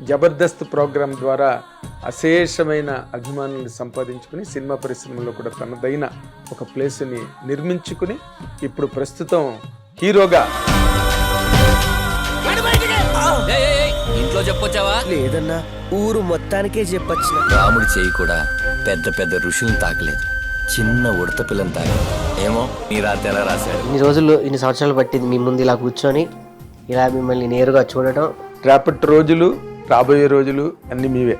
Jabardasth programme ద్వారా అశేషమైన అభిమానులను సంపాదించుకుని సినిమా పరిశ్రమలో కూడా తనదైన ఒక ప్లేస్ని నిర్మించుకుని ఇప్పుడు ప్రస్తుతం హీరోగా ఇంట్లో చెప్పొచ్చావా? లేదన్నా, ఊరు మొత్తానికే చెప్పొచ్చిన. రాముడి చేయి కూడా పెద్ద పెద్ద ఋషులను తాకలేదు, చిన్న ఉడత పిల్లని తాకలేదు. ఏమో నీ రాత ఎలా రాశాడు. ఇన్ని సంవత్సరాలు పట్టింది మీ ముందు ఇలా కూర్చొని ఇలా మిమ్మల్ని నేరుగా చూడటం. రేపటి రోజులు రాబోయే రోజులు అన్నీ మీవే.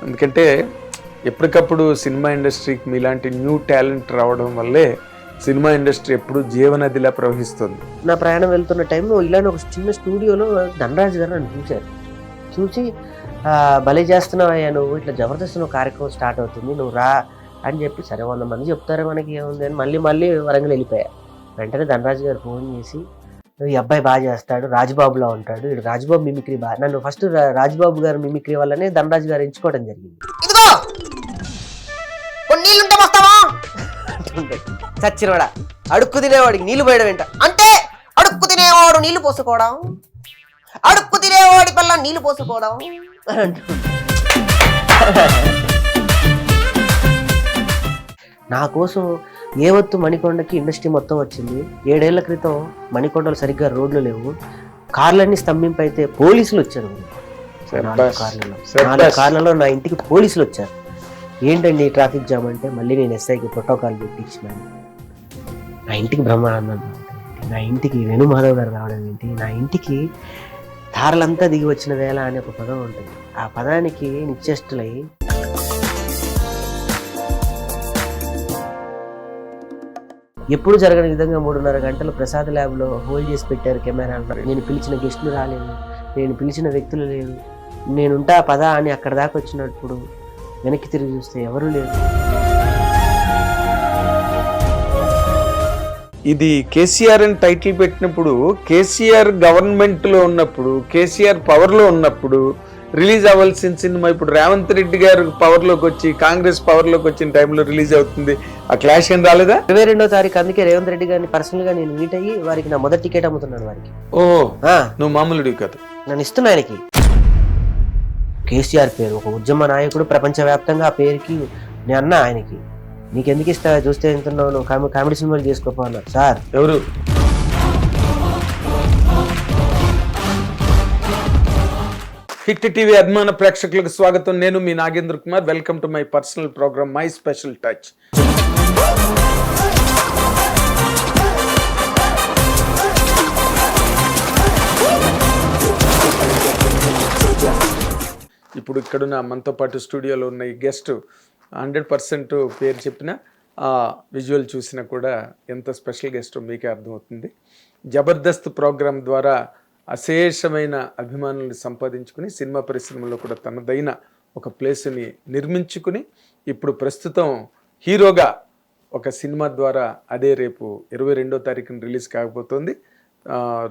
ఎందుకంటే ఎప్పటికప్పుడు సినిమా ఇండస్ట్రీకి మీలాంటి న్యూ టాలెంట్ రావడం వల్లే సినిమా ఇండస్ట్రీ ఎప్పుడు జీవనదిలా ప్రవహిస్తుంది. నా ప్రయాణం వెళ్తున్న టైంలో ఇలాంటి ఒక చిన్న స్టూడియోలో ధనరాజు గారు నన్ను చూశారు. చూసి భలే చేస్తున్నావయ్యా నువ్వు, ఇట్లా జబర్దస్త్ కార్యక్రమం స్టార్ట్ అవుతుంది, నువ్వు రా అని చెప్పి, సరే 100 మంది చెప్తారే మనకి ఏముంది అని మళ్ళీ వరంగల్ వెళ్ళిపోయా. వెంటనే ధనరాజు గారు ఫోన్ చేసి, ఈ అబ్బాయి బాగా చేస్తాడు, రాజుబాబులా ఉంటాడు, ఇటు రాజుబాబు మిమిక్రీ బాగా. నన్ను ఫస్ట్ రాజుబాబు గారు మిమిక్రీ వల్లనే ధనరాజు గారు ఎంచుకోవడం జరిగింది. ఇదిగో నీళ్ళుంటే వస్తావా చచ్చినవాడా, అడుక్కు తినేవాడికి నీళ్లు పోయడం ఏంట అంటే, అడుక్కు తినేవాడు నీళ్లు పోసుకోవడం, అడుక్కు తినేవాడి పల్ల నీళ్లు పోసుకోవడం నా కోసం ఏవత్తు మణికొండకి ఇండస్ట్రీ మొత్తం వచ్చింది. 7 ఏళ్ల క్రితం మణికొండలు సరిగ్గా రోడ్లు లేవు, కార్లన్నీ స్తంభింపైతే పోలీసులు వచ్చారు. 4 కార్లలో నా ఇంటికి పోలీసులు వచ్చారు. ఏంటండి ట్రాఫిక్ జామ్ అంటే, మళ్ళీ నేను ఎస్ఐకి ప్రోటోకాల్ పెట్టించినాను. నా ఇంటికి బ్రహ్మానందం, నా ఇంటికి వేణుమాధవ్ గారు రావడం ఏంటి, నా ఇంటికి తారలంతా దిగి వచ్చిన వేళ అనే ఒక పదం ఉంటుంది. ఆ పదానికి నిశ్చేష్టులై ఎప్పుడు జరగని విధంగా 3.5 గంటలు ప్రసాద్ ల్యాబ్లో హోల్డ్ చేసి పెట్టారు కెమెరా. నేను పిలిచిన గెస్టులు రాలేదు, నేను పిలిచిన వ్యక్తులు లేరు, నేనుంటా పదా అని అక్కడ దాకా వచ్చినప్పుడు వెనక్కి తిరిగి చూస్తే ఎవరూ లేరు. ఇది కేసీఆర్ అని టైటిల్ పెట్టినప్పుడు, కేసీఆర్ గవర్నమెంట్లో ఉన్నప్పుడు, కేసీఆర్ పవర్లో ఉన్నప్పుడు రిలీజ్ అవ్వాల్సిన సినిమా ఇప్పుడు రేవంత్ రెడ్డి గారు పవర్లోకి వచ్చి, కాంగ్రెస్ పవర్లోకి వచ్చిన టైంలో రిలీజ్ అవుతుంది. ఆ క్లాష్ ఏం రాలేదా? 22వ తారీఖు అందుకే రేవంత్ రెడ్డి గారిని పర్సనల్ గా నేను మీట్ అయ్యి వారికి నా మొదటి టికెట్ అమ్ముతున్నాను. వారికి నువ్వు మామూలుడివి కాదు, నన్ను ఇస్తున్నా. ఆయనకి కేసీఆర్ పేరు, ఒక ఉద్యమ నాయకుడు, ప్రపంచవ్యాప్తంగా ఆ పేరుకి నేను అన్నా ఆయనకి, నీకెందుకు ఇస్తా, చూస్తే ఎంతున్నావు, నువ్వు కామెడీ సినిమాలు చేసుకోపో అన్నారు. సార్ ఎవరు? హిట్ టీవీ అభిమాన ప్రేక్షకులకు స్వాగతం. నేను మీ Nagendra Kumar. Welcome to my personal programme my special touch. ఇప్పుడు ఇక్కడున్న మనతో పాటు స్టూడియోలో ఉన్న ఈ గెస్ట్ 100% పేరు చెప్పిన విజువల్ చూసినా కూడా ఎంత స్పెషల్ గెస్ట్ మీకే అర్థమవుతుంది. జబర్దస్త్ ప్రోగ్రాం ద్వారా అశేషమైన అభిమానులను సంపాదించుకుని సినిమా పరిశ్రమలో కూడా తనదైన ఒక ప్లేస్ని నిర్మించుకుని ఇప్పుడు ప్రస్తుతం హీరోగా ఒక సినిమా ద్వారా, అదే రేపు 22వ తారీఖున రిలీజ్ కాబోతోంది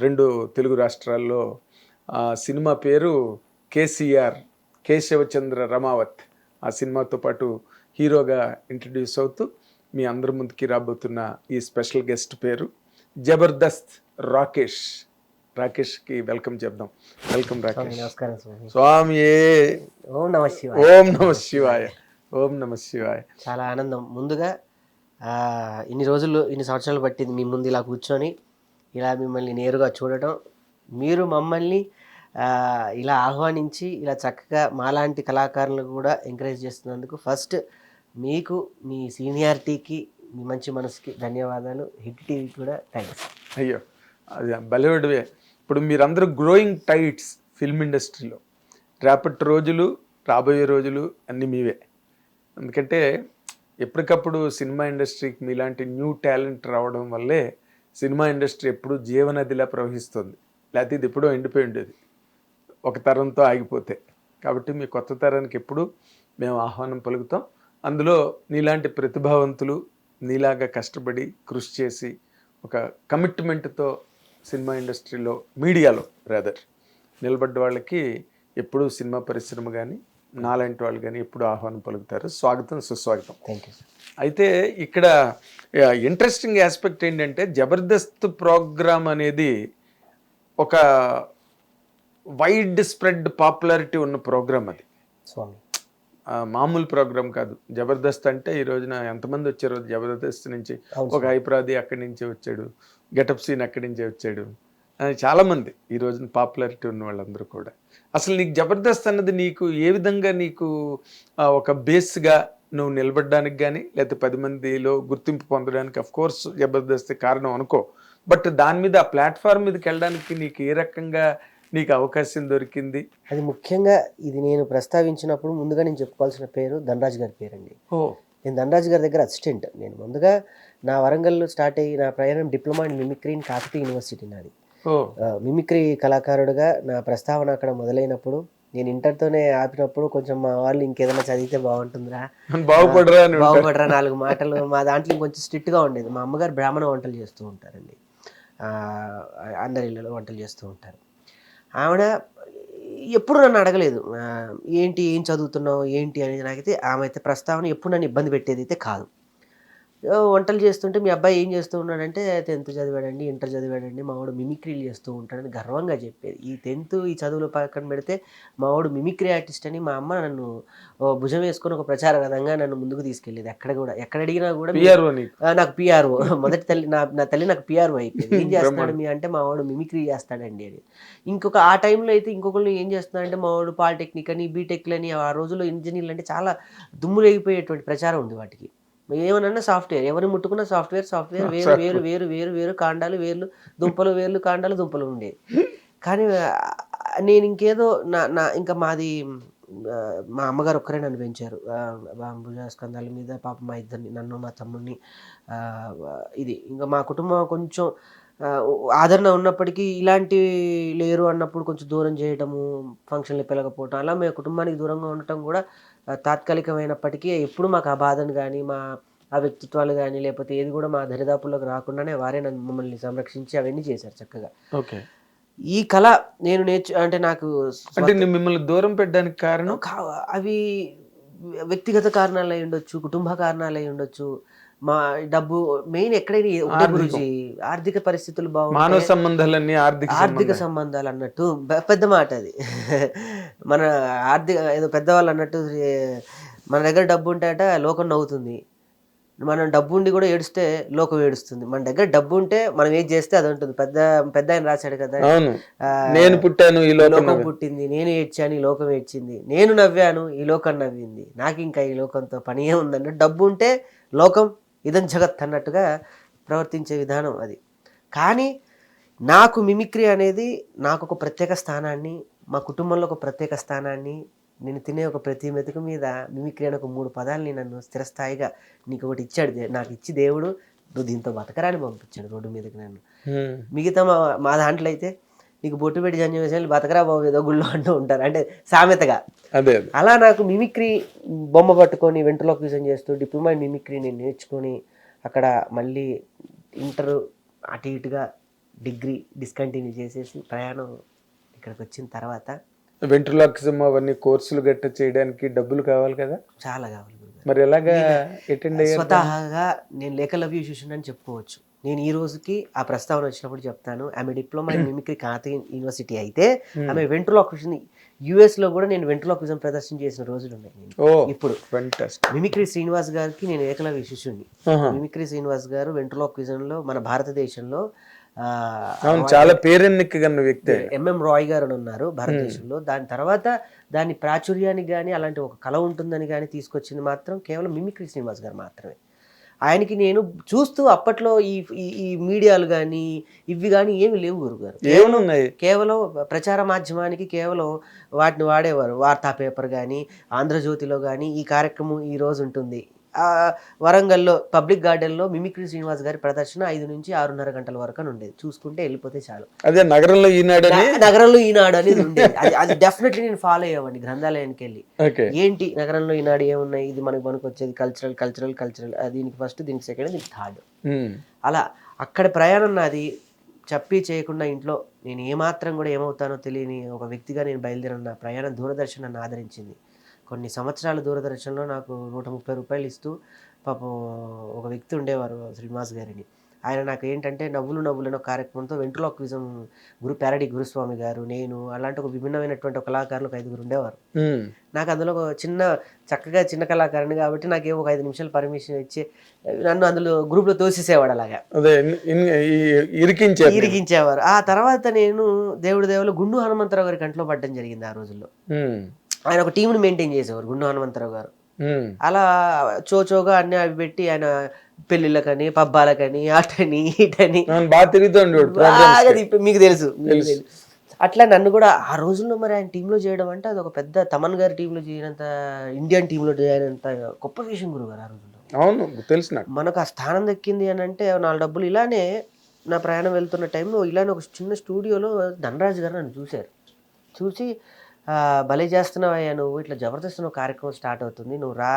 2 తెలుగు రాష్ట్రాల్లో. సినిమా పేరు కేసీఆర్, కేశవచంద్ర రమావత్. ఆ సినిమాతో పాటు హీరోగా ఇంట్రడ్యూస్ అవుతూ మీ అందరి ముందుకి రాబోతున్న ఈ స్పెషల్ గెస్ట్ పేరు జబర్దస్త్ రాకేష్. రాకేష్కి వెల్కమ్ చెప్దాం. వెల్కమ్ రాకేష్. నమస్కారం స్వామి. ఓం నమ శివాయ. ఓం నమ శివాయ. ఓం నమ శివాయ. చాలా ఆనందం. ముందుగా ఇన్ని సంవత్సరాలు పట్టింది మీ ముందు ఇలా కూర్చొని ఇలా మిమ్మల్ని నేరుగా చూడటం. మీరు మమ్మల్ని ఇలా ఆహ్వానించి ఇలా చక్కగా మాలాంటి కళాకారులను కూడా ఎంకరేజ్ చేస్తున్నందుకు ఫస్ట్ మీకు, మీ సీనియారిటీకి, మీ మంచి మనసుకి ధన్యవాదాలు. హిట్ టీవీకి కూడా థ్యాంక్స్. అయ్యో, అది బలివడివే. ఇప్పుడు మీరందరూ గ్రోయింగ్ టైట్స్ ఫిల్మ్ ఇండస్ట్రీలో. రేపటి రోజులు రాబోయే రోజులు అన్నీ మీవే. ఎందుకంటే ఎప్పటికప్పుడు సినిమా ఇండస్ట్రీకి మీలాంటి న్యూ టాలెంట్ రావడం వల్లే సినిమా ఇండస్ట్రీ ఎప్పుడు జీవనదిలా ప్రవహిస్తుంది. లేకపోతే ఇది ఎప్పుడో ఎండిపోయి ఉండేది ఒక తరంతో ఆగిపోతే. కాబట్టి మీ కొత్త తరానికి ఎప్పుడు మేము ఆహ్వానం పలుకుతాం. అందులో నీలాంటి ప్రతిభావంతులు, నీలాగా కష్టపడి కృషి చేసి ఒక కమిట్మెంట్తో సినిమా ఇండస్ట్రీలో, మీడియాలో నిలబడ్డ వాళ్ళకి ఎప్పుడూ సినిమా పరిశ్రమ కానీ, నాలాంటి వాళ్ళు కానీ ఎప్పుడు ఆహ్వానం పలుకుతారు. స్వాగతం, సుస్వాగతం. Thank you. అయితే ఇక్కడ ఇంట్రెస్టింగ్ ఆస్పెక్ట్ ఏంటంటే, జబర్దస్త్ ప్రోగ్రామ్ అనేది ఒక వైడ్ స్ప్రెడ్ పాపులారిటీ ఉన్న ప్రోగ్రామ్ అది. స్వామి మామూలు ప్రోగ్రామ్ కాదు. జబర్దస్త్ అంటే ఈ రోజున ఎంతమంది వచ్చారు జబర్దస్త్ నుంచి? అవును ఒక హైప్రాది అక్కడి నుంచే వచ్చాడు, గెటప్ సీన్ అక్కడి నుంచే వచ్చాడు, చాలామంది ఈ రోజున పాపులారిటీ ఉన్న వాళ్ళందరూ కూడా. అసలు నీకు జబర్దస్త్ అన్నది నీకు ఏ విధంగా నీకు ఒక బేస్గా నువ్వు నిలబడడానికి కానీ లేకపోతే 10 మందిలో గుర్తింపు పొందడానికి అఫ్ కోర్స్ జబర్దస్త్ కారణం అనుకో, బట్ దాని మీద ఆ ప్లాట్ఫామ్ మీదకి వెళ్ళడానికి నీకు ఏ రకంగా నీకు అవకాశం దొరికింది? అది ముఖ్యంగా ఇది నేను ప్రస్తావించినప్పుడు ముందుగా నేను చెప్పుకోవాల్సిన పేరు ధనరాజ్ గారి పేరండి. నేను ధనరాజ్ గారి దగ్గర అసిస్టెంట్. నేను ముందుగా నా వరంగల్లో స్టార్ట్ అయ్యి నా ప్రయాణం diploma in mimicry in Kakatiya university నాది. మిమిక్రీ కళాకారుడుగా నా ప్రస్తావన అక్కడ మొదలైనప్పుడు నేను ఇంటర్తోనే ఆపినప్పుడు కొంచెం మా వాళ్ళు ఇంకేదైనా చదివితే బాగుంటుందిరా, బాగుపడరా 4 మాటలు. మా దాంట్లో ఇంకొంచెం స్ట్రిక్ట్గా ఉండేది. మా అమ్మగారు బ్రాహ్మణ వంటలు చేస్తూ ఉంటారండి, అందరి ఇళ్ళలో వంటలు చేస్తూ ఉంటారు. ఆవిడ ఎప్పుడు నన్ను అడగలేదు ఏం చదువుతున్నావు ఏంటి అనేది. నాకైతే ఆమె అయితే ప్రస్తావన ఎప్పుడు నన్ను ఇబ్బంది పెట్టేది అయితే కాదు. వంటలు చేస్తుంటే మీ అబ్బాయి ఏం చేస్తూ ఉన్నాడంటే 10th చదివాడండి, ఇంటర్ చదివాడండి, మా వాడు మిమిక్రీలు చేస్తూ ఉంటాడని గర్వంగా చెప్పేది. ఈ 10th ఈ చదువులు పక్కన పెడితే మా వాడు మిమిక్రీ ఆర్టిస్ట్ అని మా అమ్మ నన్ను భుజం వేసుకొని ఒక ప్రచార విధంగా నన్ను ముందుకు తీసుకెళ్ళేది. ఎక్కడ అడిగినా కూడా నాకు పిఆర్ఓ మొదటి తల్లి నా తల్లి నాకు పిఆర్ఓ అయిపోయింది. ఏం చేస్తాడు మీ అంటే మా వాడు మిమిక్రీ చేస్తాడండి అని. ఇంకొక ఆ టైంలో అయితే ఇంకొకళ్ళు ఏం చేస్తున్నాడంటే మా వాడు పాలిటెక్నిక్ అని బీటెక్లు అని, ఆ రోజుల్లో ఇంజనీర్లు అంటే చాలా దుమ్ములేగిపోయేటువంటి ప్రచారం ఉంది వాటికి. ఏమన్నా సాఫ్ట్వేర్, ఎవరిని ముట్టుకున్న సాఫ్ట్వేర్ వేరు వేరు వేరు వేరు వేరు కాండాలు వేర్లు దుంపలు వేర్లు కాండాలు దుంపలు ఉండేవి. కానీ నేను ఇంకేదో ఇంకా మాది మా అమ్మగారు ఒక్కరే నన్ను పెంచారు. భుజ స్కంధాల మీద పాప మా ఇద్దరిని, నన్ను మా తమ్ముడిని. ఇది ఇంకా మా కుటుంబం కొంచెం ఆదరణ ఉన్నప్పటికీ ఇలాంటివి లేరు అన్నప్పుడు కొంచెం దూరం చేయటము, ఫంక్షన్లు పిలకపోవటం, అలా మేము కుటుంబానికి దూరంగా ఉండటం కూడా తాత్కాలికమైనప్పటికీ ఎప్పుడు మాకు ఆ బాధను కానీ ఆ వ్యక్తిత్వాలు కానీ లేకపోతే ఏది కూడా మా దరిదాపుల్లోకి రాకుండానే వారే మమ్మల్ని సంరక్షించి అవన్నీ చేశారు చక్కగా. ఓకే. ఈ కళ నేను అంటే నాకు మిమ్మల్ని దూరం పెట్టడానికి కారణం అవి వ్యక్తిగత కారణాలు అయి ఉండొచ్చు, కుటుంబ కారణాలు అయి ఉండొచ్చు, మా డబ్బు మెయిన్ ఎక్కడైనా గురించి ఆర్థిక పరిస్థితులు బాగుంటాయి, మానవ సంబంధాలన్నీ ఆర్థిక సంబంధాలు అన్నట్టు పెద్ద మాట అది. మన ఏదో పెద్దవాళ్ళు అన్నట్టు మన దగ్గర డబ్బు ఉంటేట లోకం నవ్వుతుంది, మనం డబ్బు ఉండి కూడా ఏడుస్తే లోకం ఏడుస్తుంది. మన దగ్గర డబ్బు ఉంటే మనం ఏం చేస్తే అది ఉంటుంది. పెద్ద ఆయన రాశాడు కదా, నేను పుట్టాను ఈ లోకం పుట్టింది, నేను ఏడ్చాను ఈ లోకం ఏడ్చింది, నేను నవ్వాను ఈ లోకం నవ్వింది, నాకు ఇంకా ఈ లోకంతో పని ఏముందంటే డబ్బు ఉంటే లోకం ఇదం జగత్ అన్నట్టుగా ప్రవర్తించే విధానం అది. కానీ నాకు మిమిక్రీ అనేది నాకు ఒక ప్రత్యేక స్థానాన్ని, మా కుటుంబంలో ఒక ప్రత్యేక స్థానాన్ని, నేను తినే ఒక ప్రతి మెతుకు మీద మిమిక్రీ అని ఒక 3 పదాలని నన్ను స్థిరస్థాయిగా నీకు ఒకటి ఇచ్చాడు, నాకు ఇచ్చి దేవుడు నువ్వు దీంతో బతకరాని పంపించాడు రోడ్డు మీదకి నన్ను. మిగతా మా దాంట్లో అయితే నీకు బొట్టు పెట్టి జన్యం వేసి బతకరా బాబు ఏదో గుళ్ళో అంటూ ఉంటారు, అంటే సామెతగా. అలా నాకు మిమిక్రీ బొమ్మ పట్టుకొని వెంట్రులాక్విజం చేస్తూ డిప్లొమా ఇన్ మిమిక్రీ నేను నేర్చుకొని అక్కడ మళ్ళీ ఇంటర్ అటు ఇటుగా డిగ్రీ డిస్కంటిన్యూ చేసేసి ప్రయాణం ఇక్కడికి వచ్చిన తర్వాత వెంట్రులాక్విజం అవన్నీ కోర్సులు గట్ట చేయడానికి డబ్బులు కావాలి కదా, చాలా కావాలి. మరి ఎలాగా స్వతహాగా నేను లేఖలవ్య ఇన్స్టిట్యూషన్ అని చెప్పుకోవచ్చు. నేను ఈ రోజుకి ఆ ప్రస్తావన వచ్చినప్పుడు చెప్తాను, ఆమె diploma in mimicry Kakatiya university అయితే ఆమె వెంట్రులాక్విజం US లో కూడా నేను వెంట్రులాక్విజం ప్రదర్శన చేసిన రోజులు ఉన్నాయి. ఇప్పుడు మిమిక్రీ శ్రీనివాస్ గారికి నేను ఏకలవ్య శిష్యుడిని. మిమిక్రీ శ్రీనివాస్ గారు వెంట్రులాక్విజం లో మన భారతదేశంలో చాలా పేరెన్నికగన్న వ్యక్తి MM రాయ్ గారు అని ఉన్నారు భారతదేశంలో. దాని తర్వాత దాని ప్రాచుర్యానికి కానీ అలాంటి ఒక కళ ఉంటుందని కానీ తీసుకొచ్చింది మాత్రం కేవలం మిమిక్రీ శ్రీనివాస్ గారు మాత్రమే. ఆయనకి నేను చూస్తూ అప్పట్లో ఈ మీడియాలు కానీ ఇవి కానీ ఏమి లేవు గురుగారు, కేవలం ప్రచార మాధ్యమానికి కేవలం వాటిని వాడేవారు. వార్తా పేపర్ కానీ ఆంధ్రజ్యోతిలో కానీ ఈ కార్యక్రమం ఈ రోజు ఉంటుంది. వరంగల్లో పబ్లిక్ గార్డెన్లో మిమిక్రీ శ్రీనివాస్ గారి ప్రదర్శన 5 నుంచి 6:30 గంటల వరకు ఉండేది. చూసుకుంటే వెళ్ళిపోతే చాలు. అదే నగరంలో ఈనాడు అనేది ఉండేది. అది డెఫినెట్లీ నేను ఫాలో అయ్యేవాడిని గ్రంథాలయానికి వెళ్ళి. ఏంటి నగరంలో ఈనాడు ఏమున్నాయి, ఇది మనకు వచ్చేది కల్చరల్, దీనికి ఫస్ట్, దీనికి సెకండ్, దీనికి థర్డ్. అలా అక్కడ ప్రయాణం నాది చెప్పి చేయకుండా ఇంట్లో నేను ఏమాత్రం కూడా ఏమవుతానో తెలియని ఒక వ్యక్తిగా నేను బయలుదేరిన ప్రయాణం దూరదర్శన్ నన్ను ఆదరించింది. కొన్ని సంవత్సరాల దూరదర్శన్లో నాకు 130 రూపాయలు ఇస్తూ పాపం ఒక వ్యక్తి ఉండేవారు శ్రీనివాస్ గారిని. ఆయన నాకు ఏంటంటే నవ్వులు నవ్వులను కార్యక్రమంతో వెంట్రులాక్విజం ప్యారడీ గురుస్వామి గారు, నేను అలాంటి ఒక విభిన్నమైనటువంటి ఒక కళాకారులు ఒక 5 ఉండేవారు. నాకు అందులో ఒక చక్కగా చిన్న కళాకారుని కాబట్టి నాకేమో ఒక 5 నిమిషాలు పర్మిషన్ ఇచ్చి నన్ను అందులో గ్రూప్లో తోసేసేవాడు. అలాగా ఇరికించేవారు. ఆ తర్వాత నేను దేవుడు గుండు హనుమంతరావు గారి కంట్లో పడ్డం జరిగింది ఆ రోజుల్లో. ఆయన ఒక టీంని మెయింటైన్ చేసేవారు గుండు హనుమంతరావు గారు. అలా చోచోగా అన్ని అవి పెట్టి ఆయన పెళ్లిళ్ళకని పబ్బాలకని అటని ఇటని మీకు తెలుసు. అట్లా నన్ను కూడా ఆ రోజుల్లో మరి ఆయన టీంలో చేయడం అంటే అది ఒక పెద్ద తమన్ గారి టీంలో చేయనంత, ఇండియన్ టీంలో చేయనంత గొప్ప విషయం గురుగారు ఆ రోజుల్లో. అవును తెలుసు. మనకు ఆ స్థానం దక్కింది అని అంటే 4 డబ్బులు. ఇలానే నా ప్రయాణం వెళ్తున్న టైంలో ఇలానే ఒక చిన్న స్టూడియోలో ధనరాజు గారు నన్ను చూసి భలే చేస్తున్నావయ్యా నువ్వు, ఇట్లా జబర్దస్త్ కార్యక్రమం స్టార్ట్ అవుతుంది, నువ్వు రా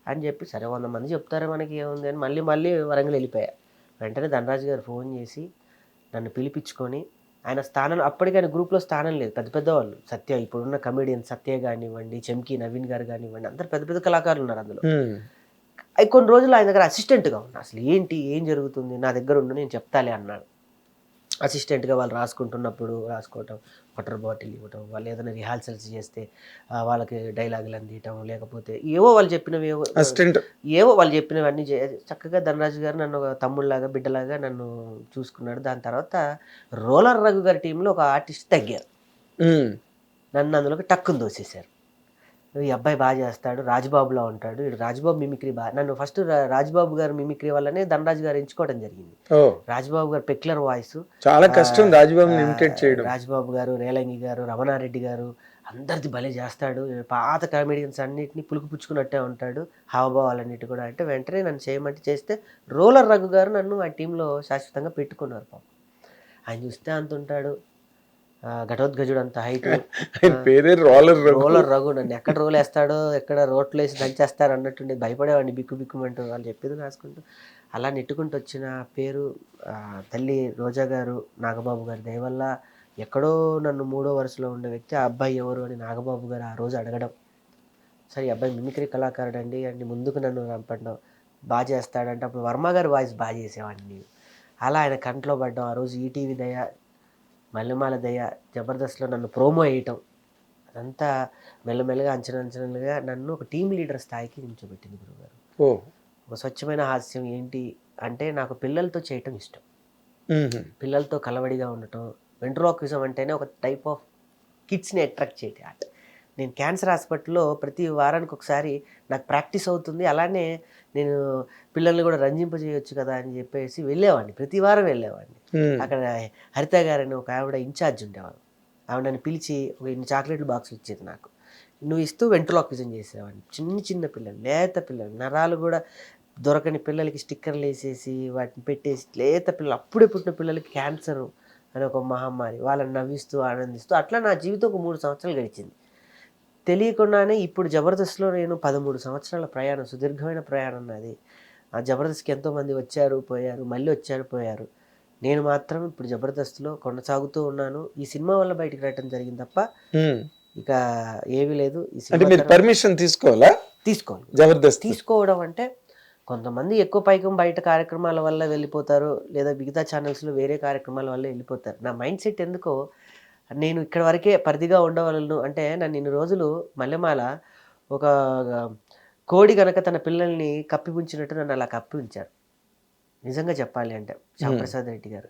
అని చెప్పి, సరే 100 మంది చెప్తారా మనకి ఏముంది అని మళ్ళీ వరంగల్ వెళ్ళిపోయా. వెంటనే ధనరాజు గారు ఫోన్ చేసి నన్ను పిలిపించుకొని, ఆయన స్థానం అప్పటికి ఆయన గ్రూప్లో స్థానం లేదు, పెద్ద వాళ్ళు సత్య, ఇప్పుడున్న కమెడియన్ సత్య కానివ్వండి, చెంకి నవీన్ గారు కానివ్వండి, అందరు పెద్ద కళాకారులు ఉన్నారు అందులో. కొన్ని రోజులు ఆయన దగ్గర అసిస్టెంట్గా ఉన్నా. అసలు ఏం జరుగుతుంది నా దగ్గర ఉండు నేను చెప్తాలే అన్నాడు. అసిస్టెంట్గా వాళ్ళు రాసుకోవటం, వాటర్ బాటిల్ ఇవ్వటం, వాళ్ళు ఏదైనా రిహార్సల్స్ చేస్తే వాళ్ళకి డైలాగులు అందియటం, లేకపోతే వాళ్ళు చెప్పినవన్నీ చక్కగా ధనరాజు గారు నన్ను ఒక తమ్ముళ్ళలాగా బిడ్డలాగా నన్ను చూసుకున్నాడు. దాని తర్వాత రోలర్ రఘు గారి టీంలో ఒక ఆర్టిస్ట్ తగ్గారు, నన్ను అందులోకి టక్కుని దోసేశారు. ఈ అబ్బాయి బాగా చేస్తాడు, రాజబాబులా ఉంటాడు, రాజబాబు మిమిక్రీ నన్ను ఫస్ట్ రాజబాబు గారు మిమిక్రీ వల్లనే ధనరాజు గారు ఎంచుకోవడం జరిగింది. రాజబాబు గారు పెక్యులర్ వాయిస్, చాలా కష్టం రాజబాబు గారు, రేలంగి గారు, రమణారెడ్డి గారు, అందరిది భలే చేస్తాడు, పాత కామెడియన్స్ అన్నిటిని పులుకుపుచ్చుకున్నట్టే ఉంటాడు, హావభావాలన్నిటి కూడా. అంటే వెంటనే నన్ను చేయమంటే చేస్తే రోలర్ రఘు గారు నన్ను ఆ టీంలో శాశ్వతంగా పెట్టుకున్నారు. పాపం ఆయన చూస్తే అంత ఉంటాడు, ఘటోద్గజుడు అంత హైట్, రోలర్ రఘు. నన్ను ఎక్కడ రోల్ వేస్తాడో, ఎక్కడ రోట్లు వేసి దంచేస్తారో అన్నట్టుండి భయపడేవాడిని, బిక్కుమంటూ వాళ్ళు చెప్పేది రాసుకుంటూ. అలా నెట్టుకుంటూ వచ్చిన పేరు తల్లి రోజా గారు, నాగబాబు గారి దయవల్ల ఎక్కడో నన్ను 3వ వరుసలో ఉండే వ్యక్తి, ఆ అబ్బాయి ఎవరు అని నాగబాబు గారు ఆ రోజు అడగడం. సరే ఈ అబ్బాయి మిమిక్రీ కళాకారుడు అండి అంటే ముందుకు నన్ను రంపడం, బాగా చేస్తాడంటే అప్పుడు వర్మ గారి వాయిస్ బాగా చేసేవాడిని. అలా ఆయన కంట్లో పడ్డం. ఆ రోజు ఈటీవీ దయ, మల్లెమాల దయ, జబర్దస్త్లో నన్ను ప్రోమో వేయటం, అదంతా మెల్లమెల్లగా అంచనాలుగా నన్ను ఒక టీం లీడర్ స్థాయికి నిల్చోబెట్టింది గురుగారు. ఒక స్వచ్ఛమైన హాస్యం ఏంటి అంటే నాకు పిల్లలతో చేయటం ఇష్టం, పిల్లలతో కలవడిగా ఉండటం. వెంట్రులాక్విజం అంటేనే ఒక టైప్ ఆఫ్ కిడ్స్ని అట్రాక్ట్ చేయటం ఆర్ట్. నేను క్యాన్సర్ హాస్పిటల్లో ప్రతి వారానికి ఒకసారి నాకు ప్రాక్టీస్ అవుతుంది, అలానే నేను పిల్లల్ని కూడా రంజింపజేయొచ్చు కదా అని చెప్పేసి వెళ్ళేవాడిని, ప్రతి వారం వెళ్ళేవాడిని. అక్కడ హరిత గారని ఒక ఆవిడ ఇన్ఛార్జ్ ఉండేవాడు, ఆవిడ నన్ను పిలిచి ఒక 2 చాక్లెట్లు బాక్సులు ఇచ్చేది నాకు, నువ్వు ఇస్తూ వెంట్రులాక్విజం చేసేవాడిని. చిన్న పిల్లలు, లేత పిల్లలు, నరాలు కూడా దొరకని పిల్లలకి స్టిక్కర్లు వేసేసి వాటిని పెట్టేసి, లేత పిల్లలు, అప్పుడే పుట్టిన పిల్లలకి క్యాన్సర్ అని ఒక మహమ్మారి, వాళ్ళని నవ్విస్తూ ఆనందిస్తూ అట్లా నా జీవితం ఒక 3 సంవత్సరాలు గడిచింది. తెలియకుండానే ఇప్పుడు జబర్దస్త్లో నేను 13 సంవత్సరాల ప్రయాణం, సుదీర్ఘమైన ప్రయాణం నాది. ఆ జబర్దస్త్కి ఎంతోమంది వచ్చారు పోయారు, మళ్ళీ వచ్చారు పోయారు. నేను మాత్రం ఇప్పుడు జబర్దస్త్లో కొనసాగుతూ ఉన్నాను. ఈ సినిమా వల్ల బయటికి రావటం జరిగింది తప్ప ఇక ఏమీ లేదు. ఈ సినిమా పర్మిషన్ తీసుకోవాలి. జబర్దస్త్ తీసుకోవడం అంటే కొంతమంది ఎక్కువ పైకం బయట కార్యక్రమాల వల్ల వెళ్ళిపోతారు, లేదా మిగతా ఛానల్స్లో వేరే కార్యక్రమాల వల్ల వెళ్ళిపోతారు. నా మైండ్ సెట్ ఎందుకో నేను ఇక్కడ వరకే పరిధిగా ఉండవలను. అంటే నన్ను ఇన్ని రోజులు మల్లెమాల ఒక కోడి కనుక తన పిల్లల్ని కప్పి ఉంచినట్టు నన్ను అలా కప్పి ఉంచారు. నిజంగా చెప్పాలి అంటే శ్యాంప్రసాద్ రెడ్డి గారు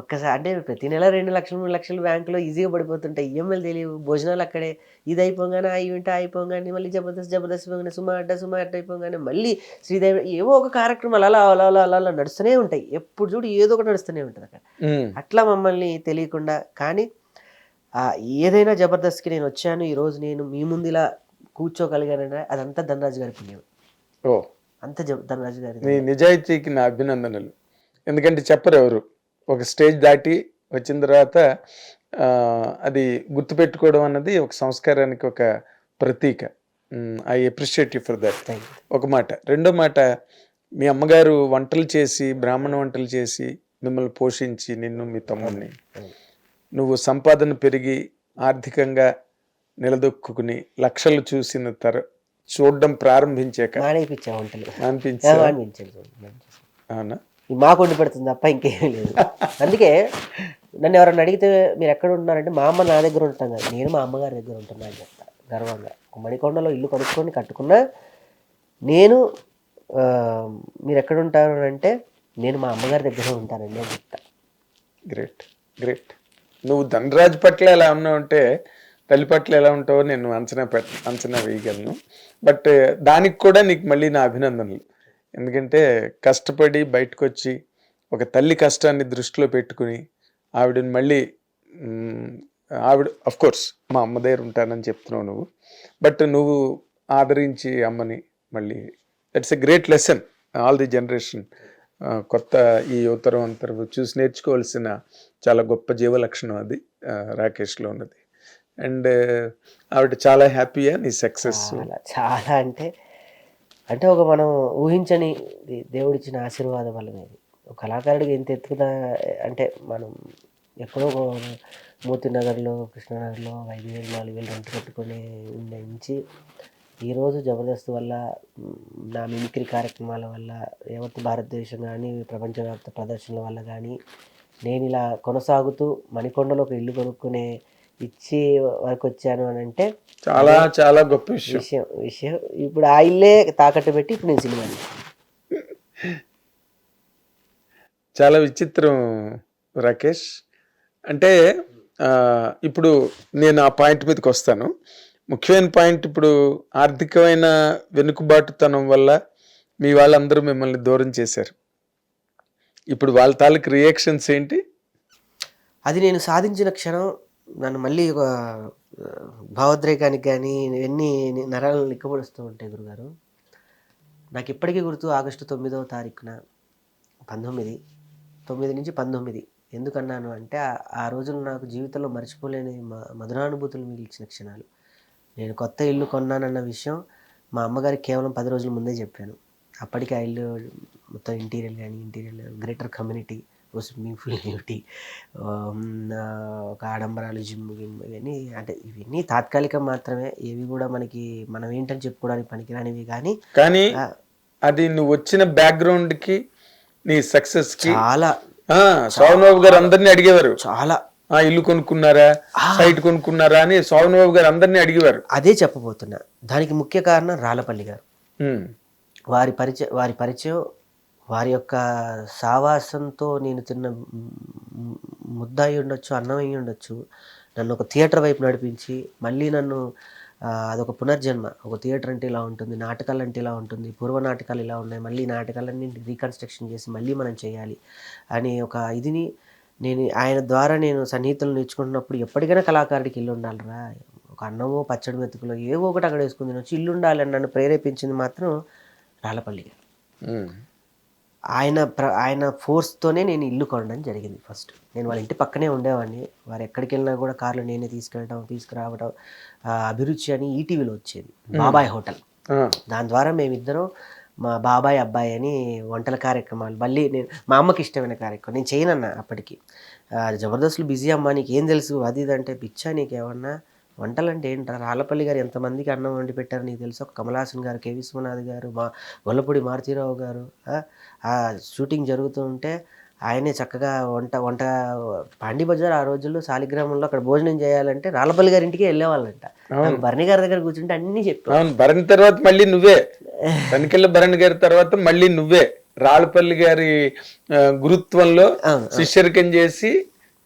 ఒక్కసారి అంటే ప్రతి నెల 2 లక్షలు 3 లక్షలు బ్యాంకులో ఈజీగా పడిపోతుంటాయి, ఈఎంఐలు తెలియవు, భోజనాలు అక్కడే, ఇది అయిపోగానే ఆ ఈవెంట్ అయిపోగానే మళ్ళీ జబర్దస్త్ అయిపోగానే సుమా అడ్డ అయిపోగానే మళ్ళీ శ్రీదేవి, ఏవో ఒక కార్యక్రమాలు అలా అలా అలా అలా అలా నడుస్తూనే ఉంటాయి. ఎప్పుడు చూడు ఏదో ఒకటి నడుస్తూనే ఉంటుంది అక్కడ. అట్లా మమ్మల్ని తెలియకుండా, కానీ ఏదైనా జబర్దస్త్కి నేను వచ్చాను, ఈరోజు నేను మీ ముందు ఇలా కూర్చోగలిగానంటే అదంతా ధనరాజు గారి పుణ్యం. అంత ధనరాజు గారి నీ నిజాయితీకి నా అభినందనలు. ఎందుకంటే చెప్పరు ఎవరు, ఒక స్టేజ్ దాటి వచ్చిన తర్వాత అది గుర్తుపెట్టుకోవడం అన్నది ఒక సంస్కారానికి ఒక ప్రతీక. I appreciate you for that. ఒక మాట. రెండో మాట, మీ అమ్మగారు వంటలు చేసి, బ్రాహ్మణ వంటలు చేసి మిమ్మల్ని పోషించి, నిన్ను మీ తమ్ముడిని, నువ్వు సంపాదన పెరిగి ఆర్థికంగా నిలదొక్కుని లక్షలు చూసిన చూడడం ప్రారంభించాక అవునా మాకు వండి పెడుతుంది తప్ప ఇంకేమీ లేదు. అందుకే నన్ను ఎవరన్నా అడిగితే మీరు ఎక్కడ ఉంటున్నారంటే మా అమ్మ నా దగ్గర ఉంటాం కదా, నేను మా అమ్మగారి దగ్గర ఉంటున్నా అని చెప్తా గర్వంగా. మణికొండలో ఇల్లు కొనుక్కొని కట్టుకున్నా నేను మీరు ఎక్కడ ఉంటారు అంటే నేను మా అమ్మగారి దగ్గర ఉంటానండి అని చెప్తా. Great great. నువ్వు ధనరాజ్ పట్ల ఎలా ఉన్నావు అంటే తల్లి పట్ల ఎలా ఉంటావో నేను అంచనా వేయగలను. బట్ దానికి కూడా నీకు మళ్ళీ నా అభినందనలు. ఎందుకంటే కష్టపడి బయటకు వచ్చి ఒక తల్లి కష్టాన్ని దృష్టిలో పెట్టుకుని ఆవిడని మళ్ళీ ఆవిడ కోర్స్ మా అమ్మ దగ్గర ఉంటానని చెప్తున్నావు నువ్వు, బట్ నువ్వు ఆదరించి అమ్మని మళ్ళీ that's a great lesson. All the generation కొత్త ఈ యువతరం అంతరం చూసి నేర్చుకోవాల్సిన చాలా గొప్ప జీవ లక్షణం అది రాకేష్లో ఉన్నది. అండ్ ఆవిడ చాలా హ్యాపీయా నీ సక్సెస్? చాలా అంటే అంటే ఒక మనం ఊహించని దేవుడిచ్చిన ఆశీర్వాదం వల్లనేది. ఒక కళాకారుడికి ఎంత ఎత్తుకుదా అంటే మనం ఎక్కడో మోతీనగర్లో కృష్ణానగర్లో 5,000 4,000 రెంట్ కట్టుకొని నుంచి ఈరోజు జబర్దస్త్ వల్ల నా మిమిక్రీ కార్యక్రమాల వల్ల యావత్ భారతదేశం కానీ ప్రపంచవ్యాప్త ప్రదర్శనల వల్ల కానీ నేను ఇలా కొనసాగుతూ మణికొండలో ఒక ఇల్లు కొనుక్కునే ఇచ్చి వరకు వచ్చాను అని అంటే చాలా చాలా గొప్ప విషయం. ఇప్పుడు ఆ ఇల్లే తాకట్టు పెట్టి ఇప్పుడు నేను సినిమా. చాలా విచిత్రం రాకేష్. అంటే ఇప్పుడు నేను ఆ పాయింట్ మీదకి వస్తాను. ముఖ్యమైన పాయింట్, ఇప్పుడు ఆర్థికమైన వెనుకబాటుతనం వల్ల మీ వాళ్ళందరూ మిమ్మల్ని దూరం చేశారు. ఇప్పుడు వాళ్ళ తాలూకు రియాక్షన్స్ ఏంటి? అది నేను సాధించిన క్షణం నన్ను మళ్ళీ ఒక భావోద్రేకానికి కానీ ఇవన్నీ నరాలను లిక్కపడుస్తూ ఉంటాయి గురుగారు. నాకు ఇప్పటికీ గుర్తు ఆగస్టు 9వ తారీఖున 9 నుంచి 19 ఎందుకన్నాను అంటే ఆ రోజులు నాకు జీవితంలో మర్చిపోలేని మధురానుభూతులు మిగిల్చిన క్షణాలు. నేను కొత్త ఇల్లు కొన్నానన్న విషయం మా అమ్మగారికి కేవలం 10 రోజుల ముందే చెప్పాను. అప్పటికి ఆ ఇల్లు మొత్తం interior greater community, swimming pool duty, ఒక ఆడంబరాలు, జిమ్ ఇవన్నీ అంటే ఇవన్నీ తాత్కాలికం మాత్రమే. ఏవి కూడా మనం ఏంటని చెప్పుకోవడానికి పనికిరానివి. కానీ అది నువ్వు వచ్చిన బ్యాక్గ్రౌండ్కి నీ సక్సెస్కి చాలా సోమబాబు గారు అందరినీ అడిగేవారు, చాలా ఇల్లు కొనుక్కున్నారా, సైట్ కొనుక్కున్నారా అని సోమబాబు గారు అందరినీ అడిగేవారు. అదే చెప్పబోతున్నా. దానికి ముఖ్య కారణం రాళ్ళపల్లి గారు. వారి పరిచయం వారి యొక్క సావాసంతో నేను తిన్న ముద్ద అయి ఉండొచ్చు, అన్నం అయి ఉండొచ్చు. నన్ను ఒక థియేటర్ వైపు నడిపించి మళ్ళీ నన్ను అదొక పునర్జన్మ. ఒక థియేటర్ అంటే ఇలా ఉంటుంది, నాటకాలు అంటే ఇలా ఉంటుంది, పూర్వ నాటకాలు ఇలా ఉన్నాయి, మళ్ళీ నాటకాలన్నీ రీకన్స్ట్రక్షన్ చేసి మళ్ళీ మనం చేయాలి అని ఒక ఇదిని ఆయన ద్వారా నేను సన్నిహితులు నేర్చుకుంటున్నప్పుడు ఎప్పటికైనా కళాకారుడికి ఇల్లు ఉండాలిరా, ఒక అన్నమో పచ్చడి మెతుకులో ఏవో ఒకటి అక్కడ వేసుకుని తినొచ్చు, ఇల్లు ఉండాలని నన్ను ప్రేరేపించింది మాత్రం రాళ్ళపల్లి గారు. ఆయన ఫోర్స్తోనే నేను ఇల్లు కొనడం జరిగింది. ఫస్ట్ నేను వాళ్ళ ఇంటి పక్కనే ఉండేవాడిని. వారు ఎక్కడికి వెళ్ళినా కూడా కార్లో నేనే తీసుకురావడం అభిరుచి అని ఈటీవీలో వచ్చేది, బాబాయ్ హోటల్. దాని ద్వారా మేమిద్దరం మా బాబాయ్ అబ్బాయి అని వంటల కార్యక్రమాలు, మళ్ళీ మా అమ్మకి ఇష్టమైన కార్యక్రమం నేను చేయనన్నా. అప్పటికి జబర్దస్త్లో బిజీ అమ్మ, నీకు ఏం తెలుసు అది ఇది అంటే, పిచ్చా నీకేమన్నా వంటలు అంటే ఏంటా, రాళ్ళపల్లి గారు ఎంతమందికి అన్నం వండి పెట్టారు నీకు తెలుసు, ఒక కమల్ హాసన్ గారు, కె విశ్వనాథ్ గారు, మా గొల్లపూడి మారుతీరావు గారు. ఆ షూటింగ్ జరుగుతూ ఉంటే ఆయనే చక్కగా వంట పాండి బజార్ ఆ రోజుల్లో శాలిగ్రామంలో అక్కడ భోజనం చేయాలంటే రాళ్ళపల్లి గారి ఇంటికి వెళ్ళేవాళ్ళంట. భరణి గారి దగ్గర కూర్చుంటే అన్ని చెప్పాను. భరణి తర్వాత మళ్ళీ నువ్వే, తనికెళ్ళ భరణి గారి తర్వాత మళ్ళీ నువ్వే రాళ్ళపల్లి గారి గురుత్వంలో శిష్యరికం చేసి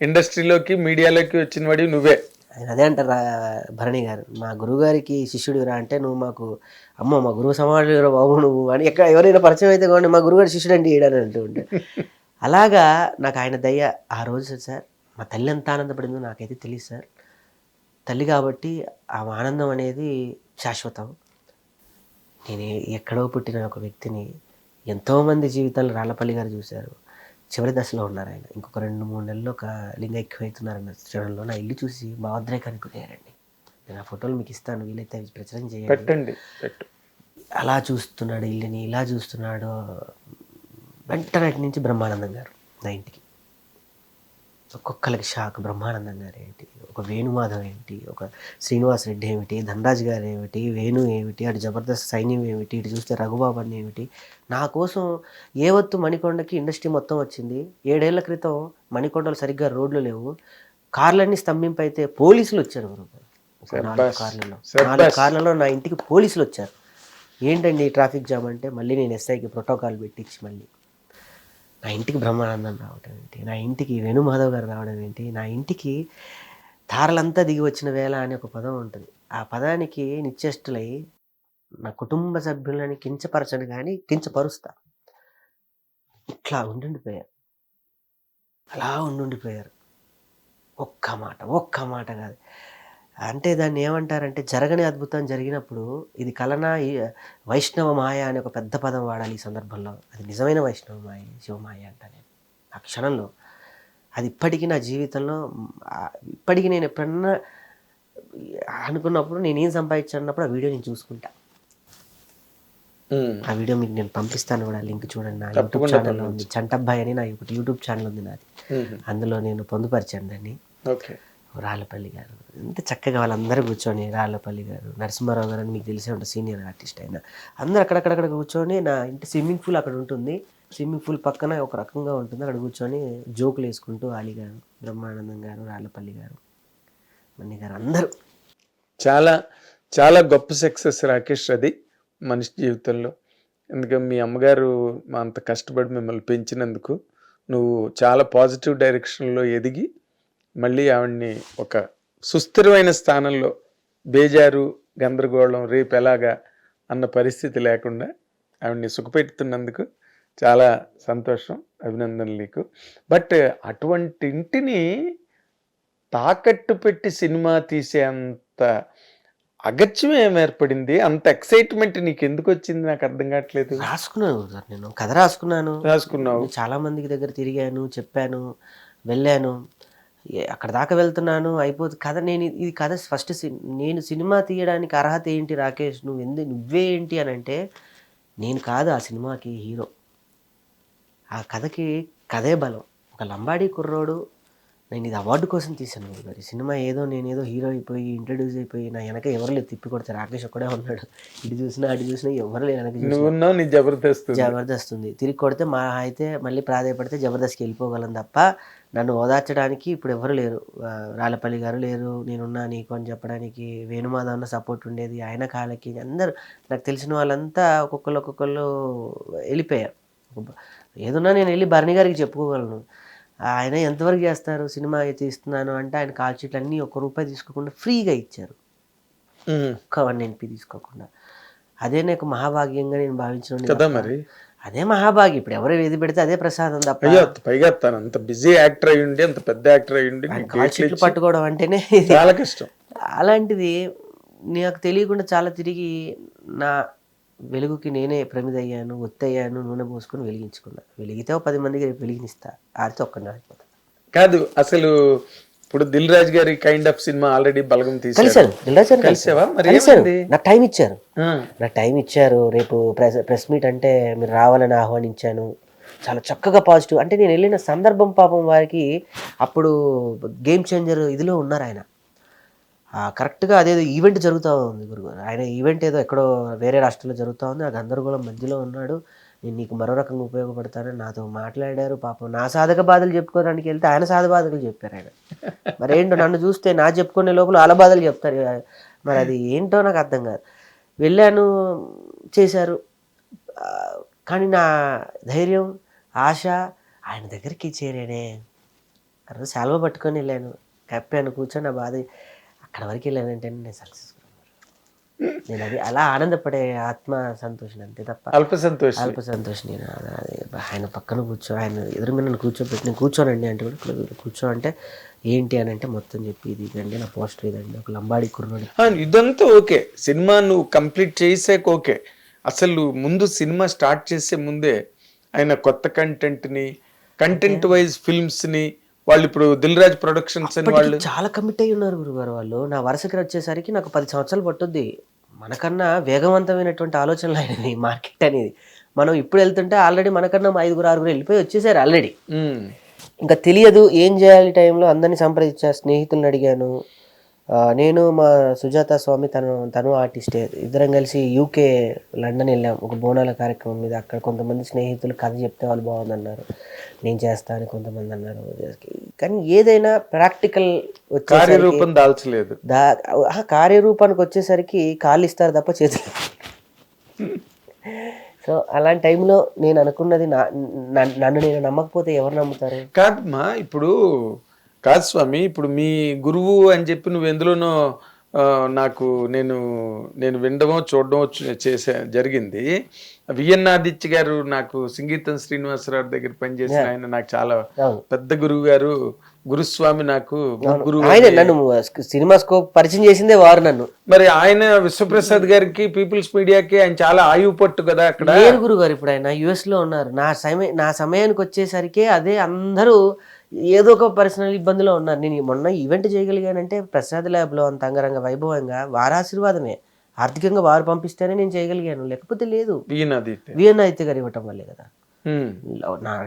ఇండస్ట్రీలోకి మీడియాలోకి వచ్చిన వాడి నువ్వే. అదే అంటారు భరణి గారు, మా గురువు గారికి శిష్యుడిరా అంటే నువ్వు మాకు అమ్మ మా గురువు సమాజంలో బాబు నువ్వు అని ఎక్కడ ఎవరైనా పరిచయం అయితే కానీ మా గురువుగారి శిష్యుడు అంటే ఈడని అంటూ ఉంటే. అలాగా నాకు ఆయన దయ ఆ రోజు సార్. మా తల్లి ఎంత ఆనందపడిందో నాకైతే తెలియదు సార్. తల్లి కాబట్టి ఆ ఆనందం అనేది శాశ్వతం. నేను ఎక్కడో పుట్టిన ఒక వ్యక్తిని ఎంతోమంది జీవితాలు రాళ్ళపల్లి గారు చూశారు. చివరి దశలో ఉన్నారు ఆయన. ఇంకొక 2-3 నెలల్లో ఒక లింగైక్యమవుతున్నారన్న క్షణంలో నా ఇల్లు చూసి భావోద్రేకానికి గురయ్యారండి. నేను ఆ ఫోటోలు మీకు ఇస్తాను, వీలైతే అవి ప్రచురణ చేయండి. అలా చూస్తున్నాడు ఇల్లుని, ఇలా చూస్తున్నాడు. వెంటనే నుంచి బ్రహ్మానందం గారు నా ఇంటికి ఒక్కొక్కరికి షాక్. బ్రహ్మానందం గారు ఏంటి, ఒక వేణుమాధవ్ ఏంటి, ఒక శ్రీనివాస్ రెడ్డి ఏమిటి, ధనరాజ్ గారు ఏమిటి, వేణు ఏమిటి, అటు జబర్దస్త్ సైన్యం ఏమిటి, ఇటు చూస్తే రఘుబాబు అని ఏమిటి. నా కోసం ఏవత్తు మణికొండకి ఇండస్ట్రీ మొత్తం వచ్చింది. 7 ఏళ్ల క్రితం మణికొండలు సరిగ్గా రోడ్లు లేవు, కార్లన్నీ స్తంభింపు అయితే పోలీసులు వచ్చారు గురుగారు. ఒక 4 కార్లలో నా ఇంటికి పోలీసులు వచ్చారు. ఏంటండి ట్రాఫిక్ జామ్ అంటే మళ్ళీ నేను ఎస్ఐకి ప్రోటోకాల్ పెట్టించి మళ్ళీ నా ఇంటికి బ్రహ్మానందం రావడం ఏంటి, నా ఇంటికి వేణుమాధవ్ గారు రావడం ఏంటి, నా ఇంటికి తారలంతా దిగి వచ్చిన వేళ అనే ఒక పదం ఉంటుంది. ఆ పదానికి నిశ్చేష్టులై నా కుటుంబ సభ్యులని కించపరచను కానీ కించపరుస్తా. ఇట్లా ఉండిపోయారు, అలా ఉండిపోయారు. ఒక్క మాట కాదు. అంటే దాన్ని ఏమంటారంటే జరగని అద్భుతం జరిగినప్పుడు ఇది కలనా వైష్ణవ మాయ అనే ఒక పెద్ద పదం వాడాలి ఈ సందర్భంలో. అది నిజమైన వైష్ణవ మాయ, శివమాయ అంట నేను ఆ క్షణంలో. అది ఇప్పటికీ నా జీవితంలో, ఇప్పటికీ నేను ఎప్పుడన్నా అనుకున్నప్పుడు నేనేం సంపాదించానప్పుడు ఆ వీడియో నేను చూసుకుంటా. ఆ వీడియో మీకు నేను పంపిస్తాను కూడా, లింక్ చూడండి. నా యూట్యూబ్ ఛానల్లో ఉంది, చంటబ్బాయి అని నా యూట్యూబ్ ఛానల్ ఉంది నాది. అందులో నేను పొందుపరిచాను దాన్ని. రాళ్ళపల్లి గారు ఎంత చక్కగా వాళ్ళందరూ కూర్చొని, రాళ్ళపల్లి గారు, నరసింహారావు గారు అని మీకు తెలిసే ఉంటుంది, సీనియర్ ఆర్టిస్ట్ అయినా, అందరూ అక్కడక్కడ కూర్చొని, నా ఇంటి స్విమ్మింగ్ పూల్ అక్కడ ఉంటుంది, స్విమ్మింగ్ పూల్ పక్కన ఒక రకంగా ఉంటుంది, అక్కడ కూర్చొని జోకులు వేసుకుంటూ ఆలి గారు, బ్రహ్మానందం గారు, రాళ్ళపల్లి గారు, మన్ని గారు అందరూ. చాలా చాలా గొప్ప సక్సెస్ రాకేష్ అది మనిషి జీవితంలో. ఎందుకంటే మీ అమ్మగారు మా అంత కష్టపడి మిమ్మల్ని పెంచినందుకు నువ్వు చాలా పాజిటివ్ డైరెక్షన్లో ఎదిగి మళ్ళీ ఆవిడ్ని ఒక సుస్థిరమైన స్థానంలో, బేజారు గందరగోళం రేపు ఎలాగా అన్న పరిస్థితి లేకుండా ఆవిడ్ని సుఖపెడుతున్నందుకు చాలా సంతోషం, అభినందనలు నీకు. బట్ అటువంటి ఇంటిని తాకట్టు పెట్టి సినిమా తీసేంత అగత్యం ఏమి ఏర్పడింది, అంత ఎక్సైట్మెంట్ నీకు ఎందుకు వచ్చింది నాకు అర్థం కావట్లేదు. రాసుకున్నాను సార్, నేను కథ రాసుకున్నావు, చాలా మందికి దగ్గర తిరిగాను, చెప్పాను, వెళ్ళాను, అక్కడ దాకా వెళ్తున్నాను, అయిపోతుంది కథ. ఇది కథ ఫస్ట్ నేను సినిమా తీయడానికి అర్హత ఏంటి రాకేష్, నువ్వే ఏంటి అని అంటే, నేను కాదు ఆ సినిమాకి హీరో, ఆ కథకి కథే బలం. ఒక లంబాడీ కుర్రోడు, నేను ఇది అవార్డు కోసం తీశాను మరి సినిమా. నేనేదో హీరో అయిపోయి ఇంట్రడ్యూస్ అయిపోయి నా వెనక ఎవరు లేదు, తిప్పి కొడితే రాకేష్ ఒక్కడే ఉన్నాడు, ఇటు చూసినా అటు చూసినా ఎవరు లేదు వెనక. జబర్దస్త్ ఉంది, తిరిగి కొడితే మా అయితే మళ్ళీ ప్రాధాయపడితే జబర్దస్త్కి వెళ్ళిపోగలను తప్ప నన్ను ఓదార్చడానికి ఇప్పుడు ఎవరు లేరు. రాళ్ళపల్లి గారు లేరు, నేనున్నా నీకు అని చెప్పడానికి. వేణుమాధవ్ సపోర్ట్ ఉండేది, ఆయన కాళ్ళకి అందరూ నాకు తెలిసిన వాళ్ళంతా ఒక్కొక్కళ్ళు వెళ్ళిపోయారు. ఏదన్నా నేను వెళ్ళి భరణి గారికి చెప్పుకోగలను. ఆయన ఎంతవరకు చేస్తారు, సినిమా తీస్తున్నాను అంటే ఆయన కాల్ షీట్లు అన్నీ ₹1 తీసుకోకుండా ఫ్రీగా ఇచ్చారు, ఒక్క 1 NP తీసుకోకుండా. అదే నాకు మహాభాగ్యంగా నేను భావించిన, అదే మహాభాగ్యం. ఇప్పుడు ఎవరు ఏది పెడితే అదే ప్రసాదం తప్ప. పైగా తను అంత బిజీ యాక్టర్ అయ్యుండి, అంత పెద్ద యాక్టర్ అయ్యుండి కాల్ షీట్లు పట్టుకోవడం అంటేనే చాలా కష్టం. అలాంటిది నాకు తెలియకుండా చాలా తిరిగి నా వెలుగుకి నేనే ప్రమిదయ్యాను, ఒత్తయ్యాను, నూనె పోసుకొని వెలిగించుకున్నా. వెలిగితే 10 మందికి రేపు వెలిగినిస్తా, ఆడితే ఒక్కడిని ఆడిపోతా. కాదు అసలు ఇప్పుడు దిల్ రాజు గారి కైండ్ ఆఫ్ సినిమా ఆల్రెడీ బలగం కలిసాను, దిల్ రాజు కలిసావా? నాకు టైం ఇచ్చారు. రేపు ప్రెస్ మీట్ అంటే మీరు రావాలని ఆహ్వానించాను. చాలా చక్కగా పాజిటివ్. అంటే నేను వెళ్ళిన సందర్భం పాపం వారికి అప్పుడు గేమ్ చేంజర్ ఇదిలో ఉన్నారు ఆయన. కరెక్ట్గా అదేదో ఈవెంట్ జరుగుతూ ఉంది గురుగారు, ఆయన ఈవెంట్ ఏదో ఎక్కడో వేరే రాష్ట్రంలో జరుగుతూ ఉంది, ఆ గందరగోళం మధ్యలో ఉన్నాడు. నేను నీకు మరో రకంగా ఉపయోగపడతానని నాతో మాట్లాడారు. పాపం నా సాధక బాధలు చెప్పుకోవడానికి వెళ్తే ఆయన సాధక బాధలు చెప్పారు ఆయన. మరి ఏంటో నన్ను చూస్తే నా చెప్పుకునే లోపల వాళ్ళ బాధలు చెప్తారు. మరి అది ఏంటో నాకు అర్థం కాదు. వెళ్ళాను, చేశారు. కానీ నా ధైర్యం, ఆశ ఆయన దగ్గరికి చేరానే. అక్కడ సెలవు పట్టుకొని వెళ్ళాను, కప్పాను, కూర్చొని నా బాధ అక్కడ వరకు వెళ్ళానంటే నేను సక్సెస్. నేను అది అలా ఆనందపడే ఆత్మ సంతోషం అంతే తప్ప అల్ప సంతోషం. నేను ఆయన పక్కన ఆయన ఎదురుగా నన్ను కూర్చోబెట్టి, నేను కూర్చోనండి అంటే కూడా కూర్చో అంటే ఏంటి అని అంటే మొత్తం చెప్పి, ఇది ఇదండి నా పోస్టర్, ఇదండి ఒక లంబాడి కుర్రోడు. ఇదంతా ఓకే, సినిమా నువ్వు కంప్లీట్ చేసాక ఓకే. అసలు ముందు సినిమా స్టార్ట్ చేసే ముందే ఆయన కొత్త కంటెంట్ వైజ్ ఫిల్మ్స్ ని వాళ్ళు ఇప్పుడు దిల్ రాజ్ ప్రొడక్షన్స్ అని వాళ్ళు చాలా కమిట్ అయ్యి ఉన్నారు గురుగారు. వాళ్ళు నా వరుసకి వచ్చేసరికి నాకు 10 సంవత్సరాలు పట్టుద్ది. మనకన్నా వేగవంతమైనటువంటి ఆలోచనలు అయినది మార్కెట్ అనేది. మనం ఇప్పుడు వెళ్తుంటే ఆల్రెడీ మనకన్నా 5-6 వెళ్ళిపోయి వచ్చేసారు ఆల్రెడీ. ఇంకా తెలియదు ఏం చేయాలి టైంలో అందరినీ సంప్రదించా, స్నేహితులను అడిగాను. నేను మా సుజాత స్వామి తను ఆర్టిస్టే, ఇద్దరం కలిసి యూకే లండన్ వెళ్ళాం ఒక బోనాల కార్యక్రమం మీద. అక్కడ కొంతమంది స్నేహితులు కథ చెప్తే వాళ్ళు బాగుందన్నారు, నేను చేస్తాను కొంతమంది అన్నారు. కానీ ఏదైనా ప్రాక్టికల్ కార్యరూపం దాల్చలేదు. కార్యరూపానికి వచ్చేసరికి కాళ్ళు ఇస్తారు తప్ప చేతులు. సో అలాంటి టైంలో నేను అనుకున్నది, నన్ను నేను నమ్మకపోతే ఎవరు నమ్ముతారు? కాదమ్మా, ఇప్పుడు కాదు స్వామి, ఇప్పుడు మీ గురువు అని చెప్పి నువ్వు ఎందులోనో నాకు నేను వినడమో చూడడమో జరిగింది. విఎన్ ఆదిత్య గారు, నాకు సంగీతం శ్రీనివాసరావు దగ్గర పనిచేసిన ఆయన నాకు చాలా పెద్ద గురువు గారు, గురుస్వామి. నాకు గురువు ఆయన నన్ను సినిమా స్కోప్ పరిచయం చేసిందే వారు నన్ను. మరి ఆయన విశ్వప్రసాద్ గారికి, పీపుల్స్ మీడియాకి ఆయన చాలా ఆయువు పట్టు కదా అక్కడ. లేరు గురువు గారు, ఇప్పుడు ఆయన US లో ఉన్నారు. నా సమయానికి వచ్చేసరికి అదే అందరూ ఏదో ఒక పర్సనల్ ఇబ్బందిలో ఉన్నారు. నేను మొన్న ఈవెంట్ చేయగలిగానంటే ప్రసాద్ ల్యాబ్లో అంత అంగరంగ వైభవంగా వారి ఆశీర్వాదమే, ఆర్థికంగా వారు పంపిస్తేనే నేను చేయగలిగాను, లేకపోతే లేదు. విఎన్ ఆదిత్య గారు ఇవ్వటం వల్లే కదా.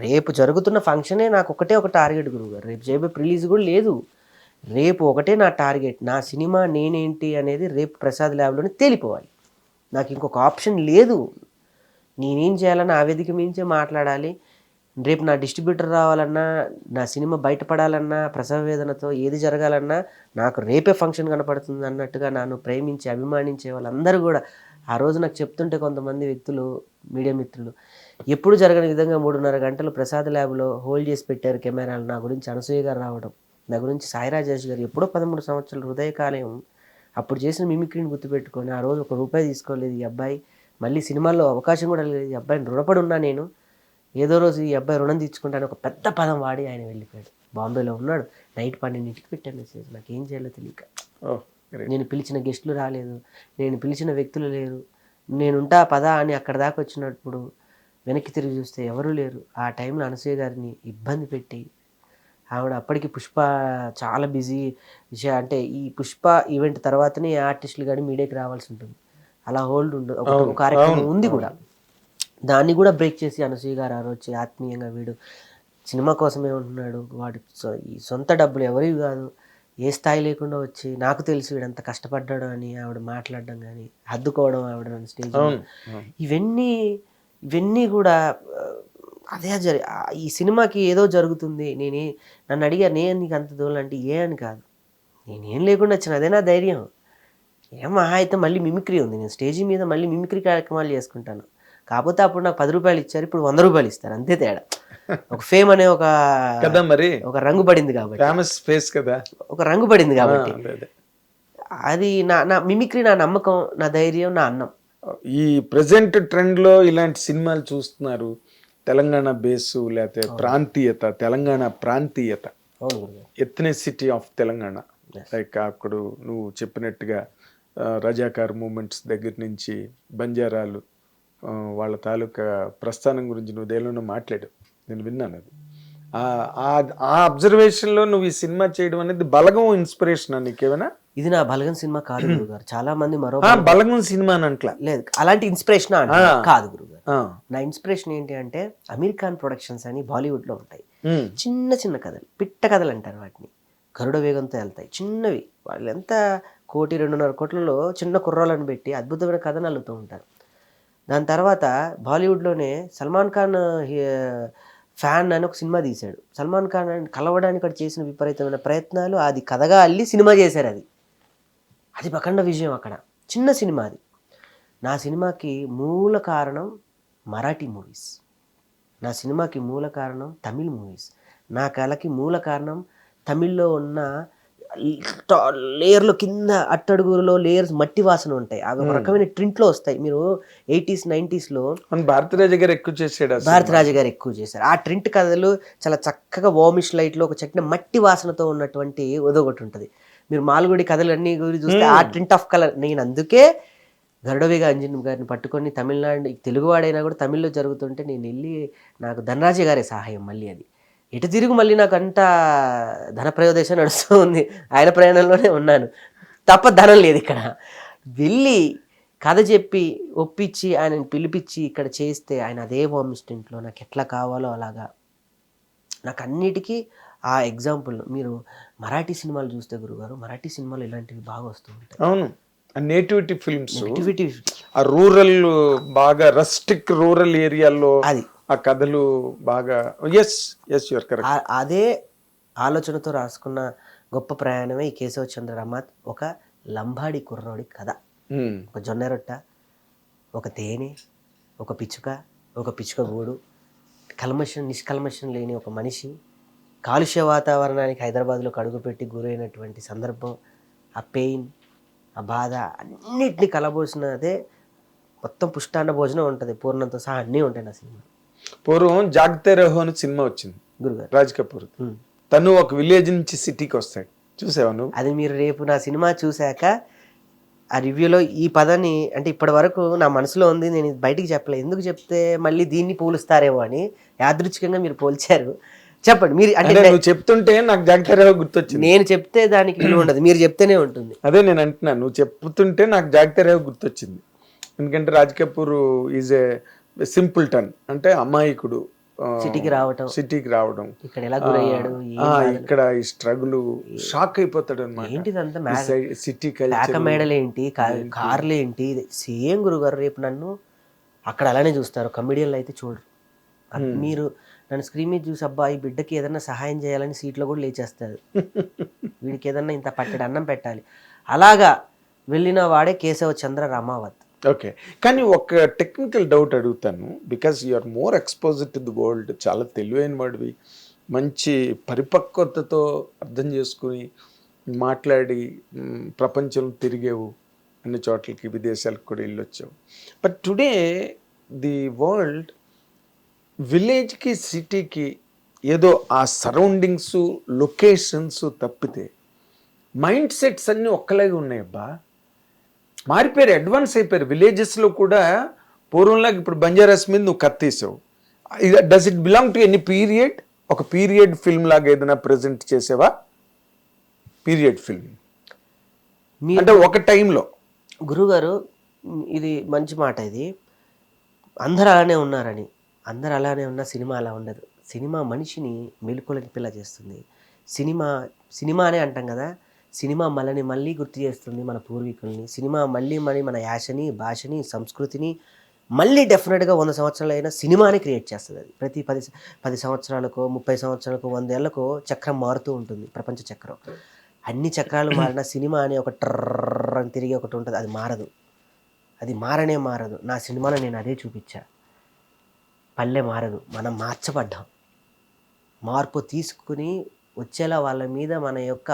రేపు జరుగుతున్న ఫంక్షనే నాకు ఒక టార్గెట్ గురువు గారు. రేపు చేయబోయే రిలీజ్ కూడా లేదు. రేపు ఒకటే నా టార్గెట్, నా సినిమా నేనేంటి అనేది రేపు ప్రసాద్ ల్యాబ్లోనే తేలిపోవాలి. నాకు ఇంకొక ఆప్షన్ లేదు. నేనేం చేయాలన్నా ఆ వేదిక మించే మాట్లాడాలి. రేపు నా డిస్ట్రిబ్యూటర్ రావాలన్నా, నా సినిమా బయటపడాలన్నా, ప్రసవ వేదనతో ఏది జరగాలన్నా నాకు రేపే ఫంక్షన్ కనపడుతుంది అన్నట్టుగా నన్ను ప్రేమించి అభిమానించే వాళ్ళందరూ కూడా ఆ రోజు నాకు చెప్తుంటే కొంతమంది వ్యక్తులు, మీడియా మిత్రులు, ఎప్పుడు జరగని విధంగా 3.5 గంటలు ప్రసాద్ ల్యాబ్లో హోల్డ్ చేసి పెట్టారు కెమెరాలు. నా గురించి అనసూయ గారు రావడం, నా గురించి సాయి రాజేష్ గారు ఎప్పుడో 13 సంవత్సరాలు హృదయకాలయం అప్పుడు చేసిన మిమిక్రీని గుర్తుపెట్టుకొని ఆ రోజు ₹1 తీసుకోలేదు ఈ అబ్బాయి, మళ్ళీ సినిమాల్లో అవకాశం కూడా లేదు, ఈ అబ్బాయిని రుణపడి ఉన్నా నేను, ఏదో రోజు ఈ అబ్బాయి రుణం తీర్చుకుంటాను ఒక పెద్ద పదం వాడి ఆయన వెళ్ళిపోయాడు. బాంబేలో ఉన్నాడు. నైట్ 12ంటికి పెట్టాను మెసేజ్. నాకు ఏం చేయాలో తెలియక. నేను పిలిచిన గెస్టులు రాలేదు, నేను పిలిచిన వ్యక్తులు లేరు, నేనుంటా పదా అని అక్కడ దాకా వచ్చినప్పుడు వెనక్కి తిరిగి చూస్తే ఎవరూ లేరు. ఆ టైంలో అనసూయ గారిని ఇబ్బంది పెట్టి, ఆవిడ అప్పటికి పుష్ప చాలా బిజీ విషయం, అంటే ఈ పుష్ప ఈవెంట్ తర్వాతనే ఆర్టిస్టులు కానీ మీడియాకి రావాల్సి ఉంటుంది. అలా హోల్డ్ ఉండదు, ఒక కార్యక్రమం ఉంది కూడా. దాన్ని కూడా బ్రేక్ చేసి అనసూయ గారు ఆ రోజు ఆత్మీయంగా, వీడు సినిమా కోసమే ఉంటున్నాడు, వాడి ఈ సొంత డబ్బులు ఎవరివి కాదు, ఏ స్థాయి లేకుండా వచ్చి నాకు తెలుసు వీడంత కష్టపడ్డాడు అని ఆవిడ మాట్లాడడం కానీ, హద్దుకోవడం ఆవిడ స్టేజ్, ఇవన్నీ కూడా అదే ఈ సినిమాకి ఏదో జరుగుతుంది. నన్ను అడిగా, నేను నీకు అంత దూరం అంటే ఏ అని కాదు, నేనేం లేకుండా వచ్చిన అదే నా ధైర్యం. మహా అయితే మళ్ళీ మిమిక్రీ ఉంది, నేను స్టేజీ మీద మళ్ళీ మిమిక్రీ కార్యక్రమాలు చేసుకుంటాను. కాకపోతే అప్పుడు నాకు ₹10 ఇచ్చారు, ఇప్పుడు ₹100 ఇస్తారు, అంతే తేడా. ఒక ఫేమ్ అనే ఒక రంగు పడింది కాబట్టి, ఫేమస్ ఫేస్ కదా, ఒక రంగు పడింది కాబట్టి, అది నా మిమిక్రీ, నా నమ్మకం, నా ధైర్యం, నా అన్నం. ఈ ప్రెసెంట్ ట్రెండ్ లో ఇలాంటి సినిమాలు చూస్తున్నారు. తెలంగాణ బేసు, లేకపోతే ప్రాంతీయత, తెలంగాణ ప్రాంతీయత, ఎథ్నిసిటీ ఆఫ్ తెలంగాణ. లైక్ అక్కడ నువ్వు చెప్పినట్టుగా రజాకార్ మూమెంట్స్ దగ్గర నుంచి బంజారాలు, వాళ్ళ తాలూకా ప్రస్థానం గురించి నువ్వు దేనిలోనూ మాట్లాడావు, నేను విన్నాను. అది ఆ అబ్జర్వేషన్లో నువ్వు ఈ సినిమా చేయడం అనేది బలగం ఇన్స్పిరేషన్ నీకేమైనా? ఇది నా బలగం సినిమా కాదు గురుగారు. చాలా మంది బలగం సినిమా అని అంటలా, లేదు అలాంటి ఇన్స్పిరేషన్ కాదు గురుగారు. నా ఇన్స్పిరేషన్ ఏంటి అంటే అమెరికన్ ప్రొడక్షన్స్ అని బాలీవుడ్ లో ఉంటాయి, చిన్న చిన్న కథలు, పిట్ట కథలు అంటారు వాటిని, గరుడ వేగంతో వెళ్తాయి, చిన్నవి. వాళ్ళు ఎంత 1-2.5 కోట్లలో చిన్న కుర్రాలను పెట్టి అద్భుతమైన కథను అల్లుతూ ఉంటారు. దాని తర్వాత బాలీవుడ్లోనే సల్మాన్ ఖాన్ ఫ్యాన్ అని ఒక సినిమా తీశాడు. సల్మాన్ ఖాన్ కలవడానికి అక్కడ చేసిన విపరీతమైన ప్రయత్నాలు, అది కథగా అల్లి సినిమా చేశారు. అది ప్రకండ విజయం. అక్కడ చిన్న సినిమా అది. నా సినిమాకి మూల కారణం మరాఠీ మూవీస్, నా సినిమాకి మూల కారణం తమిళ్ మూవీస్, నా కళకి మూల కారణం తమిళ్లో ఉన్న లేయర్లో కింద అట్టడుగులో లేయర్స్ మట్టి వాసన ఉంటాయి, అవి ఒక రకమైన ట్రింట్లో వస్తాయి. మీరు 80s 90s భారతరాజు గారు ఎక్కువ చేశాడు, భారతరాజు గారు ఎక్కువ చేశారు. ఆ ట్రింట్ కథలు చాలా చక్కగా వామిష్ లైట్లో ఒక చక్కని మట్టి వాసనతో ఉన్నటువంటి ఒకటి ఉంటుంది. మీరు మాల్గుడి కథలు అన్ని గురించి చూస్తే ఆ ట్రింట్ ఆఫ్ కలర్. నేను అందుకే గరుడవేగ అంజన్ గారిని పట్టుకొని తమిళనాడు, తెలుగువాడైనా కూడా తమిళ్లో జరుగుతుంటే నేను వెళ్ళి, నాకు ధనరాజు గారే సహాయం. మళ్ళీ అది ఎటు తిరుగు మళ్ళీ నాకు అంతా ధన ప్రయోదేశం నడుస్తూ ఉంది, ఆయన ప్రయాణంలోనే ఉన్నాను తప్ప ధనం లేదు. ఇక్కడ వెళ్ళి కథ చెప్పి ఒప్పించి ఆయనని పిలిపించి ఇక్కడ చేస్తే ఆయన అదే హోమ్ స్టెంట్లో నాకు ఎట్లా కావాలో అలాగా నాకు అన్నిటికీ ఆ ఎగ్జాంపుల్ మీరు మరాఠీ సినిమాలు చూస్తే గురుగారు, మరాఠీ సినిమాలు ఇలాంటివి బాగా వస్తూ ఉంటాయి. అవును, నేటివిటీ ఫిల్మ్స్, నెగిటివిటీ ఆ రూరల్ బాగా రస్టిక్ రూరల్ ఏరియాల్లో అది ఆ కథలు బాగా ఎస్ యువర్ కరెక్ట్. అదే ఆలోచనతో రాసుకున్న గొప్ప ప్రయాణమే ఈ కేశవ చంద్ర రమాత్. ఒక లంబాడి కుర్రోడి కథ, ఒక జొన్న రొట్ట, ఒక తేనె, ఒక పిచ్చుక గూడు, నిష్కల్మషం లేని ఒక మనిషి, కాలుష్య వాతావరణానికి హైదరాబాద్లో అడుగుపెట్టి గురైనటువంటి సందర్భం, ఆ పెయిన్, ఆ బాధ అన్నిటినీ కలబోసినదే మొత్తం పుష్టాన్న భోజనం ఉంటుంది, పూర్ణంతో సహా అన్నీ ఉంటాయి నా సినిమా. పూర్వం జాగ్తే రహో అని సినిమా వచ్చింది గురుగారు, రాజ్ కపూర్. తను ఒక విలేజ్ నుంచి సిటీకి వస్తాడు, చూసావా నువ్వు? అది మీరు రేపు నా సినిమా చూశాక ఆ రివ్యూలో ఈ పదాన్ని, అంటే ఇప్పటి వరకు నా మనసులో ఉంది, నేను ఇది బయటికి చెప్పలేదు, ఎందుకు చెప్తే మళ్ళీ దీన్ని పోలుస్తారేమో అని యాదృచ్ఛికంగా మీరు పోల్చారు. చెప్పండి మీరు. అంటే నువ్వు చెప్తుంటే నాకు జాగ్తే రహో గుర్తొచ్చింది. నేను చెప్తే దానికి విలువ ఉండదు, మీరు చెప్తేనే ఉంటుంది. అదే నేను అంటున్నాను, నువ్వు చెప్తుంటే నాకు జాగ్తే రహో గుర్తొచ్చింది. ఎందుకంటే Raj Kapoor is a simpleton, అంటే అమాయకుడు, సిటీకి రావడం, ఇక్కడ ఎలా గురయ్యాడు, ఇక్కడ ఈ స్ట్రగుల్, షాక్ అయిపోతాడు అనమాట. ఏంటిదంతా సిటీ మేడలేంటి, కార్లేంటి, సేమ్ గురుగారు. రేపు నన్ను అక్కడ అలానే చూస్తారు, కమిడియన్లు అయితే చూడరు. మీరు నన్ను స్క్రీన్ మీద చూసి అబ్బా ఈ బిడ్డకి ఏదన్నా సహాయం చేయాలని సీట్లో కూడా లేచేస్తారు, వీడికి ఏదన్నా ఇంత పట్టెడు అన్నం పెట్టాలి, అలాగా వెళ్ళిన వాడే కేశవ చంద్ర రమావత్. ఓకే, కానీ ఒక టెక్నికల్ డౌట్ అడుగుతాను, because you are more exposed to the world, చాలా తెలివైన వాడివి, మంచి పరిపక్వతతో అర్థం చేసుకుని మాట్లాడి ప్రపంచం తిరిగేవు, అన్ని చోట్లకి విదేశాలకు కూడా వెళ్ళొచ్చావు. బట్ టుడే ది వరల్డ్ విలేజ్కి సిటీకి ఏదో ఆ సరౌండింగ్స్ లొకేషన్స్ తప్పితే మైండ్ సెట్స్ అన్నీ ఒక్కలాగే ఉన్నాయి అబ్బా, మారిపోయారు, అడ్వాన్స్ అయిపోయారు. విలేజెస్లో కూడా పూర్వంలాగా ఇప్పుడు బంజారాస్ మీద నువ్వు కత్తేసావు, does it belong to any period? ఒక పీరియడ్ ఫిల్మ్ లాగా ఏదైనా ప్రజెంట్ చేసావా? పీరియడ్ ఫిల్మ్ అంటే ఒక టైంలో. గురుగారు ఇది మంచి మాట, ఇది అందరూ అలానే ఉన్నారని, అందరూ అలానే ఉన్న సినిమా అలా ఉండదు. సినిమా మనిషిని మెలుకులకి పిల్ల చేస్తుంది. సినిమానే అంటాం కదా, సినిమా మనల్ని మళ్ళీ గుర్తు చేస్తుంది మన పూర్వీకుల్ని. సినిమా మళ్ళీ మన యాసని, భాషని, సంస్కృతిని మళ్ళీ డెఫినెట్గా 100 సంవత్సరాలు అయినా సినిమాని క్రియేట్ చేస్తుంది. అది ప్రతి 10 సంవత్సరాలకో 30 సంవత్సరాలకో 100 ఏళ్లకో చక్రం మారుతూ ఉంటుంది, ప్రపంచ చక్రం. అన్ని చక్రాలు మారిన సినిమా అని ఒక ట్రర్ అని తిరిగి ఒకటి ఉంటుంది, అది మారదు, అది మారదు. నా సినిమాలో నేను అదే చూపించా, పల్లె మారదు, మనం మార్చబడ్డాం. మార్పు తీసుకుని వచ్చేలా వాళ్ళ మీద మన యొక్క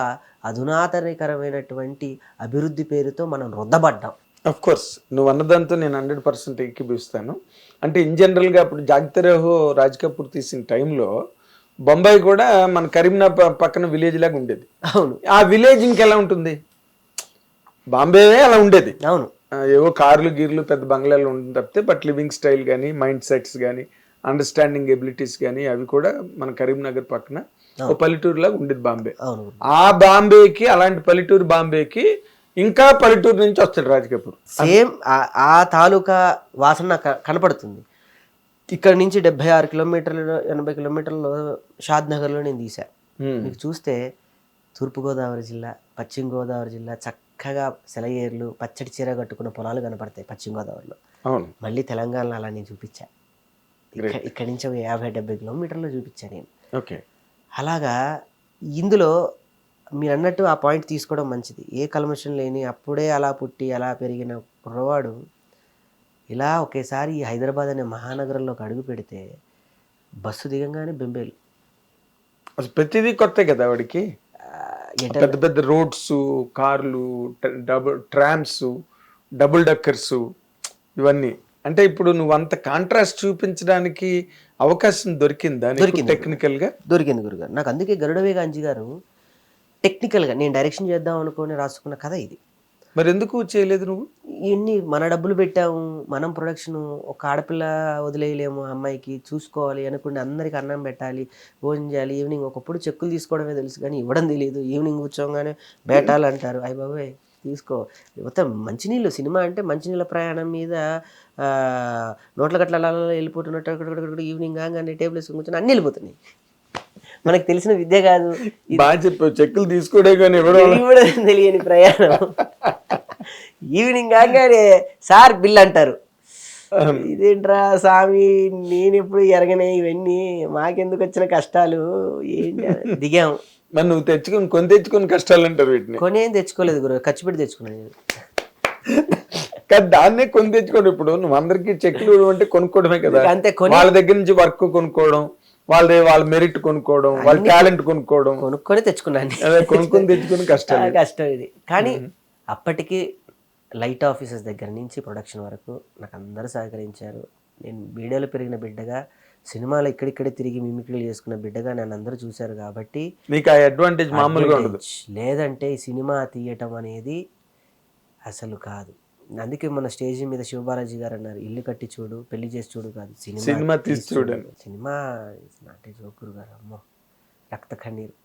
అధునాతనకరమైనటువంటి అభివృద్ధి పేరుతో మనం రుద్దబడ్డాం. అఫ్ కోర్స్ నువ్వు అన్నదాంతో నేను 100% ఏకీభవిస్తాను. అంటే ఇన్ జనరల్గా ఇప్పుడు జాగ్తే రహో రాజ్ కపూర్ తీసిన టైంలో బొంబాయి కూడా మన కరీంనగర్ పక్కన విలేజ్ లాగా ఉండేది. అవును, ఆ విలేజ్ ఇంకెలా ఉంటుంది? బాంబే అలా ఉండేది. అవును, ఏవో కార్లు గీర్లు పెద్ద బంగ్లాలు ఉంటుంది తప్పితే, బట్ లివింగ్ స్టైల్ కానీ మైండ్ సెట్స్ కానీ అండర్స్టాండింగ్ ఎబిలిటీస్ కానీ అవి కూడా మన కరీంనగర్ పక్కన ఒక పల్లెటూరు లాగా ఉండేది బాంబే. ఆ బాంబేకి, అలాంటి పల్లెటూరు బాంబేకి ఇంకా పల్లెటూరు నుంచి వస్తాడు రాజ్ కపూర్. సేమ్ ఆ తాలూకా వాసన కనపడుతుంది. ఇక్కడ నుంచి 76 కిలోమీటర్లు 80 కిలోమీటర్లు షాద్ నగర్లో నేను తీసా. మీకు చూస్తే తూర్పుగోదావరి జిల్లా, పశ్చిమ గోదావరి జిల్లా చక్కగా సెలయేర్లు, పచ్చడి చీర కట్టుకున్న పొలాలు కనపడతాయి పశ్చిమ గోదావరిలో. అవును, మళ్ళీ తెలంగాణలో అలా నేను చూపించా. ఇక్కడి నుంచి 50-70 కిలోమీటర్లు చూపించా నేను. ఓకే, అలాగా ఇందులో మీరు అన్నట్టు ఆ పాయింట్ తీసుకోవడం మంచిది. ఏ కల్మషం లేని అప్పుడే అలా పుట్టి అలా పెరిగిన కుర్రవాడు ఇలా ఒకేసారి ఈ హైదరాబాద్ అనే మహానగరంలోకి అడుగు పెడితే బస్సు దిగంగానే బెంబేలు, అసలు ప్రతిదీ కొత్త కదా వాడికి. పెద్ద పెద్ద రోడ్స్, కార్లు, ట్రామ్స్, డబుల్ డక్కర్స్, ఇవన్నీ. అంటే ఇప్పుడు నువ్వు అంత కాంట్రాస్ట్ చూపించడానికి అవకాశం దొరికిందా టెక్నికల్ గా? దొరికింది గురుగారు నాకు. అందుకే గరుడవేగ అంజి గారు టెక్నికల్గా నేను డైరెక్షన్ చేద్దాం అనుకుని రాసుకున్న కథ ఇది. మరి ఎందుకు చేయలేదు నువ్వు? ఇవన్నీ మన డబ్బులు పెట్టాము, మనం ప్రొడక్షన్, ఒక ఆడపిల్ల వదిలేయలేము, అమ్మాయికి చూసుకోవాలి అనుకుంటే అందరికి అన్నం పెట్టాలి, భోజనం చేయాలి. ఈవినింగ్ ఒకప్పుడు చెక్కులు తీసుకోవడమే తెలుసు కానీ ఇవ్వడం తెలియదు. ఈవినింగ్ కూర్చోగానే బేటాలు అంటారు, అయ్య బాబాయ్ తీసుకో. మొత్తం మంచినీళ్ళు, సినిమా అంటే మంచినీళ్ళ ప్రయాణం మీద నోట్ల గట్ల వెళ్ళిపోతున్నట్టు అక్కడ ఈవినింగ్ కాగానే టేబుల్ వేసుకుని కూర్చొని అన్నీ వెళ్ళిపోతున్నాయి. మనకు తెలిసిన విద్య కాదు. బాగా చెప్పావు, చెక్కులు తీసుకోడే కానీ ఎవడో ఇది కూడా తెలియని ప్రయాణం. ఈవినింగ్ కాగానే సార్ బిల్ అంటారు. ఇదేంట్రా స్వామి, నేను ఎప్పుడు ఎరగనే ఇవన్నీ, మాకెందుకు వచ్చిన కష్టాలు ఏంటి. దిగాము. మరి నువ్వు తెచ్చుకుని కష్టాలు అంటారు వీటిని. కొనేం తెచ్చుకోలేదు గురు, ఖర్చు పెట్టి తెచ్చుకున్నాను నేను. కానీ దాన్నే కొని తెచ్చుకోండి. ఇప్పుడు నువ్వు అందరికి చెక్లు అంటే కొనుక్కోవడమే కదా. అంతే, వాళ్ళ దగ్గర నుంచి వర్క్ కొనుక్కోవడం, వాళ్ళ మెరిట్ కొనుక్కోవడం, వాళ్ళ టాలెంట్ కొనుక్కొని తెచ్చుకున్నాను. అదే కొనుక్కొని తెచ్చుకుని కష్టం కష్టం ఇది. కానీ అప్పటికి లైట్ ఆఫీసర్స్ దగ్గర నుంచి ప్రొడక్షన్ వరకు నాకు అందరూ సహకరించారు. నేను వీడియోలో పెరిగిన బిడ్డగా, సినిమాలో ఇక్కడిక్కడే తిరిగి మిమిక్రీలు చేసుకున్న బిడ్డగా నన్ను అందరూ చూశారు. కాబట్టి నీకు ఆ అడ్వాంటేజ్ మామూలుగా ఉండదు. లేదంటే ఈ సినిమా తీయటం అనేది అసలు కాదు. అందుకే మన స్టేజ్ మీద శివబాలాజీ గారు అన్నారు, ఇల్లు కట్టి చూడు, పెళ్లి చేసి చూడు కాదు, సినిమా తీసి చూడు. సినిమా అంటే జోకురు గారు, అమ్మో రక్త కన్నీరు.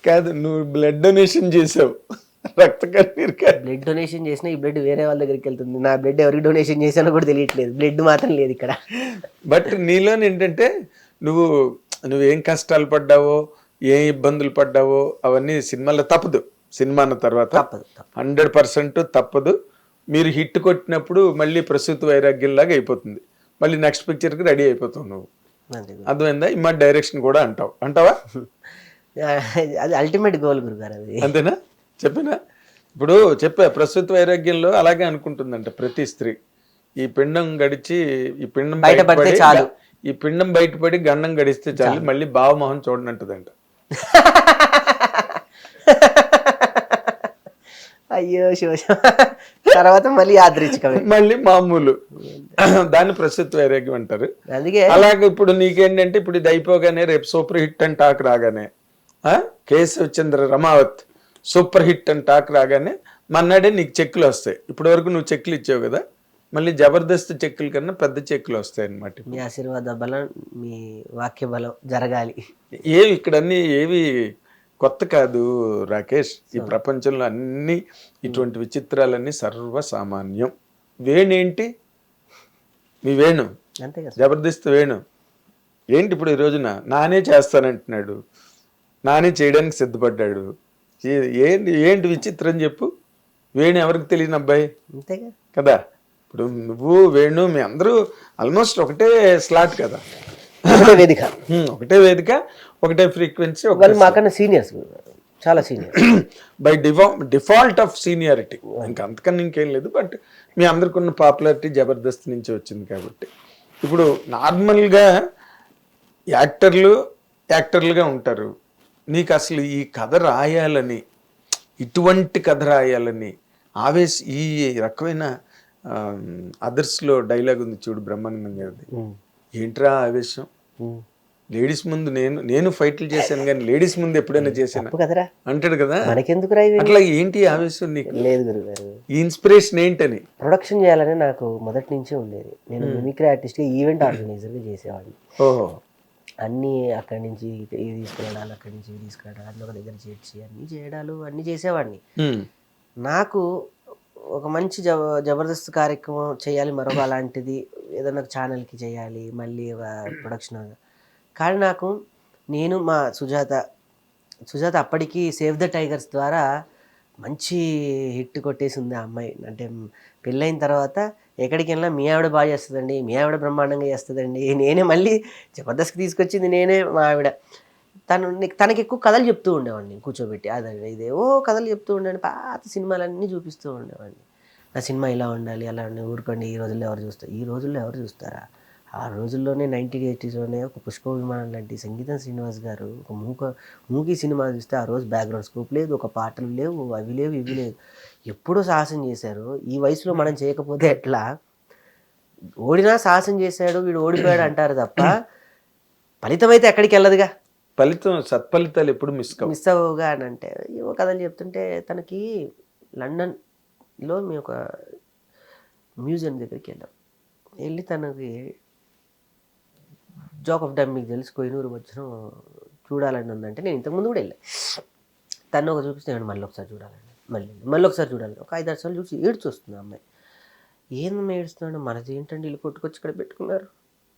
కాదు, నువ్వు బ్లడ్ డొనేషన్ చేసావు, రక్త కన్నీరు కాదు. బ్లడ్ డొనేషన్ చేసినా ఈ బ్లడ్ వేరే వాళ్ళ దగ్గరికి వెళ్తుంది. నా బ్లడ్ ఎవరికి డొనేషన్ చేశానో కూడా తెలియట్లేదు. బ్లడ్ మాత్రం లేదు ఇక్కడ. బట్ నీలోని ఏంటంటే నువ్వేం కష్టాలు పడ్డావో, ఏం ఇబ్బందులు పడ్డావో అవన్నీ సినిమాలో తప్పదు. సినిమా అన్న తర్వాత 100% తప్పదు. మీరు హిట్ కొట్టినప్పుడు మళ్ళీ ప్రసూతి వైరాగ్యంలాగా అయిపోతుంది. మళ్ళీ నెక్స్ట్ పిక్చర్కి రెడీ అయిపోతావు నువ్వు. అర్థమైందా? ఇమ్మా డైరెక్షన్ కూడా అంటావా? అది అల్టిమేట్ గోల్ గురుగారు. అది అంతేనా? చెప్పినా ఇప్పుడు ప్రసూతి వైరాగ్యంలో అలాగే అనుకుంటుందంట ప్రతి స్త్రీ. ఈ పిండం గడిచి, ఈ పిండం బయటపడితే చాలు, ఈ పిండం బయటపడి గండం గడిస్తే చాలు, మళ్ళీ భావమోహం చూడనంటదంట. అయ్యో శోష. తర్వాత మళ్ళీ యాదృచ్ఛికమే, మళ్ళీ మామూలు. దాన్ని ప్రసూతి వైరాగ్యం అంటారు. అందుకే అలాగే ఇప్పుడు నీకేంటంటే, ఇప్పుడు ఇది అయిపోగానే రేపు సూపర్ హిట్ అని టాక్ రాగానే, కేశవ్ చంద్ర రమావత్ సూపర్ హిట్ అని టాక్ రాగానే మన్నాడే నీకు చెక్కులు వస్తాయి. ఇప్పటి వరకు నువ్వు చెక్కులు ఇచ్చావు కదా, మళ్ళీ జబర్దస్త్ చెక్కుల కన్నా పెద్ద చెక్కులు వస్తాయి అన్నమాట. మీ ఆశీర్వాద బలం, మీ వాక్య బలం జరగాలి. ఇక్కడ అన్ని ఏవి కొత్త కాదు రాకేష్. ఈ ప్రపంచంలో అన్ని ఇటువంటి విచిత్రాలన్నీ సర్వసామాన్యం. వేణేంటి? మీ వేణు అంతే కదా, జబర్దస్త్ వేణు ఏంటి ఇప్పుడు ఈ రోజున నానే చేస్తానంటున్నాడు, నానే చేయడానికి సిద్ధపడ్డాడు. ఏంటి విచిత్రం చెప్పు? వేణు ఎవరికి తెలియని అబ్బాయి కదా. ఇప్పుడు నువ్వు వేణు మీ అందరూ ఆల్మోస్ట్ ఒకటే స్లాట్ కదా, ఒకటే వేదిక, ఒకటే ఫ్రీక్వెన్సీ. మాకన్నా సీనియర్స్, చాలా senior by default of seniority, ఇంకా అంతకన్నా ఇంకేం లేదు. బట్ మీ అందరికి ఉన్న పాపులారిటీ జబర్దస్త్ నుంచి వచ్చింది కాబట్టి ఇప్పుడు నార్మల్గా యాక్టర్లుగా ఉంటారు. నీకు అసలు ఈ కథ రాయాలని, ఇటువంటి కథ రాయాలని ఈ రకమైన అదర్స్లో డైలాగ్ ఉంది చూడు, బ్రహ్మానందం గారిది. ఏంట్రా ఆవేశం? లేడీస్ ముందు నేను ఫైట్లు చేశాను కానీ లేడీస్ ముందు ఎప్పుడైనా చేశాను అంటాడు కదా. అట్లా ఏంటి ఆవేశం నీకు? లేదు గురుగారు, ఈ ఇన్స్పిరేషన్ ఏంటని? ప్రొడక్షన్ చేయాలని నాకు మొదటి నుంచి ఉండేది. నేను మిమిక్రీ ఆర్టిస్ట్గా ఈవెంట్ ఆర్గనైజర్గా చేసేవాడిని. ఓహో, అన్నీ అక్కడి నుంచి ఇది తీసుకురావడాలు, అక్కడి నుంచి ఇది తీసుకురావడాలు, అన్నీ ఒక దగ్గర చేర్చి అన్నీ చేయడాలు అన్నీ చేసేవాడిని. నాకు ఒక మంచి జబర్దస్త్ కార్యక్రమం చేయాలి, మరొక అలాంటిది ఏదైనా ఛానల్కి చేయాలి, మళ్ళీ ఒక ప్రొడక్షన్. కానీ నేను మా సుజాత అప్పటికి సేవ్ ద టైగర్స్ ద్వారా మంచి హిట్ కొట్టేసింది ఆ అమ్మాయి. అంటే పెళ్ళైన తర్వాత ఎక్కడికి వెళ్ళినా మీ ఆవిడ బాగా చేస్తుందండి, మీ ఆవిడ బ్రహ్మాండంగా చేస్తుందండి. నేనే మళ్ళీ జబర్దస్త్కి తీసుకొచ్చింది నేనే, మా ఆవిడ. తనకి ఎక్కువ కథలు చెప్తూ ఉండేవాడిని కూర్చోబెట్టి. అదే ఇదేవో కథలు చెప్తూ ఉండేవాడిని, పాత సినిమాలన్నీ చూపిస్తూ ఉండేవాడిని. నా సినిమా ఇలా ఉండాలి, అలా ఉండాలి, ఊరుకోండి, ఈ రోజుల్లో ఎవరు చూస్తారు? ఈ రోజుల్లో ఎవరు చూస్తారా? ఆ రోజుల్లోనే 1980s ఒక పుష్ప విమానం లాంటి సంగీతం శ్రీనివాస్ గారు ఒక మూకీ సినిమా చూస్తే ఆ రోజు బ్యాక్గ్రౌండ్ స్కోప్ లేదు, ఒక పాటలు లేవు, అవి లేవు, ఇవి లేవు. ఎప్పుడూ సాహసం చేశారు. ఈ వయసులో మనం చేయకపోతే ఎట్లా? ఓడినా సాహసం చేశాడు, వీడు ఓడిపోయాడు అంటారు తప్ప ఫలితం అయితే ఎక్కడికి వెళ్ళదుగా. సత్ఫలితాలు ఎప్పుడు మిస్ అవ్వగా అని అంటే ఏవో కథలు చెప్తుంటే, తనకి లండన్లో మేము ఒక మ్యూజియం దగ్గరికి వెళ్ళి తనకి జాక్ ఆఫ్ డమ్ మీకు తెలిసి కొయినూరు వచ్చిన చూడాలని ఉందంటే, నేను ఇంతకుముందు కూడా వెళ్ళాను. తను ఒక చూపిస్తే మళ్ళీ ఒకసారి చూడాలండి, మళ్ళీ ఒకసారి చూడాలి. ఒక 5-6 సార్లు చూసి ఏడ్చి వస్తుంది అమ్మాయి. ఏందమ్మా ఏడుస్తున్నాడు, మనది ఏంటండి ఇల్లు కొట్టుకొచ్చి ఇక్కడ పెట్టుకున్నారు,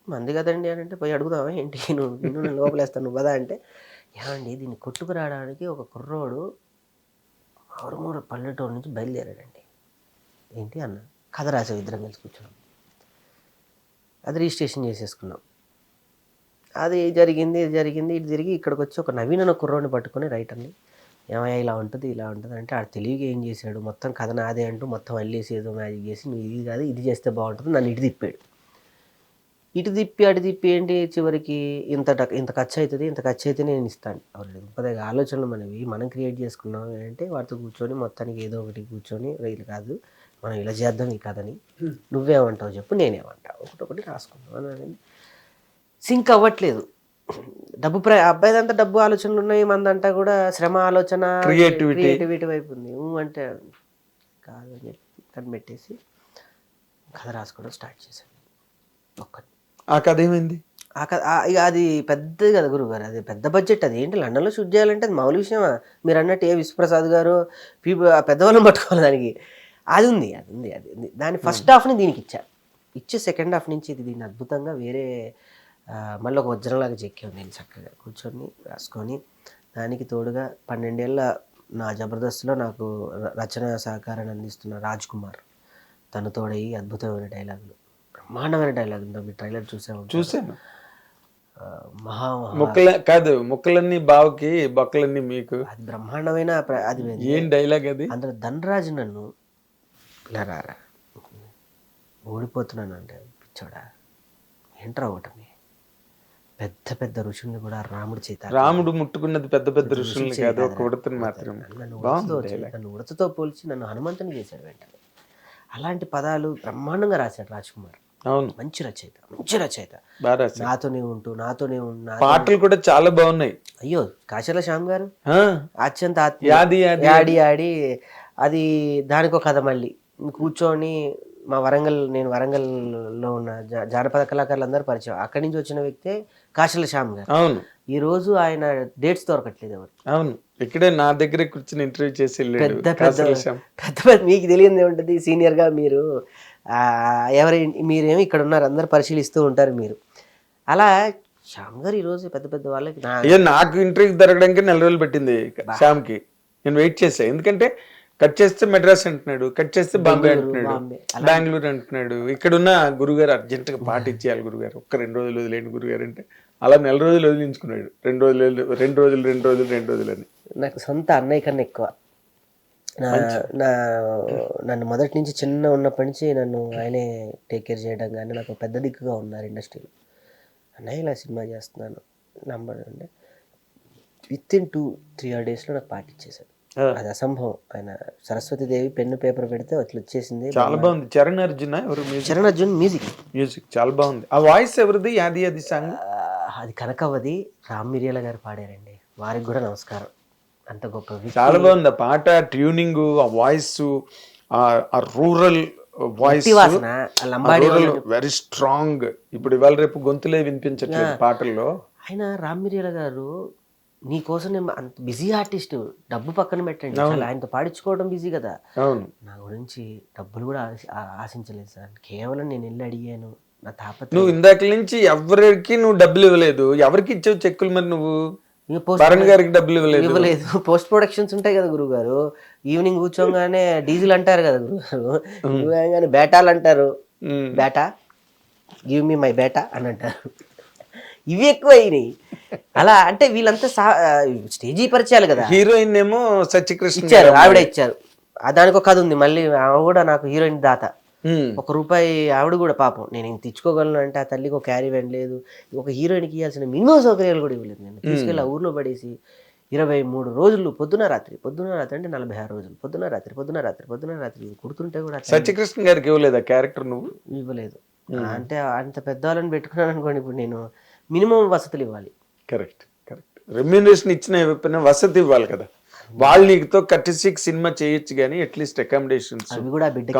మంది కదండి అని అంటే, పోయి అడుగుదావా ఏంటి, నువ్వు నేను లోపలేస్తాను నువ్వు కదా అంటే, ఏమండి దీన్ని కొట్టుకురావడానికి ఒక కుర్రోడు ఆరుమూర పల్లెటూరు నుంచి బయలుదేరాడండి. ఏంటి అన్న, కథ రాసే ఇద్దరం కలిసి కూర్చున్నాం, అది రిజిస్ట్రేషన్ చేసేసుకున్నాం, అది జరిగింది ఇది జరిగి ఇక్కడికి వచ్చి ఒక నవీన కుర్రోడిని పట్టుకొని రైటర్ని, ఏమయ్యా ఇలా ఉంటుంది అంటే, ఆడు తెలివిగా ఏం చేశాడు, మొత్తం కథ నాదే అంటూ మొత్తం అల్లేసి ఏదో మ్యాజిక్ చేసి, నువ్వు ఇది కాదు ఇది చేస్తే బాగుంటుంది, నన్ను ఇటు తిప్పాడు. ఇటు తిప్పి అటు తిప్పి ఏంటి చివరికి ఇంత ఖర్చు అవుతుంది, ఇంత ఖర్చు అయితే నేను ఇస్తాను. పదిగా ఆలోచనలు మనవి మనం క్రియేట్ చేసుకున్నాం అంటే, వాటితో కూర్చొని మొత్తానికి ఏదో ఒకటి కూర్చొని రైలు కాదు మనం ఇలా చేద్దాం ఈ కథని, నువ్వేమంటావు చెప్పు నేనేమంటావు, ఒకటొకటి రాసుకున్నాం అనేది సింక్ అవ్వట్లేదు. అబ్బాయిదంతా డబ్బు ఆలోచనలు ఉన్నాయి, మందంతా కూడా శ్రమ ఆలోచన క్రియేటివిటీ వైపు ఉంది. అంటే కాదు అని చెప్పి కనిపెట్టేసి కథ రాసుకోవడం స్టార్ట్ చేశాను. ఆ కథ ఏమైంది? ఇక అది పెద్దది కదా గురుగారు, అది పెద్ద బడ్జెట్. అది ఏంటి లండన్లో షూట్ చేయాలంటే అది మామూలు విషయమా? మీరు అన్నట్టు విశ్వప్రసాద్ గారు పెద్దవాళ్ళని పట్టుకోవాలి దానికి. అది ఉంది. దాని ఫస్ట్ హాఫ్ని దీనికి ఇచ్చే సెకండ్ హాఫ్ నుంచి దీన్ని అద్భుతంగా వేరే మళ్ళీ ఒక వజ్రంలాగా చెక్కాను నేను, చక్కగా కూర్చొని రాసుకొని. దానికి తోడుగా 12 ఏళ్ళ నా జబర్దస్త్లో నాకు రచన సహకారాన్ని అందిస్తున్న రాజ్ కుమార్, తను తోడయి అద్భుతమైన డైలాగులు, బ్రహ్మాండమైన డైలాగులు. మీరు ట్రైలర్ చూసాను. ముక్కలన్నీ బావుకి బొక్కలన్నీ మీకు, అది బ్రహ్మాండమైన అది ఏం డైలాగ్ అది? అందులో ధనరాజు నన్ను ఇలా రారా ఓడిపోతున్నాను అంటే, పిచ్చోడా ఏంట్రా ఓటమి, పెద్ద ఋషుల్ని కూడా రాముడు ముట్టుకున్నది పెద్ద ఋషుల్ని కాదు, ఒక ఉడతని మాత్రం. నన్ను ఉడతతో పోల్చి నన్ను హనుమంతుని చేశాడు వెంటనే. అలాంటి పదాలు బ్రహ్మాండంగా రాశాడు రాజ్ కుమార్. అవును, మంచి రచయిత. నాతోనే ఉంటూ పాటలు కూడా చాలా బాగున్నాయి. అయ్యో కాశల శ్యామ్ గారు అత్యంత యాడి అది దానికో కథ. మళ్ళీ కూర్చొని నేను వరంగల్లో ఉన్న జానపద కళాకారులు అందరూ పరిచయం. అక్కడి నుంచి వచ్చిన వ్యక్తే కాశల శ్యామ్ గారు. అవును, ఈ రోజు ఆయన డేట్స్ దొరకట్లేదు ఎవరు. అవును, ఇక్కడే నా దగ్గర కూర్చొని ఇంటర్వ్యూ చేసి పెద్ద మీకు తెలియదు ఏముంటది, సీనియర్ గా మీరు మీరేమో ఇక్కడ ఉన్నారు, అందరు పరిశీలిస్తూ ఉంటారు మీరు. అలా శ్యామ్ గారు ఈ రోజు పెద్ద వాళ్ళకి నాకు ఇంటర్వ్యూ దొరకడానికి 4 రోజులు పెట్టింది శ్యామ్కి. నేను వెయిట్ చేసా, ఎందుకంటే కట్ చేస్తే మెడ్రాస్ అంటున్నాడు, కట్ చేస్తే బాంబే అంటున్నాడు, బెంగళూరు అంటున్నాడు. ఇక్కడున్న గురుగారు అర్జెంటుగా పాట ఇచ్చేయాలి గురుగారు, ఒక్క 2 రోజులు వదిలేండి గురుగారు అంటే, అలా 4 రోజులు వదిలించుకున్నాడు. 2 రోజులు అని. నాకు సొంత అన్నయ్య కన్నా ఎక్కువ నన్ను మొదటి నుంచి చిన్న ఉన్నప్పటి నుంచి నన్ను ఆయనే టేక్ కేర్ చేయడం కానీ నాకు పెద్ద దిక్కుగా ఉన్నారు ఇండస్ట్రీలో. అన్నయ్య ఇలా సినిమా చేస్తున్నాను నంబర్ అంటే విత్-ఇన్ 2-3 డేస్లో నాకు పాట ఇచ్చేసాడు. అది అసంభవం. ఆయన సరస్వతీదేవి పెన్ను పేపర్ పెడితే అట్లా వచ్చేసింది. చాలా బాగుంది. చరణ్ అర్జున్ మ్యూజిక్ చాలా బాగుంది. ఆ వాయిస్ ఎవరిది? అది సాంగ్ అది కనకవ్వది, రామ్ మిరియాల గారు పాడారండి. వారికి కూడా నమస్కారం. అంత గొప్ప, చాలా బాగుంది ఆ పాట. ట్యూనింగ్, ఆ వాయిస్, ఆ రూరల్ వాయిస్ వెరీ స్ట్రాంగ్. ఇప్పుడు ఇవాళ రేపు గొంతులే వినిపించట్లేదు పాటల్లో. ఆయన రామ్ మిరియాల గారు నీ కోసం నేను అంత బిజీ ఆర్టిస్ట్, డబ్బు పక్కన పెట్టండి, ఆయనతో పాడించుకోవడం బిజీ కదా. అవును, నా గురించి డబ్బులు కూడా ఆశించలేదు సార్, కేవలం నేను వెళ్ళి అడిగాను. నా తాపత్రయం. నువ్వు ఇందాక నుంచి ఎవరికి నువ్వు డబ్బులు ఇవ్వలేదు. ఎవరికి ఇచ్చావు చెక్కులు మరి? నువ్వు వరుణ్ గారికి డబ్బులు ఇవ్వలేదు. పోస్ట్ ప్రొడక్షన్స్ ఉంటాయి కదా గురుగారు, ఈవినింగ్ కూర్చోగానే డీజిల్ అంటారు కదా గురుగారు, బేటాలు అంటారు, బేటా గివ్ మీ మై బేటా అని అంటారు. ఇవి ఎక్కువ అయినాయి. అలా అంటే వీళ్ళంతా స్టేజీ పరిచయాలు కదా. హీరోయిన్ ఏమో సత్యకృష్ణ ఇచ్చారు, ఆవిడ ఇచ్చారు. దానికి ఒక కథ ఉంది మళ్ళీ. ఆమె కూడా నాకు హీరోయిన్ దాత. ₹1 ఆవిడ కూడా పాపం, నేను ఇంక తెచ్చుకోగలను అంటే ఆ తల్లికి ఒక క్యారీ వ్యాన్ లేదు, ఒక హీరోయిన్కి ఇవ్వాల్సిన మినిమం సౌకర్యాలు కూడా ఇవ్వలేదు. నేను తీసుకెళ్ళి ఆ ఊర్లో పడేసి 23 రోజులు పొద్దున రాత్రి అంటే 46 రోజులు పొద్దున రాత్రి కుడుతుంటే కూడా. సత్యకృష్ణ గారికి ఇవ్వలేదు ఆ క్యారెక్టర్? నువ్వు ఇవ్వలేదు అంటే అంత పెద్దవాళ్ళని పెట్టుకున్నాను అనుకోండి. ఇప్పుడు నేను మినిమం వసతులు ఇవ్వాలి. కరెక్ట్. రెమ్యూనరేషన్ ఇచ్చిన ఇవ్వకపోయినా వసతి ఇవ్వాలి కదా. వాళ్ళు నీకుతో 36 సినిమా చేయొచ్చు కానీ అట్లీస్ట్ అకామిడేషన్స్ అవి కూడా బిడ్డకి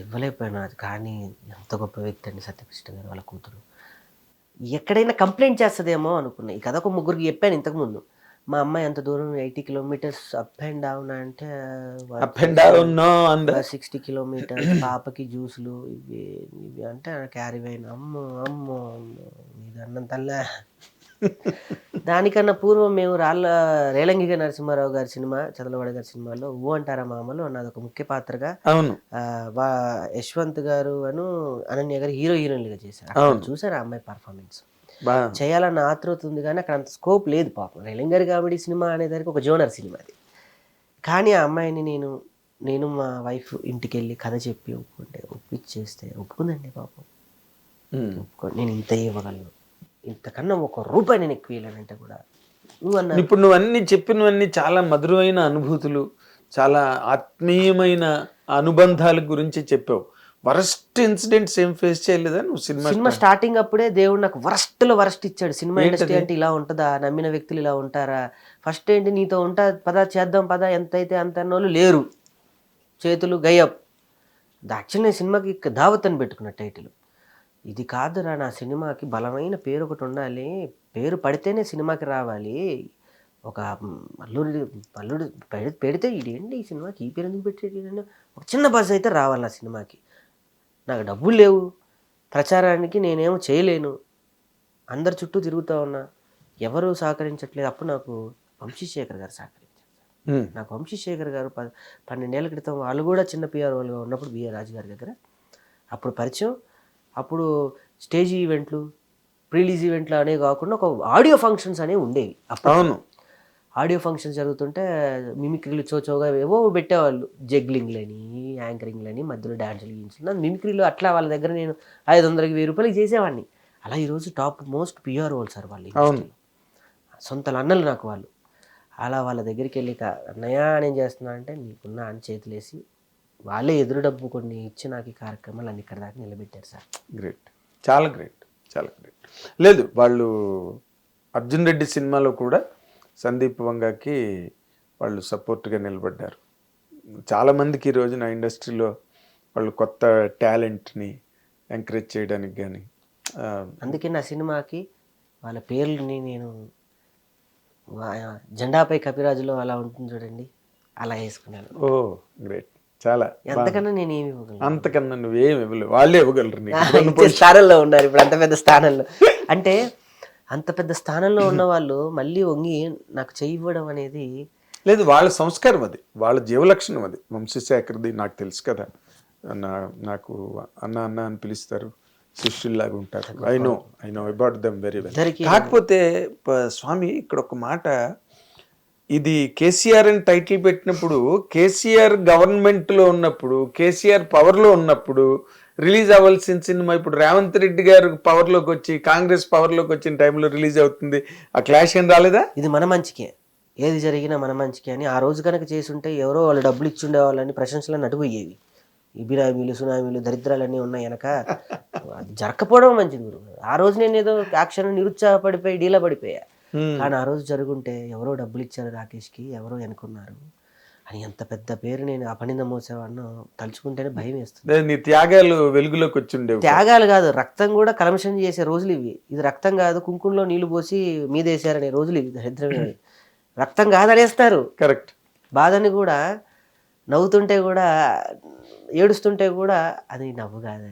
ఇవ్వలేకపోయినా. కానీ ఎంత గొప్ప వ్యక్తి అండి సత్యకృష్ణ గారు. వాళ్ళ కూతురు ఎక్కడైనా కంప్లైంట్ చేస్తుందేమో అనుకున్నా. ఈ కథ ఒక 3 చెప్పాను ఇంతకుముందు. మా అమ్మాయి ఎంత దూరం 80 కిలోమీటర్స్ అప్ అండ్ డౌన్ అంటే అప్ అండ్ డౌన్ 60 కిలోమీటర్స్ పాపకి జ్యూసులు ఇవి ఇవి అంటే క్యారీ అయిన అమ్మో అమ్మో అమ్మో ఇది అన్నంతల్లా. దానికన్నా పూర్వం మేము రేలంగిగా నరసింహారావు గారి సినిమా చదలవాడ గారి సినిమాలో ఊ అంటారా మామలో నాది ఒక ముఖ్య పాత్రగా అవును యశ్వంత్ గారు అనన్య గారు హీరోయిన్లుగా చేశారు. చూసారు ఆ అమ్మాయి పర్ఫార్మెన్స్ చేయాలన్న ఆతృత ఉంది కానీ అక్కడ అంత స్కోప్ లేదు పాపం. రేలంగర్ కామెడీ సినిమా అనేదానికి ఒక జోనర్ సినిమా అది. కానీ ఆ అమ్మాయిని నేను మా వైఫ్ ఇంటికి వెళ్ళి కథ చెప్పి ఒప్పించేస్తే ఒప్పుకుందండి పాపం. నేను ఇంత ఇవ్వగలను, ఇంతకన్నా ₹1 నేను ఎక్కువ ఇవ్వలేనంటే కూడా ఇప్పుడు నువ్వు అన్ని చెప్పినవన్నీ చాలా మధురమైన అనుభూతులు, చాలా ఆత్మీయమైన అనుబంధాల గురించి చెప్పావు. వరస్ట్ ఇన్సిడెంట్స్ ఏం ఫేస్ చేయలేదా నువ్వు? సినిమా స్టార్టింగ్ అప్పుడే దేవుడు నాకు వరస్ట్ ఇచ్చాడు. సినిమా ఇండస్ట్రీ అంటే ఇలా ఉంటుందా, నమ్మిన వ్యక్తులు ఇలా ఉంటారా, ఫస్ట్ ఏంటి నీతో ఉంటా పదా చేద్దాం పదా ఎంతైతే అంత అన్నోళ్ళు లేరు, చేతులు గయప్. యాక్చువల్ నేను సినిమాకి దావత్ అని పెట్టుకున్న టైటిల్. ఇది కాదురా, నా సినిమాకి బలమైన పేరు ఒకటి ఉండాలి, పేరు పడితేనే సినిమాకి రావాలి. ఒక అల్లుడు పెడితే ఇదేంటి ఈ సినిమాకి ఈ పేరు ఎందుకు పెట్టేది, ఒక చిన్న బజ్ అయితే రావాలి నా సినిమాకి. నాకు డబ్బులు లేవు, ప్రచారానికి నేనేమో చేయలేను, అందరి చుట్టూ తిరుగుతూ ఉన్నా, ఎవరు సహకరించట్లేదు. అప్పుడు నాకు వంశీశేఖర్ గారు సహకరించారు. నాకు వంశీశేఖర్ గారు 12 ఏళ్ల క్రితం వాళ్ళు కూడా చిన్న పిఆర్ వాళ్ళుగా ఉన్నప్పుడు బిఆర్ రాజు గారి దగ్గర అప్పుడు పరిచయం. అప్పుడు స్టేజ్ ఈవెంట్లు, ప్రీలీజ్ ఈవెంట్లు అనేవి కాకుండా ఒక ఆడియో ఫంక్షన్స్ అనేవి ఉండేవి. అవును, ఆడియో ఫంక్షన్స్ జరుగుతుంటే మిమిక్రీలు చోచోగా ఏవో పెట్టేవాళ్ళు, జగ్లింగ్లని యాంకరింగ్లని మధ్యలో డ్యాన్సులు గీన్సులు. మిమిక్రీలు అట్లా వాళ్ళ దగ్గర నేను 500కి ₹1000 చేసేవాడిని. అలా ఈరోజు టాప్ మోస్ట్ పిఆర్ వాళ్ళు సార్ వాళ్ళు, సొంత అన్నలు నాకు వాళ్ళు. అలా వాళ్ళ దగ్గరికి వెళ్ళి అన్నయ్య నేను చేస్తున్నా అంటే నీకున్న అని చేతులేసి వాళ్ళే ఎదురు డబ్బు కొన్ని ఇచ్చి నాకు ఈ కార్యక్రమాలు అన్ని ఇక్కడ దాకా నిలబెట్టారు సార్. గ్రేట్, చాలా గ్రేట్, చాలా గ్రేట్. లేదు వాళ్ళు అర్జున్ రెడ్డి సినిమాలో కూడా సందీప్ వంగకి వాళ్ళు సపోర్ట్గా నిలబడ్డారు. చాలామందికి ఈరోజు నా ఇండస్ట్రీలో వాళ్ళు కొత్త టాలెంట్ని ఎంకరేజ్ చేయడానికి కానీ. అందుకే నా సినిమాకి వాళ్ళ పేర్లని నేను జెండాపై కపిరాజులో అలా ఉంటుంది చూడండి, అలా వేసుకున్నాను. ఓ గ్రేట్, చాలా. ఎంతకన్నా నేను ఏమి ఇవ్వగలను, అంతకన్నా నువ్వేమి ఇవ్వలేవు, వాళ్ళే ఇవ్వగలరు. స్థానంలో ఉన్నారు ఇప్పుడు, అంత పెద్ద స్థానంలో. అంటే అంత పెద్ద స్థానంలో ఉన్న వాళ్ళు మళ్ళీ వంగి నాకు చెయ్యివ్వడం అనేది లేదు, వాళ్ళ సంస్కారం అది, వాళ్ళ జీవలక్షణం అది. వంశీశేఖర్ది నాకు తెలుసు కదా, నాకు అన్న అన్న అని పిలుస్తారు, శిష్యుల్లాగా ఉంటారు. I know about them very well. కాకపోతే స్వామి ఇక్కడ ఒక మాట, ఇది కేసీఆర్ అని టైటిల్ పెట్టినప్పుడు, కేసీఆర్ గవర్నమెంట్లో ఉన్నప్పుడు, కేసీఆర్ పవర్లో ఉన్నప్పుడు రిలీజ్ అవ్వాల్సిన సినిమా ఇప్పుడు రేవంత్ రెడ్డి గారు పవర్లోకి వచ్చి, కాంగ్రెస్ పవర్లోకి వచ్చిన టైంలో రిలీజ్ అవుతుంది. ఆ క్లాష్ ఏం రాలేదా? ఇది మన మంచికే, ఏది జరిగినా మన మంచికే అని. ఆ రోజు కనుక చేసుంటే ఎవరో వాళ్ళు డబ్బులు ఇచ్చి ఉండేవాళ్ళని ప్రశంసలను అటుపోయేవి. ఈ బిరామీలు సునామీలు దరిద్రాలన్నీ ఉన్నాయి వెనక, అది జరగకపోవడం మంచిది గురు. ఆ రోజు నేను ఏదో యాక్షన్ నిరుత్సాహపడిపోయి డీలా పడిపోయా. కానీ ఆ రోజు జరుగుంటే ఎవరో డబ్బులు ఇచ్చారు రాకేష్కి, ఎవరో అనుకున్నారు అని ఎంత పెద్ద పేరు నేను అపనింద మోసేవాడినో తలుచుకుంటేనే భయం వేస్తుంది. నీ త్యాగాలు వెలుగులోకి వచ్చిండేవి. త్యాగాలు కాదు, రక్తం కూడా కలమషం చేసే రోజులు ఇవి. ఇది రక్తం కాదు, కుంకుమలో నీళ్లు పోసి మీదేసారనే రోజులు ఇవి. దరిద్రమే, రక్తం కాదనేస్తారు. కరెక్ట్. బాధని కూడా నవ్వుతుంటే కూడా, ఏడుస్తుంటే కూడా అది నవ్వు కాదే.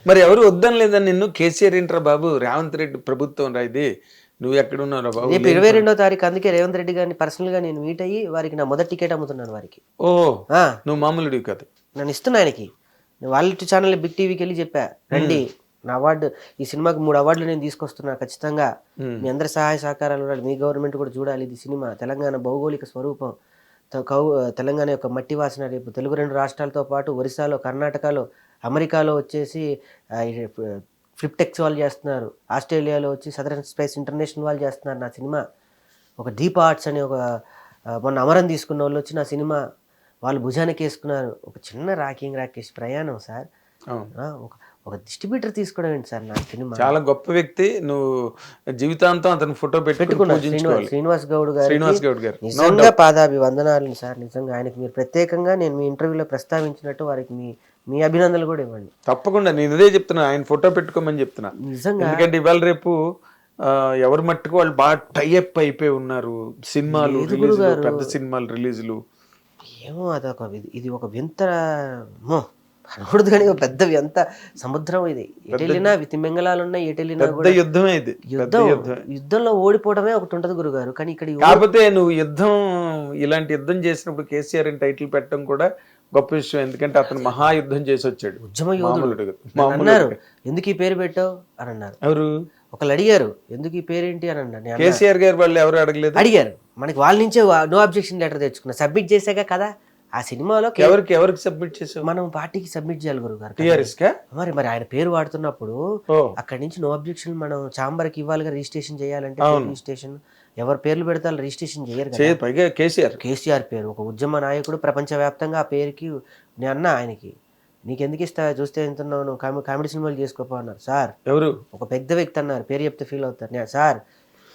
మరి ఎవరు వద్దని లేదా నిన్ను? కేసీఆర్ ఏంట్రా బాబు, రేవంత్ రెడ్డి ప్రభుత్వం రా ఇది, నువ్వు ఎక్కడున్నారా బాబు? రేపు 22వ తారీఖు, అందుకే రేవంత్ రెడ్డి గారిని పర్సనల్ గా నేను మీట్ అయ్యి వారికి నా మొదటి టికెట్ అమ్ముతున్నాను వారికి. ఓ, నువ్వు మామూలుడివి కాదు, నన్ను ఇస్తున్నా ఆయనకి. వాళ్ళ ఛానల్ బిగ్ టీవీకి వెళ్ళి చెప్పా, రండి నా అవార్డు, ఈ సినిమాకి 3 అవార్డులు నేను తీసుకొస్తున్నా, ఖచ్చితంగా మీ అందరి సహాయ సహకారాలు ఉండాలి, మీ గవర్నమెంట్ కూడా చూడాలి. ఇది సినిమా తెలంగాణ భౌగోళిక స్వరూపం, తెలంగాణ యొక్క మట్టి వాసన. రేపు తెలుగు 2 రాష్ట్రాలతో పాటు ఒరిస్సాలో, కర్ణాటకలో, అమెరికాలో వచ్చేసి ఫ్లిప్టెక్స్ వాళ్ళు చేస్తున్నారు, ఆస్ట్రేలియాలో వచ్చి సదరన్ స్పేస్ ఇంటర్నేషనల్ వాళ్ళు చేస్తున్నారు నా సినిమా. ఒక దీప్ ఆర్ట్స్ అని ఒక మొన్న అమరం తీసుకున్న వాళ్ళు వచ్చి నా సినిమా వాళ్ళు భుజానికి వేసుకున్నారు. ఒక చిన్న రాకేష్ ప్రయాణం సార్. ఒక డిస్ట్రిబ్యూటర్ తీసుకోవడం ఏంటి సార్ నా సినిమా? చాలా గొప్ప వ్యక్తి, నువ్వు జీవితాంతం అతను ఫోటో పెట్టుకున్నావు. శ్రీనివాస్ గౌడ్ గారు నిజంగా పాదాభివందనాలు సార్. నిజంగా ఆయనకి మీరు ప్రత్యేకంగా నేను మీ ఇంటర్వ్యూలో ప్రస్తావించినట్టు వారికి మీ అభినందనలు కూడా ఇవ్వండి. తప్పకుండా, నేను ఇదే చెప్తున్నా, ఆయన ఫోటో పెట్టుకోమని చెప్తున్నా. నిజంగా, ఎందుకంటే ఇవాళ రేపు ఎవరి మట్టుకు వాళ్ళు బాగా టైఅప్ అయిపోయి ఉన్నారు. సినిమాలు లేదు రిలీజ్లు, గురుగారు. పెద్ద సినిమాలు రిలీజ్లు. ఏమో అదొక ఇది ఒక వింత అనకూడదు కానీ ఒక పెద్ద వింత సముద్రం ఇది. ఎటు వెళ్ళినా తిమ్మెంగళాలు ఉన్నాయి, ఎటు వెళ్ళినా పెద్ద కూడా యుద్ధమే ఇది. యుద్ధంలో ఓడిపోవడమే ఒకటి ఉంటది గురుగారు. కానీ ఇక్కడ కాకపోతే నువ్వు ఇలాంటి యుద్ధం చేసినప్పుడు కేసీఆర్ అని టైటిల్ పెట్టడం కూడా గొప్ప విషయం. ఎందుకంటే అతను మహాయుద్ధం చేసి వచ్చాడు. ఉద్యమ యోధుడు మామూలు అన్నారు, ఎందుకు ఈ పేరు పెట్టావు అని అన్నారు. ఎవరు ఒకళ్ళు అడిగారు ఎందుకు ఈ పేరేంటి అని అన్నారు. నేను కేసీఆర్ గారు వాళ్ళు ఎవరు అడగలేదు. అడిగారు, మనకి వాళ్ళ నుంచే నో అబ్జెక్షన్ లెటర్ తెచ్చుకున్నా, సబ్మిట్ చేశాక కదా ఆ సినిమాలో. ఎవరికి సబ్మిట్ చేసావు? మనం పార్టీకి సబ్మిట్ చేయాలి గురుగారు. టీఆర్ఎస్ కా? మరి ఆయన పేరు వాడుతున్నప్పుడు అక్కడి నుంచి నో అబ్జెక్షన్ మనం ఛాంబర్ కి ఇవ్వాలిగా, రిజిస్ట్రేషన్ చేయాలంటే. రిజిస్ట్రేషన్ ఎవరి పేర్లు పెడతారు, రిజిస్ట్రేషన్ చేయరు కదా. పైగా కేసీఆర్ పేరు ఒక ఉద్యమ నాయకుడు, ప్రపంచవ్యాప్తంగా ఆ పేరుకి. నేను అన్నా ఆయనకి, నీకెందుకు ఇస్తా, చూస్తే ఎంత నువ్వు కామెడీ సినిమాలు చేసుకోపో అన్నారు. సార్ ఎవరు ఒక పెద్ద వ్యక్తి అన్నారు, పేరు చెప్తే ఫీల్ అవుతారు. నేను సార్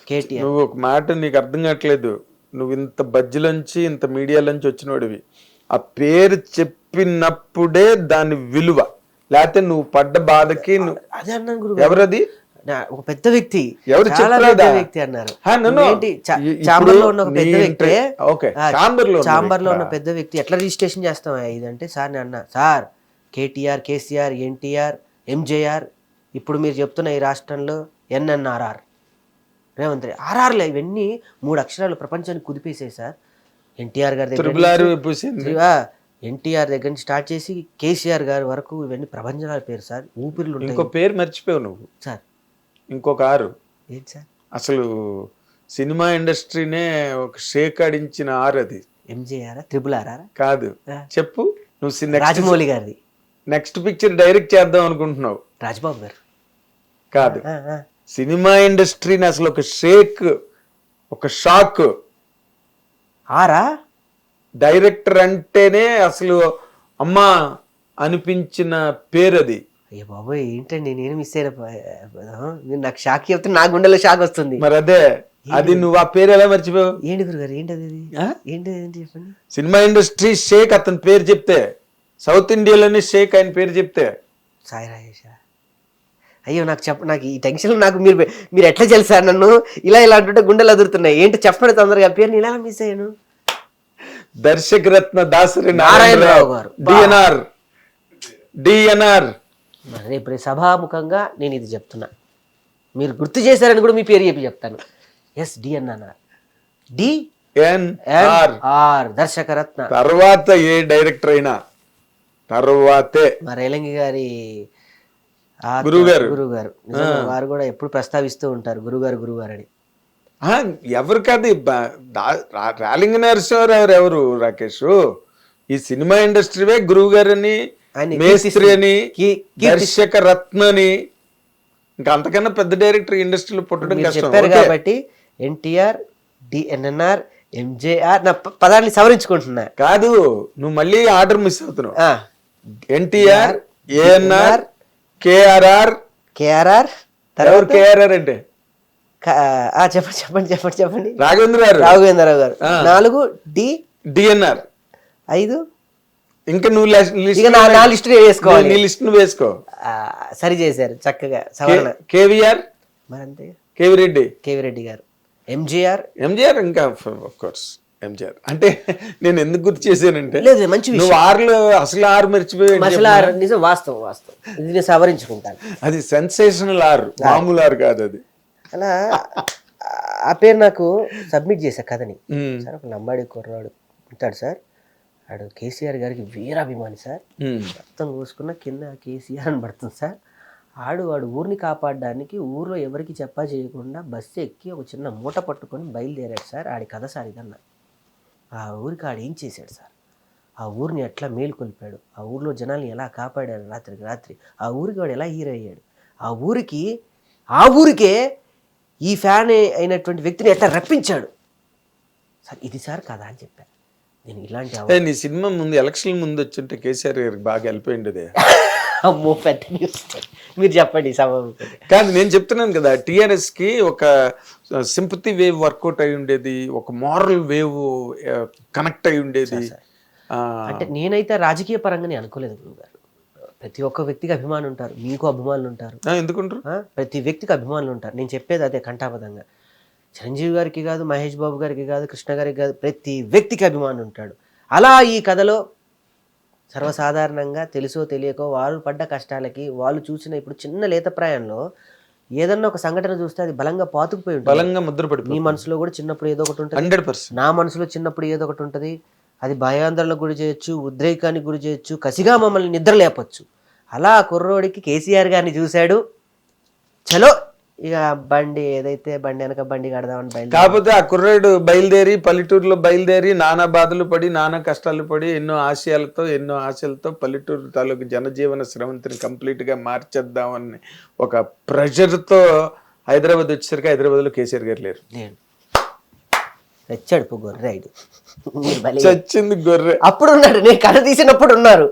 కేటీఆర్. నువ్వు ఒక మాట నీకు అర్థం కావట్లేదు. నువ్వు ఇంత బజ్జీలోంచి ఇంత మీడియాలోంచి వచ్చినోడివి. ఆ పేరు చెప్పినప్పుడే దాని విలువ, లేకపోతే నువ్వు పడ్డ బాధకి అదే అన్నాను గురు. ఎవరది? ఒక పెద్ద వ్యక్తి, ఎవరు చాలా పెద్ద వ్యక్తి అన్నారు. చాంబర్ లో ఉన్న ఒక పెద్ద వ్యక్తి, చాంబర్ లో ఉన్న పెద్ద వ్యక్తి ఎట్లా రిజిస్ట్రేషన్ చేస్తాం ఇదంటే, సార్ నేను అన్నా, సార్ కేటీఆర్, కేసీఆర్, ఎన్టీఆర్, ఎంజేఆర్, ఇప్పుడు మీరు చెప్తున్న ఈ రాష్ట్రంలో ఎన్ఎన్ఆర్ఆర్, రేవంత్ రెడ్డి ఆర్ఆర్లే, ఇవన్నీ 3 అక్షరాలు ప్రపంచానికి కుదిపేసాయి సార్. ఎన్టీఆర్ గారి దగ్గర, ఎన్టీఆర్ దగ్గర నుంచి స్టార్ట్ చేసి కేసీఆర్ గారి వరకు ఇవన్నీ ప్రభంజనాల పేరు సార్. ఊపిరిలు ఉంటాయి. ఇంకో పేరు మర్చిపోయావు నువ్వు సార్. ఇంకొక ఆరు ఏంటి సార్? అసలు సినిమా ఇండస్ట్రీనే ఒక షేక్ ఆడించిన ఆరు. అది ఎంజేఆర్, TRRR కాదు. చెప్పు నువ్వు. రాజమౌళి గారిది నెక్స్ట్ పిక్చర్ డైరెక్ట్ చేద్దాం అనుకుంటున్నావు. రాజ్బాబు గారు కాదు. సినిమా ఇండస్ట్రీని అసలు ఒక షేక్, ఒక షాక్. ఆరా డైరెక్టర్ అంటేనే అసలు అమ్మా అనిపించిన పేరు అది. అయ్యో బాబోయ్, ఏంటండి నేను మిస్ అయిన. మీరు నాకు షాక్ చెప్తే నా గుండెలో షాక్ వస్తుంది. మరి అదే, అది నువ్వు ఆ పేరు ఎలా మర్చిపోయావు? ఏంటి గురుగారు, ఏంటది? ఏంటి చెప్పండి. సినిమా ఇండస్ట్రీ షేక్ అతని పేరు చెప్తే, సౌత్ ఇండియాలోనే షేక్ ఆయన పేరు చెప్తే. సాయి రాజేష్. అయ్యో నాకు ఈ టెన్షన్. నాకు మీరు ఎట్లా తెలుసారు నన్ను ఇలా అంటుంటే గుండెలు అదురుతున్నాయి. ఏంటి చెప్పండి తొందరగా, పేరు ఇలా మిస్ అయ్యాను. దర్శకరత్న దాసరి నారాయణరావు గారు, డిఎన్ఆర్. రేపు సభాముఖంగా నేను ఇది చెప్తున్నా, మీరు గుర్తు చేశారని కూడా మీ పేరు చెప్పి చెప్తాను. ఎస్, డిఎన్ఆర్, డిఎన్ఆర్ దర్శకరత్న. తర్వాత ఏ డైరెక్టర్ అయినా తర్వాతే మా రేలంగి గారి గురుగారు వారు కూడా ఎప్పుడు ప్రస్తావిస్తూ ఉంటారు గురుగారు అని. ఎవరు కాదు, రాలింగ నరసింహారావు ఎవరు రాకేష్? ఈ సినిమా ఇండస్ట్రీవే గురువు గారని, మేస్త్రి అని, దర్శక రత్న అని. ఇంకా అంతకన్నా పెద్ద డైరెక్టర్ ఇండస్ట్రీలో పుట్టడం కష్టం. చెప్పారు కాబట్టి ఎన్టీఆర్, డిఎన్ఆర్, ఎంజేఆర్, నా పదాన్ని సవరించుకుంటున్నా. కాదు, నువ్వు మళ్ళీ ఆర్డర్ మిస్ అవుతున్నావు. ఎన్టీఆర్, ఏఎన్ఆర్, కేఆర్ఆర్. తర్వాత కేఆర్ఆర్ అంటే చెప్పండి. రాఘవేంద్రరావు గారు. 4 డిఎన్ఆర్. 5 ఇంకా నువ్వు నా లిస్ట్ వేసుకోవాలి. నీ లిస్ట్ నువ్వు వేసుకో. సరి చేశారు చక్కగా సవరణ. కేవీఆర్, మరి అంతే. కేవిరెడ్డి గారు. ఎంజీఆర్. ఇంకా ఆఫ్ కోర్స్ ఎంజీఆర్. అంటే నేను ఎందుకు గుర్తు చేశానంటే, లేదు మంచి నువ్వు ఆరులో అసలు ఆరు మర్చిపోయి. నిజం, వాస్తవం. ఇది నేను సవరించుకుంటాను. అది సెన్సేషనల్ ఆర్, మామూలు ఆర్ కాదు అది. అలా ఆ పేరు నాకు సబ్మిట్ చేశా కథని. సార్ ఒక లంబాడి కుర్రాడు ఉంటాడు సార్, ఆడు కేసీఆర్ గారికి వీరాభిమాని సార్. మొత్తం కోసుకున్న కింద కేసీఆర్ అని పడుతుంది సార్. వాడు ఊరిని కాపాడడానికి ఊర్లో ఎవరికి చెప్పా చేయకుండా బస్సు ఎక్కి ఒక చిన్న మూట పట్టుకొని బయలుదేరాడు సార్. ఆడి కథ సార్ ఇదన్నా. ఆ ఊరికి ఆడు ఏం చేశాడు సార్, ఆ ఊరిని ఎట్లా మేలుకొల్పాడు, ఆ ఊరిలో జనాల్ని ఎలా కాపాడాడు రాత్రికి రాత్రి, ఆ ఊరికి వాడు ఎలా హీరో అయ్యాడు, ఆ ఊరికే ఈ ఫ్యాన్ అయినటువంటి వ్యక్తిని ఎట్లా రప్పించాడు సార్. ఇది సార్ కదా అని చెప్పాను నేను. ఇలాంటి నీ సినిమా ముందు ఎలక్షన్ ముందు వచ్చింటే కేసీఆర్ గారికి బాగా వెళ్ళిపోయింది. అమ్మో, పెద్ద న్యూస్. మీరు చెప్పండి. కాదు, నేను చెప్తున్నాను కదా, టిఆర్ఎస్ కి ఒక సింపతి వేవ్ వర్కౌట్ అయి ఉండేది, ఒక మారల్ వేవ్ కనెక్ట్ అయి ఉండేది. అంటే నేనైతే రాజకీయ పరంగానే అనుకోలేదు గురుగారు. ప్రతి ఒక్క వ్యక్తికి అభిమానులు ఉంటారు, మీకు అభిమానులు ఉంటారు, ఎందుకుంటారు? ప్రతి వ్యక్తికి అభిమానులు ఉంటారు. నేను చెప్పేది అదే కంఠాబద్ధంగా. చిరంజీవి గారికి కాదు, మహేష్ బాబు గారికి కాదు, కృష్ణ గారికి కాదు, ప్రతి వ్యక్తికి అభిమానులు ఉంటాడు. అలా ఈ కథలో సర్వసాధారణంగా తెలుసో తెలియకో వాళ్ళు పడ్డ కష్టాలకి, వాళ్ళు చూసిన ఇప్పుడు చిన్న లేత ప్రాయంలో ఏదన్నా ఒక సంఘటన చూస్తే అది బలంగా పాతుకుపోయి ఉంటుంది. బలంగా ముద్ర పడి నీ మనసులో కూడా చిన్నప్పుడు ఏదో ఒకటి ఉంటుంది, 100%. నా మనసులో చిన్నప్పుడు ఏదో ఒకటి ఉంటుంది. అది భయాందోళనకు గురి చేయొచ్చు, ఉద్రేకానికి గురి చేయొచ్చు, కసిగా మమ్మల్ని నిద్ర లేపచ్చు. అలా కుర్రోడికి కేసీఆర్ గారిని చూశాడు, చలో ఇక బండి ఏదైతే బండి వెనక బండి కడదామని బయలుదేరి. కాకపోతే ఆ కుర్రాడు బయలుదేరి పల్లెటూరులో బయలుదేరి నానా బాధలు పడి నానా కష్టాలు పడి ఎన్నో ఆశలతో పల్లెటూరు తాలూకు జనజీవన స్రవంతిని కంప్లీట్ గా మార్చేద్దామని ఒక ప్రెషర్తో హైదరాబాద్ వచ్చేసరికి హైదరాబాద్లో కేసీఆర్ గారు లేరు. తెచ్చాడు గొర్రె ఐదు చచ్చింది గొర్రె. అప్పుడు ఉన్నాడు, నేను కథ తీసినప్పుడు ఉన్నారు.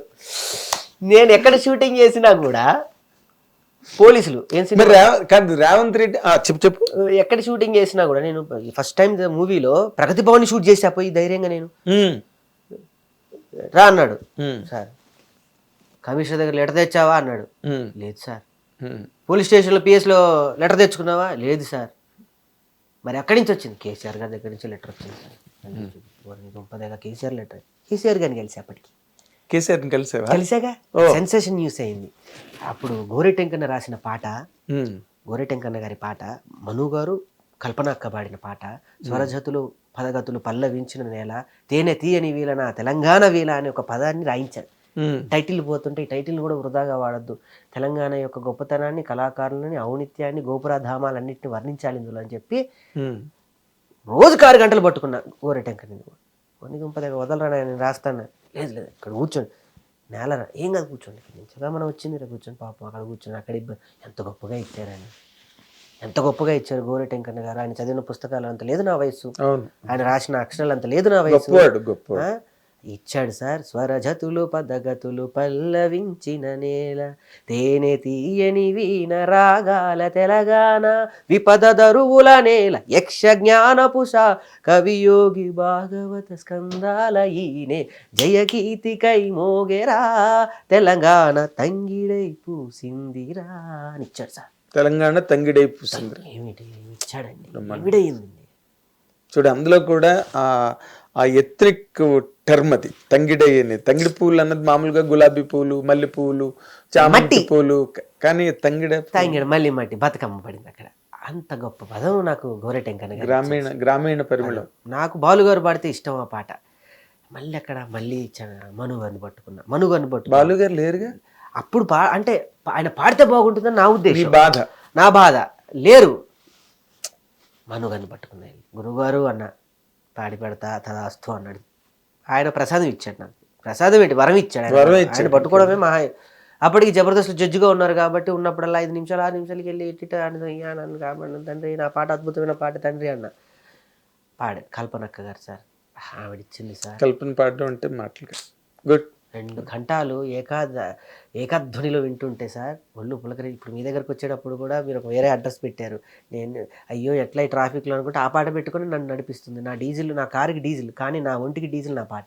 నేను ఎక్కడ షూటింగ్ చేసినా కూడా పోలీసులు కాదు రేవంత్ రెడ్డి చెప్పు ఎక్కడ షూటింగ్ చేసినా కూడా నేను ఫస్ట్ టైం మూవీలో ప్రగతి భవన్ షూట్ చేసా పోయి ధైర్యంగా నేను రా అన్నాడు. సార్ కమిషనర్ దగ్గర లెటర్ తెచ్చావా అన్నాడు. లేదు సార్. పోలీస్ స్టేషన్లో పిఎస్లో లెటర్ తెచ్చుకున్నావా? లేదు సార్. మరి ఎక్కడి నుంచి వచ్చింది? కేసీఆర్ గారి దగ్గర నుంచి లెటర్ వచ్చింది సార్. కేసీఆర్ లెటర్. కేసీఆర్ గారిని కలిసి అప్పటికి కేసీఆర్ కలిసాగా సెన్సేషన్ న్యూస్ అయింది. అప్పుడు గోరెటెంకన్న రాసిన పాట, గోరెటెంకన్న గారి పాట, మను గారు కల్పనక్క పాడిన పాట, స్వరజతులు పదగతులు పల్లవించిన నేల, తేనె తీయని వీల నా తెలంగాణ వీల అనే ఒక పదాన్ని రాయించాడు. టైటిల్ పోతుంటే ఈ టైటిల్ కూడా వృధాగా వాడద్దు, తెలంగాణ యొక్క గొప్పతనాన్ని, కళాకారులని, ఔనిత్యాన్ని, గోపురాధామాలన్నింటినీ వర్ణించాలి ఇందులో అని చెప్పి రోజుకు 6 గంటలు పట్టుకున్నా గోరెటెంకని. కొన్ని గుంపదగా వదలరా నేను రాస్తాను. లేదు లేదు ఇక్కడ కూర్చోండి, నేలరా ఏం కాదు కూర్చోండి, మంచిగా మనం వచ్చింది రా కూర్చొని, పాపం అక్కడ కూర్చొని అక్కడ ఇబ్బంది. ఎంత గొప్పగా ఇచ్చారని, ఎంత గొప్పగా ఇచ్చారు గోరెటెంకన్న గారు. ఆయన చదివిన పుస్తకాలు అంత లేదు నా వయసు, ఆయన రాసిన అక్షరాలు అంత లేదు నా వయసు. ఇచ్చాడు సార్. స్వరజతులు పదగతులు పల్లవించిన నేల, తేనె తీయని వీణ రాగాల తెలంగాణ, విపద దరువుల నేల, యక్ష జ్ఞానపుష కవియోగి భాగవత స్కందాల ఈనే, జయగీతికై మోగెరా తెలంగాణ తంగిడై పూసిందిరా అని ఇచ్చాడు సార్. తెలంగాణ తంగిడై పూసింది. ఏమిటి ఇచ్చాడండి, ఏమిడయింది చూడు. అందులో కూడా ఆ ఎత్రిక్ టర్మ్ అది తంగిడై అని. తంగిడి పువ్వులు అన్నది మామూలుగా గులాబీ పువ్వులు, మల్లె పువ్వులు, చామంతి పూలు, కానీ తంగిడ మళ్ళీ మట్టి బతుకమ్మ పడింది అక్కడ. అంత గొప్ప పదం నాకు గోరెటెంకన్న గారు. గ్రామీణ పరిమళం. నాకు బాలుగారు పాడితే ఇష్టం ఆ పాట. మళ్ళీ అక్కడ మళ్ళీ మనుగారిని పట్టుకున్నా. మనుగారిని పట్టు బాలుగారు లేరుగా అప్పుడు. అంటే ఆయన పాడితే బాగుంటుందని నా ఉద్దేశం, బాధ, నా బాధ. లేరు. మనుగారిని పట్టుకున్నాయి. గురువుగారు అన్న పాడి పెడతా తదాస్తు అన్నాడు. ఆయన ప్రసాదం ఇచ్చాడు నాకు. ప్రసాదం ఏంటి, వరం ఇచ్చాడు. ఆయన పట్టుకోవడమే మహా. అప్పటికి జబర్దస్త్ జడ్జిగా ఉన్నారు కాబట్టి ఉన్నప్పుడల్లా 5 నిమిషాలు 6 నిమిషాలకి వెళ్ళి నన్ను కాబట్టి తండ్రి నా పాట అద్భుతమైన పాట తండ్రి అన్న పాడాడు. కల్పనక్క గారు సార్, ఆవిడిచ్చింది సార్. కల్పన పాడడం అంటే మాటలు గుడ్. 2 గంటలు ఏకాధ్వనిలో వింటుంటే సార్ ఒళ్ళు పులకరి. ఇప్పుడు మీ దగ్గరకు వచ్చేటప్పుడు కూడా మీరు ఒక వేరే అడ్రస్ పెట్టారు. నేను అయ్యో ఎట్లా ఈ ట్రాఫిక్లో అనుకుంటే ఆ పాట పెట్టుకొని నన్ను నడిపిస్తుంది. నా డీజిల్, నా కారుకి డీజిల్, కానీ నా ఒంటికి డీజిల్ నా పాట.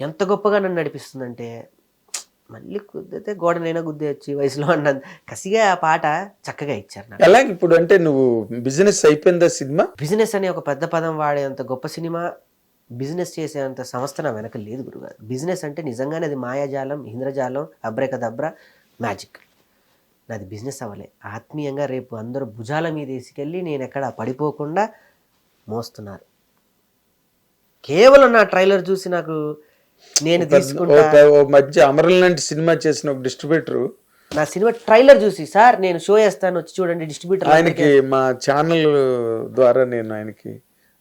ఎంత గొప్పగా నన్ను నడిపిస్తుందంటే, మళ్ళీ గుద్దితే గోడనైనా గుద్దేయచ్చు ఈ వయసులో అన్న కసిగా ఆ పాట చక్కగా ఇచ్చారు నాకు. అలాగే ఇప్పుడు అంటే నువ్వు బిజినెస్ అయిపోయిందా సినిమా? బిజినెస్ అనే ఒక పెద్ద పదం వాడేంత గొప్ప సినిమా, బిజినెస్ చేసేంత సంస్థ నా వెనక లేదు గురుగారు. బిజినెస్ అంటే నిజంగానే అది మాయాజాలం, ఇంద్రజాలం, అబ్రకదబ్ర, మ్యాజిక్. నాది బిజినెస్ అవ్వలే. ఆత్మీయంగా రేపు అందరూ భుజాల మీద వేసుకెళ్ళి నేను ఎక్కడ పడిపోకుండా మోస్తున్నారు. కేవలం నా ట్రైలర్ చూసి నాకు నేను తీసుకుంటా. మధ్య అమరల్ లాంటి సినిమా చేసిన ఒక డిస్ట్రిబ్యూటర్ నా సినిమా ట్రైలర్ చూసి, సార్ నేను షో చేస్తాను వచ్చి చూడండి డిస్ట్రిబ్యూటర్. ఆయనకి మా ఛానల్ ద్వారా నేను ఆయనకి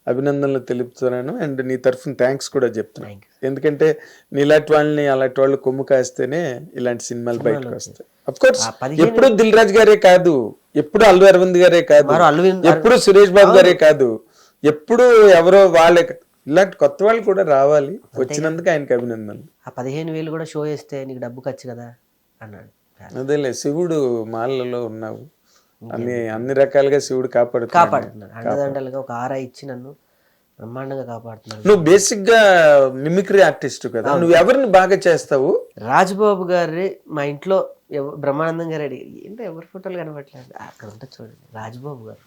అభినందనలు తెలుపుతున్నాను. అండ్ నీ తరఫున థ్యాంక్స్ కూడా చెప్తున్నాను. ఎందుకంటే నీలాంటి వాళ్ళని అలాంటి వాళ్ళు కొమ్ము కాస్తేనే ఇలాంటి సినిమాలు బయటకు వస్తాయి. అఫ్ కోర్స్ ఎప్పుడు దిల్ రాజు గారే కాదు, ఎప్పుడు అల్లు అరవింద్ గారే కాదు, ఎప్పుడు సురేష్ బాబు గారే కాదు, ఎప్పుడు ఎవరో వాళ్ళే, ఇలాంటి కొత్త వాళ్ళు కూడా రావాలి. వచ్చినందుకు ఆయనకి అభినందనలు. ఆ 15,000 కూడా షో చేస్తే నీకు డబ్బు ఖర్చు కదా అన్నాడు. అదేలే, శివుడు మాలలో ఉన్నావు, అన్ని రకాలుగా శివుడు కాపాడుతున్నాడు. అండదండలుగా ఒక ఆరా ఇచ్చి నన్ను బ్రహ్మాండంగా కాపాడుతున్నారు. నువ్వు బేసిక్ గా మిమిక్రీ ఆర్టిస్ట్ కదా, నువ్వు ఎవరిని బాగా చేస్తావు? రాజ్బాబు గారి మా ఇంట్లో బ్రహ్మానందం గారు అడిగి ఏంటో ఎవరి ఫోటోలు కనబడలేదు, అక్కడ ఉంటుంది చూడండి రాజ్బాబు గారు.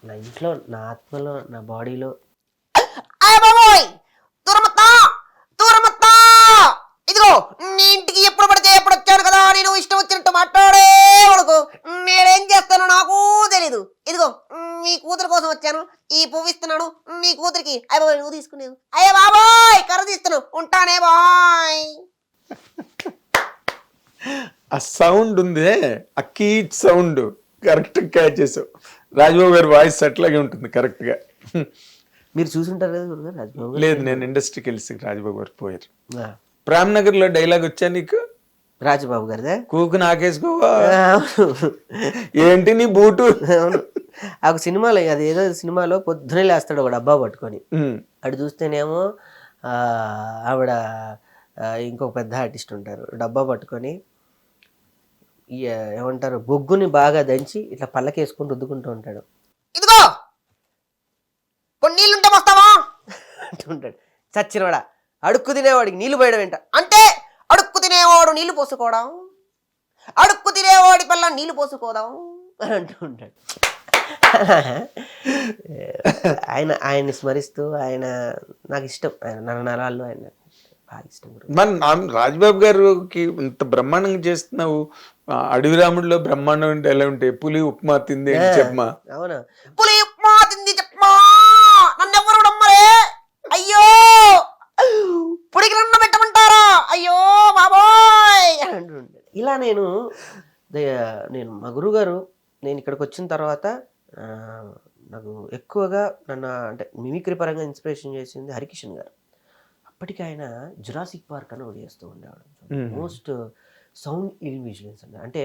నా ఇంట్లో, నా ఆత్మలో, నా బాడీలో ఇదిగో నీ ఇంటికి ఎప్పుడు పడితే ఎప్పుడు వచ్చాను కదా, నేను ఇష్టం వచ్చినట్టు మాట్లాడే వాడుకో, నేనేం చేస్తానో నాకు తెలీదు. ఇదిగో మీ కూతురు కోసం వచ్చాను, ఈ పువ్వు ఇస్తున్నాను మీ కూతురికి. అయ్య బాబాయ్ నువ్వు తీసుకునేవు. అయ్య బాబాయ్ కర్ర తీస్తున్నావు, ఉంటానే బాయ్. ఆ సౌండ్ ఉంది, ఆ కీచ్ సౌండ్ కరెక్ట్ క్యాచ్ చేసావు. రాజ్బాబు గారి వాయిస్ అట్లాగే ఉంటుంది కరెక్ట్ గా. మీరు చూసుంటారు కదా గురుగారు రాజ్బాబు గారు? లేదు, నేను ఇండస్ట్రీకి వెళ్ళి రాజ్బాబు గారు పోయారు. ప్రేమ్ నగర్ లో డైలాగ్ వచ్చా నీకు? రాజ్బాబు గారిదే. కూకు నాకేసుకోవా, ఏంటి నీ బూటు. అవును, ఆ సినిమాలో అది ఏదో సినిమాలో పొద్దునే లేస్తాడు ఒక డబ్బా పట్టుకొని, అటు చూస్తేనేమో ఆవిడ ఇంకొక పెద్ద ఆర్టిస్ట్ ఉంటారు, డబ్బా పట్టుకొని ఏమంటారు బొగ్గుని బాగా దంచి ఇట్లా పళ్ళకేసుకొని రుద్దుకుంటూ ఉంటాడు. ఇదిగో కొన్ని నీళ్ళుంటే వస్తావా అంటుంటాడు. చచ్చినవాడా, అడుక్కు తినేవాడికి నీళ్లు పోయడం ఏంట అంటే, అడుక్కు తినేవాడు నీళ్లు పోసుకోవడం, అడుక్కు తినేవాడి పల్ల నీళ్లు పోసుకోదాం అని అంటూ ఉంటాడు. ఆయన్ని స్మరిస్తూ ఆయన నాకు ఇష్టం, ఆయన నరనరాల్లో ఆయన బాగా ఇష్టం. మన రాజ్బాబు గారికి ఇంత బ్రహ్మాండంగా చేస్తున్నావు, అడవి రాముడిలో బ్రహ్మాండం అంటే ఎలా ఉంటాయి? పులి ఉప్మా తింది చెప్పమా. అవునా, పులి ఉప్మా తింది చెప్పమా, నన్నెవరు నమ్మరే, అయ్యో పుడికి నన్ను పెట్టమంటారా, అయ్యో బాబోయ్ అంటుంటాడు. ఇలా నేను మా గురువు గారు, నేను ఇక్కడికి వచ్చిన తర్వాత నాకు ఎక్కువగా నన్ను అంటే మిమిక్రీ పరంగా ఇన్స్పిరేషన్ చేసింది హరికిషన్ గారు. అప్పటికి ఆయన జురాసిక్ పార్క్ అని ఒకటి చేస్తూ ఉండేవాడు. మోస్ట్ సౌండ్ ఇల్యూజన్స్ అంటే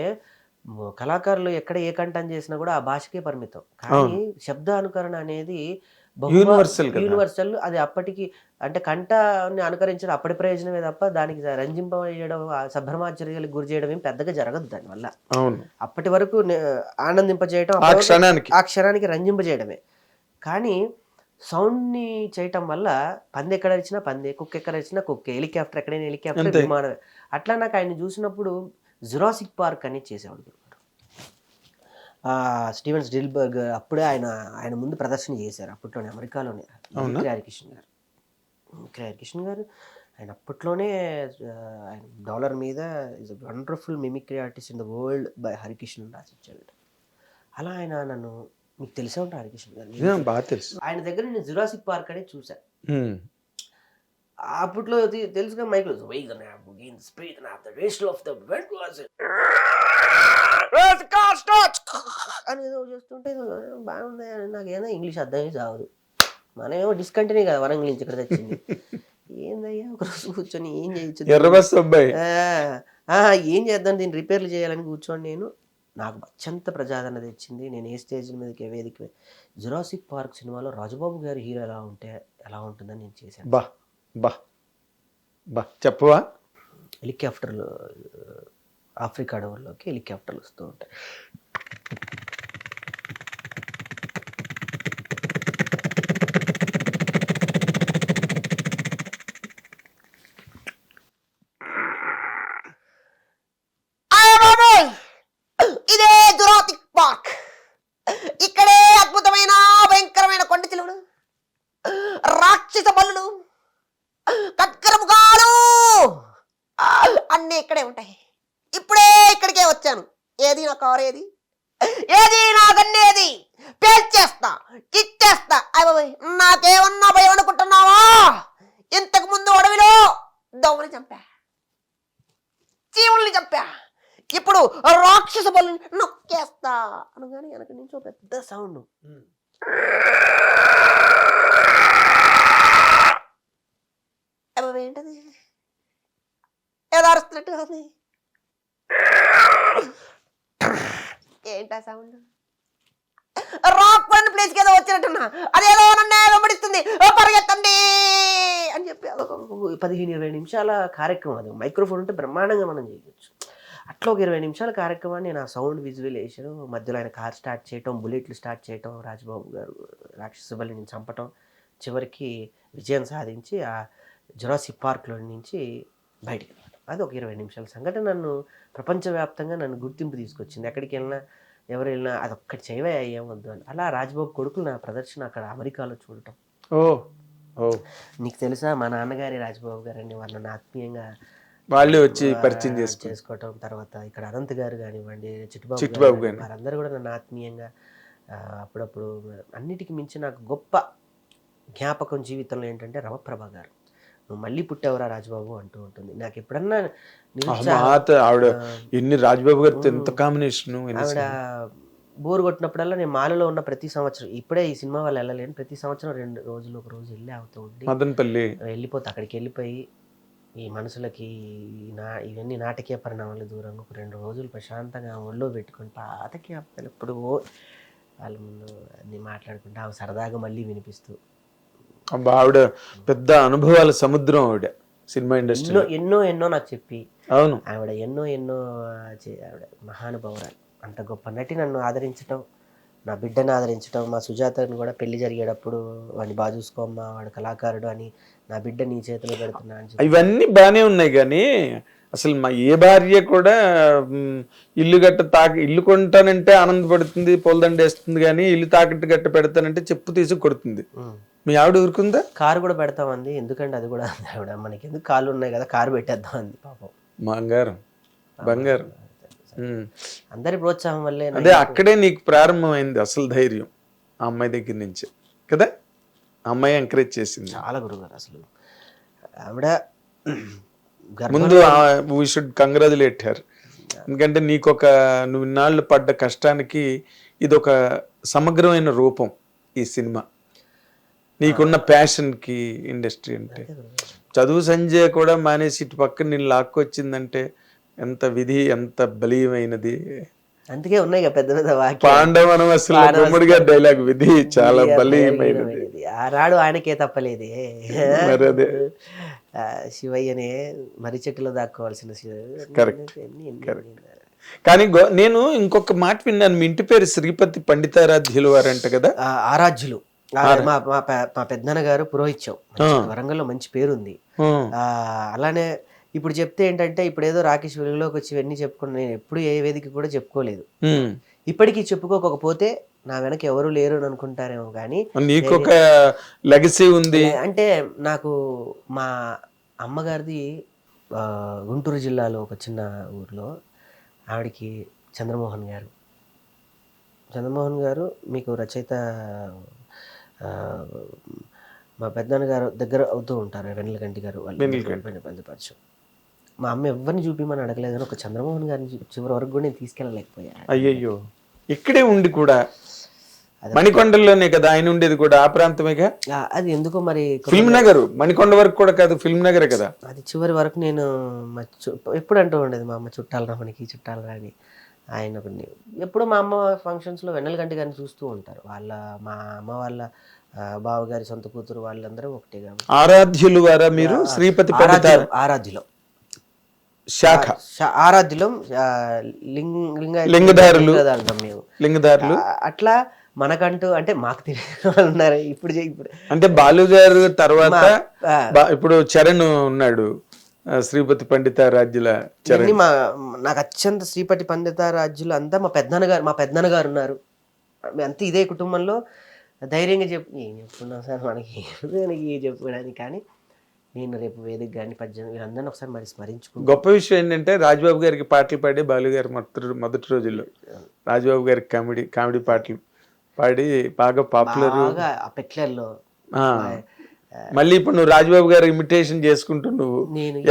కళాకారులు ఎక్కడ ఏ కంఠం చేసినా కూడా ఆ భాషకే పరిమితం, కానీ శబ్ద అనుకరణ అనేది యూనివర్సల్. అది అప్పటికి అంటే కంఠాన్ని అనుకరించడం అప్పటి ప్రయోజనమే తప్ప దానికి రంజింపజేయడం, సభ్రమాచర్యలకు గురి చేయడం ఏం పెద్దగా జరగదు దానివల్ల. అప్పటి వరకు ఆనందింపజేయడం, ఆ క్షణానికి రంజింపజేయడమే. కానీ సౌండ్ని చేయటం వల్ల పంది ఎక్కడ వచ్చినా పంది, కుక్క ఎక్కడ వచ్చినా కుక్కే, హెలికాప్టర్ ఎక్కడైనా హెలికాప్టర్, విమానం. అట్లా నాకు ఆయన చూసినప్పుడు జురాసిక్ పార్క్ అని చేసేవాడు స్టీవెన్ స్పిల్బర్గ్. అప్పుడే ఆయన ముందు ప్రదర్శన చేశారు అప్పట్లోనే అమెరికాలోనే హరికిషన్ గారు. ఆయన అప్పట్లోనే ఆయన డాలర్ మీద is a wonderful mimicry artist in the world by Harikishan రాసిచ్చాడు. అలా ఆయన నన్ను, మీకు తెలిసే ఉంటారు హరికిషన్ గారు, బాగా తెలుసు. ఆయన దగ్గర నేను జురాసిక్ పార్క్ అనేది చూశాను. అప్పట్లో తెలుసుగా మైక్లో అని ఏదో చేస్తుంటే బాగుంది, నాకేదో ఇంగ్లీష్ అర్థమే చావదు. మనమేమో డిస్కంటిన్యూ కదా వరంగల్ నుంచి ఇక్కడ తెచ్చింది. ఏందయ్యా ఒకరోజు కూర్చొని ఏం చేయొచ్చు, ఏం చేద్దాం దీన్ని రిపేర్లు చేయాలని కూర్చొని నేను, నాకు అత్యంత ప్రజాదరణ తెచ్చింది. నేను ఏ స్టేజ్ మీదకి వేదిక జురాసిక్ పార్క్ సినిమాలో రాజబాబు గారి హీరో ఎలా ఉంటుందని నేను చేశాను. చెప్పవా? హెలికాప్టర్లు ఆఫ్రికా అడవుల్లోకి హెలికాప్టర్లు వస్తూ ఉంటాయి. ఇదే జురాసిక్ పార్క్, ఇక్కడే అద్భుతమైన భయంకరమైన కొండ చిలువలు, రాక్షస బల్లులు, కట్కరముఖాలు అన్నీ ఇక్కడే ఉంటాయి. ఇప్పుడే ఇక్కడికే వచ్చాను. ఏది నా కారు, ఏది నా గన్నేది, పేల్చేస్తా, ఇచ్చేస్తా. అయ్య నాకేమన్నా భయం అనుకుంటున్నావా? ఇంతకు ముందు అడవిలో దోమని చంపా, చీవుల్ని చంపా, ఇప్పుడు రాక్షస బలు నొక్కేస్తా అనగానే వెనక నుంచి ఒక పెద్ద సౌండ్. ఏంటది, ఏదో అరుస్తున్నట్టుగా ఉంది. ఏంటా సౌండ్? రాక్ పడిన ప్లేస్కి ఏదో వచ్చినట్టున్నా, అదేదో నన్నే వెంబడిస్తుంది, పరిగెత్తండి అని చెప్పి 15-20 నిమిషాల కార్యక్రమం. అది మైక్రోఫోన్ ఉంటే బ్రహ్మాండంగా మనం చేయవచ్చు. అట్లా ఒక 20 నిమిషాల కార్యక్రమాన్ని నేను ఆ సౌండ్ విజువలైజేషన్, మధ్యలో ఆయన కార్ స్టార్ట్ చేయటం, బుల్లెట్లు స్టార్ట్ చేయటం, రాజ్బాబు గారు రాక్షస బలిని చంపటం, చివరికి విజయం సాధించి ఆ జురాసిక్ పార్క్లో నుంచి బయటికి వెళ్ళాను. అది ఒక 20 నిమిషాల సంఘటన నన్ను ప్రపంచవ్యాప్తంగా నన్ను గుర్తింపు తీసుకొచ్చింది. ఎక్కడికి వెళ్ళినా ఎవరు వెళ్ళినా అదొక్కటి చేయవే ఏమొద్దు అని. అలా రాజ్బాబు కొడుకులు నా ప్రదర్శన అక్కడ అమెరికాలో చూడటం. ఓ ఓ నీకు తెలుసా మా నాన్నగారి రాజ్బాబు గారని వాళ్ళని ఆత్మీయంగా వాళ్ళే వచ్చి పరిచయం చేసుకోవటం. తర్వాత ఇక్కడ అనంత్ గారు కానివ్వండి, చిట్టుబాబు చిట్టుబాబు గారు. వారందరూ కూడా నన్ను ఆత్మీయంగా అప్పుడప్పుడు అన్నిటికీ మించి నాకు గొప్ప జ్ఞాపకం జీవితంలో ఏంటంటే రమప్రభ గారు, నువ్వు మళ్ళీ పుట్టావురా రాజబాబు అంటూ ఉంటుంది. నాకు ఎప్పుడన్నా ఆవిడ ఎన్ని రాజ్బాబు గారితో ఎంత కాంబినేషన్. ఆవిడ బోర్ కొట్టినప్పుడల్లా నేను మాలలో ఉన్న ప్రతి సంవత్సరం, ఇప్పుడే ఈ సినిమా వాళ్ళు వెళ్ళలేను, ప్రతి సంవత్సరం 2 రోజులు ఒక రోజు వెళ్ళి అవుతూ ఉండి మదనపల్లి వెళ్ళిపోతే అక్కడికి వెళ్ళిపోయి ఈ మనసులకి ఇవన్నీ నాటకీయ పరిణామాలు దూరంగా ఒక 2 రోజులు ప్రశాంతంగా ఒళ్ళో పెట్టుకొని పాత జ్ఞాపకాలు ఎప్పుడు వాళ్ళ ముందు అన్ని మాట్లాడుకుంటూ ఆమె సరదాగా మళ్ళీ వినిపిస్తూ. ఆవిడ పెద్ద అనుభవాల సముద్రం ఆవిడ సినిమా ఇండస్ట్రీలో. ఎన్నో ఎన్నో నాకు చెప్పి అవును ఆవిడ ఎన్నో ఆవిడ మహానుభావురాలు. అంత గొప్ప నటి నన్ను ఆదరించడం, నా బిడ్డను ఆదరించడం, మా సుజాతను కూడా పెళ్లి జరిగేటప్పుడు వాడిని బాగా చూసుకోమ్మా వాడు కళాకారుడు అని, నా బిడ్డ నీ చేతిలో పెడుతున్నా అని చెప్పి. ఇవన్నీ బాగానే ఉన్నాయి కానీ అసలు మా ఏ భార్య కూడా ఇల్లు కొంటానంటే ఆనందపడుతుంది, పూలదండ వేస్తుంది, కానీ ఇల్లు తాకట్టు గట్ట పెడతానంటే చెప్పు తీసి కొడుతుంది. మీ ఆవిడ ఊరుకుందా? కారు కూడా పెడతామంది. ఎందుకంటే అది కూడా ఆవిడ మనకి ఎందుకు కాళ్ళు ఉన్నాయి కదా కారు పెట్టేద్దాం అంది. పాపం బంగారం. అందరి ప్రోత్సాహం వల్లే. అదే అక్కడే నీకు ప్రారంభమైంది అసలు ధైర్యం, ఆ అమ్మాయి దగ్గర నుంచి కదా. అమ్మాయి ఎంకరేజ్ చేసింది చాలా గురుగారు. అసలు ఆవిడ ముందు వీ షుడ్ కంగ్రాచులేట్ హర్. ఎందుకంటే నువ్వు ఇన్నాళ్ళు పడ్డ కష్టానికి ఇది ఒక సమగ్రమైన రూపం ఈ సినిమా. నీకున్న ప్యాషన్కి ఇండస్ట్రీ అంటే చదువు సంజయ్ కూడా మానేసి ఇటు పక్కన నేను లాక్కొచ్చిందంటే ఎంత విధి, ఎంత బలీయమైనది. అందుకే ఉన్నాయి పెద్ద పెద్ద వాక్యాలు. పాండవనం అసలు గుమ్మడి గారి డైలాగ్ విధి చాలా బలీయమైనది. ఆనాడు ఆయనకే తప్పలేదే. అదే శివయ్యనే మర్రి చెట్టులో దాక్కోవాల్సిన కానీ నేను ఇంకొక మాట విన్నాను, మీ ఇంటి పేరు శ్రీపతి పండితారాధ్యులు వారంట కదా. ఆరాధ్యులు. మా పెద్దన్న గారు పురోహిత్యం, వరంగల్లో మంచి పేరుంది. అలానే ఇప్పుడు చెప్తే ఏంటంటే ఇప్పుడు ఏదో రాకేష్ వెలుగులోకి వచ్చి ఇవన్నీ చెప్పుకుని నేను ఎప్పుడు ఏ వేదిక కూడా చెప్పుకోలేదు. ఇప్పటికీ చెప్పుకోకపోతే నా వెనక ఎవరు లేరు అని అనుకుంటారేమో కానీ నీకు ఒక లెగసీ ఉంది. అంటే నాకు మా అమ్మగారిది గుంటూరు జిల్లాలో ఒక చిన్న ఊర్లో, ఆవిడకి చంద్రమోహన్ గారు మీకు రచయిత, మా పెద్దనాన్న గారు దగ్గర అవుతూ ఉంటారు, వెన్నెలకంటి గారు వాళ్ళు పొందుపరచు. మా అమ్మ ఎవరిని చూపిమని అడగలేదని ఒక చంద్రమోహన్ గారిని చివరి వరకు కూడా నేను తీసుకెళ్ళలేకపోయాను. అయ్యయ్యో, ఇక్కడే ఉండి కూడా మణికొండలోనే కదా ఆయన ఉండేది కూడా, ఆ ప్రాంతమేగా. అది ఎందుకో మరి ఫిల్మ్ నగర్, మణికొండ వరకు కూడా కాదు, ఫిల్మ్ నగరే కదా. అది చివరి వరకు నేను ఎప్పుడు అంటూ ఉండేది మా అమ్మ, చుట్టాలరా మనకి చుట్టాలరా అని. ఆయన ఎప్పుడు మా అమ్మ ఫంక్షన్స్లో వెన్నెలకంటి గారిని చూస్తూ ఉంటారు. మా అమ్మ వాళ్ళ బావగారి సొంత కూతురు వాళ్ళందరూ ఒకటే. ఆరాధ్యులు వారా మీరు? శ్రీపతి ఆరాధ్యులో శాఖ, ఆరాధ్యులో లింగదారులు అట్లా మనకంటూ అంటే మాకు తెలియని వాళ్ళు ఉన్నారు. ఇప్పుడు అంటే బాలు గారు తర్వాత ఇప్పుడు చరణ్ ఉన్నాడు, శ్రీపతి పండితారాధ్యుల చరణ్. నాకు అత్యంత శ్రీపతి పండితారాధ్యులు అంతా మా పెద్దనాన్న గారు ఉన్నారు. అంతా ఇదే కుటుంబంలో ధైర్యంగా ఏం చెప్పుకున్నాం సార్ మనకి చెప్పుకోవడానికి. కానీ నేను రేపు వేదిక గారిని పద్యం వీళ్ళందరినీ ఒకసారి మరి స్మరించుకుంటాను. గొప్ప విషయం ఏంటంటే రాజబాబు గారికి పాటలు పాడి బాలు గారు మొదటి రోజుల్లో రాజబాబు గారికి కామెడీ పాటలు పాడి బాగా పాపులర్. పెట్లర్లో మళ్ళీ ఇప్పుడు నువ్వు రాజబాబు గారు ఇమిటేషన్ చేసుకుంటూ నువ్వు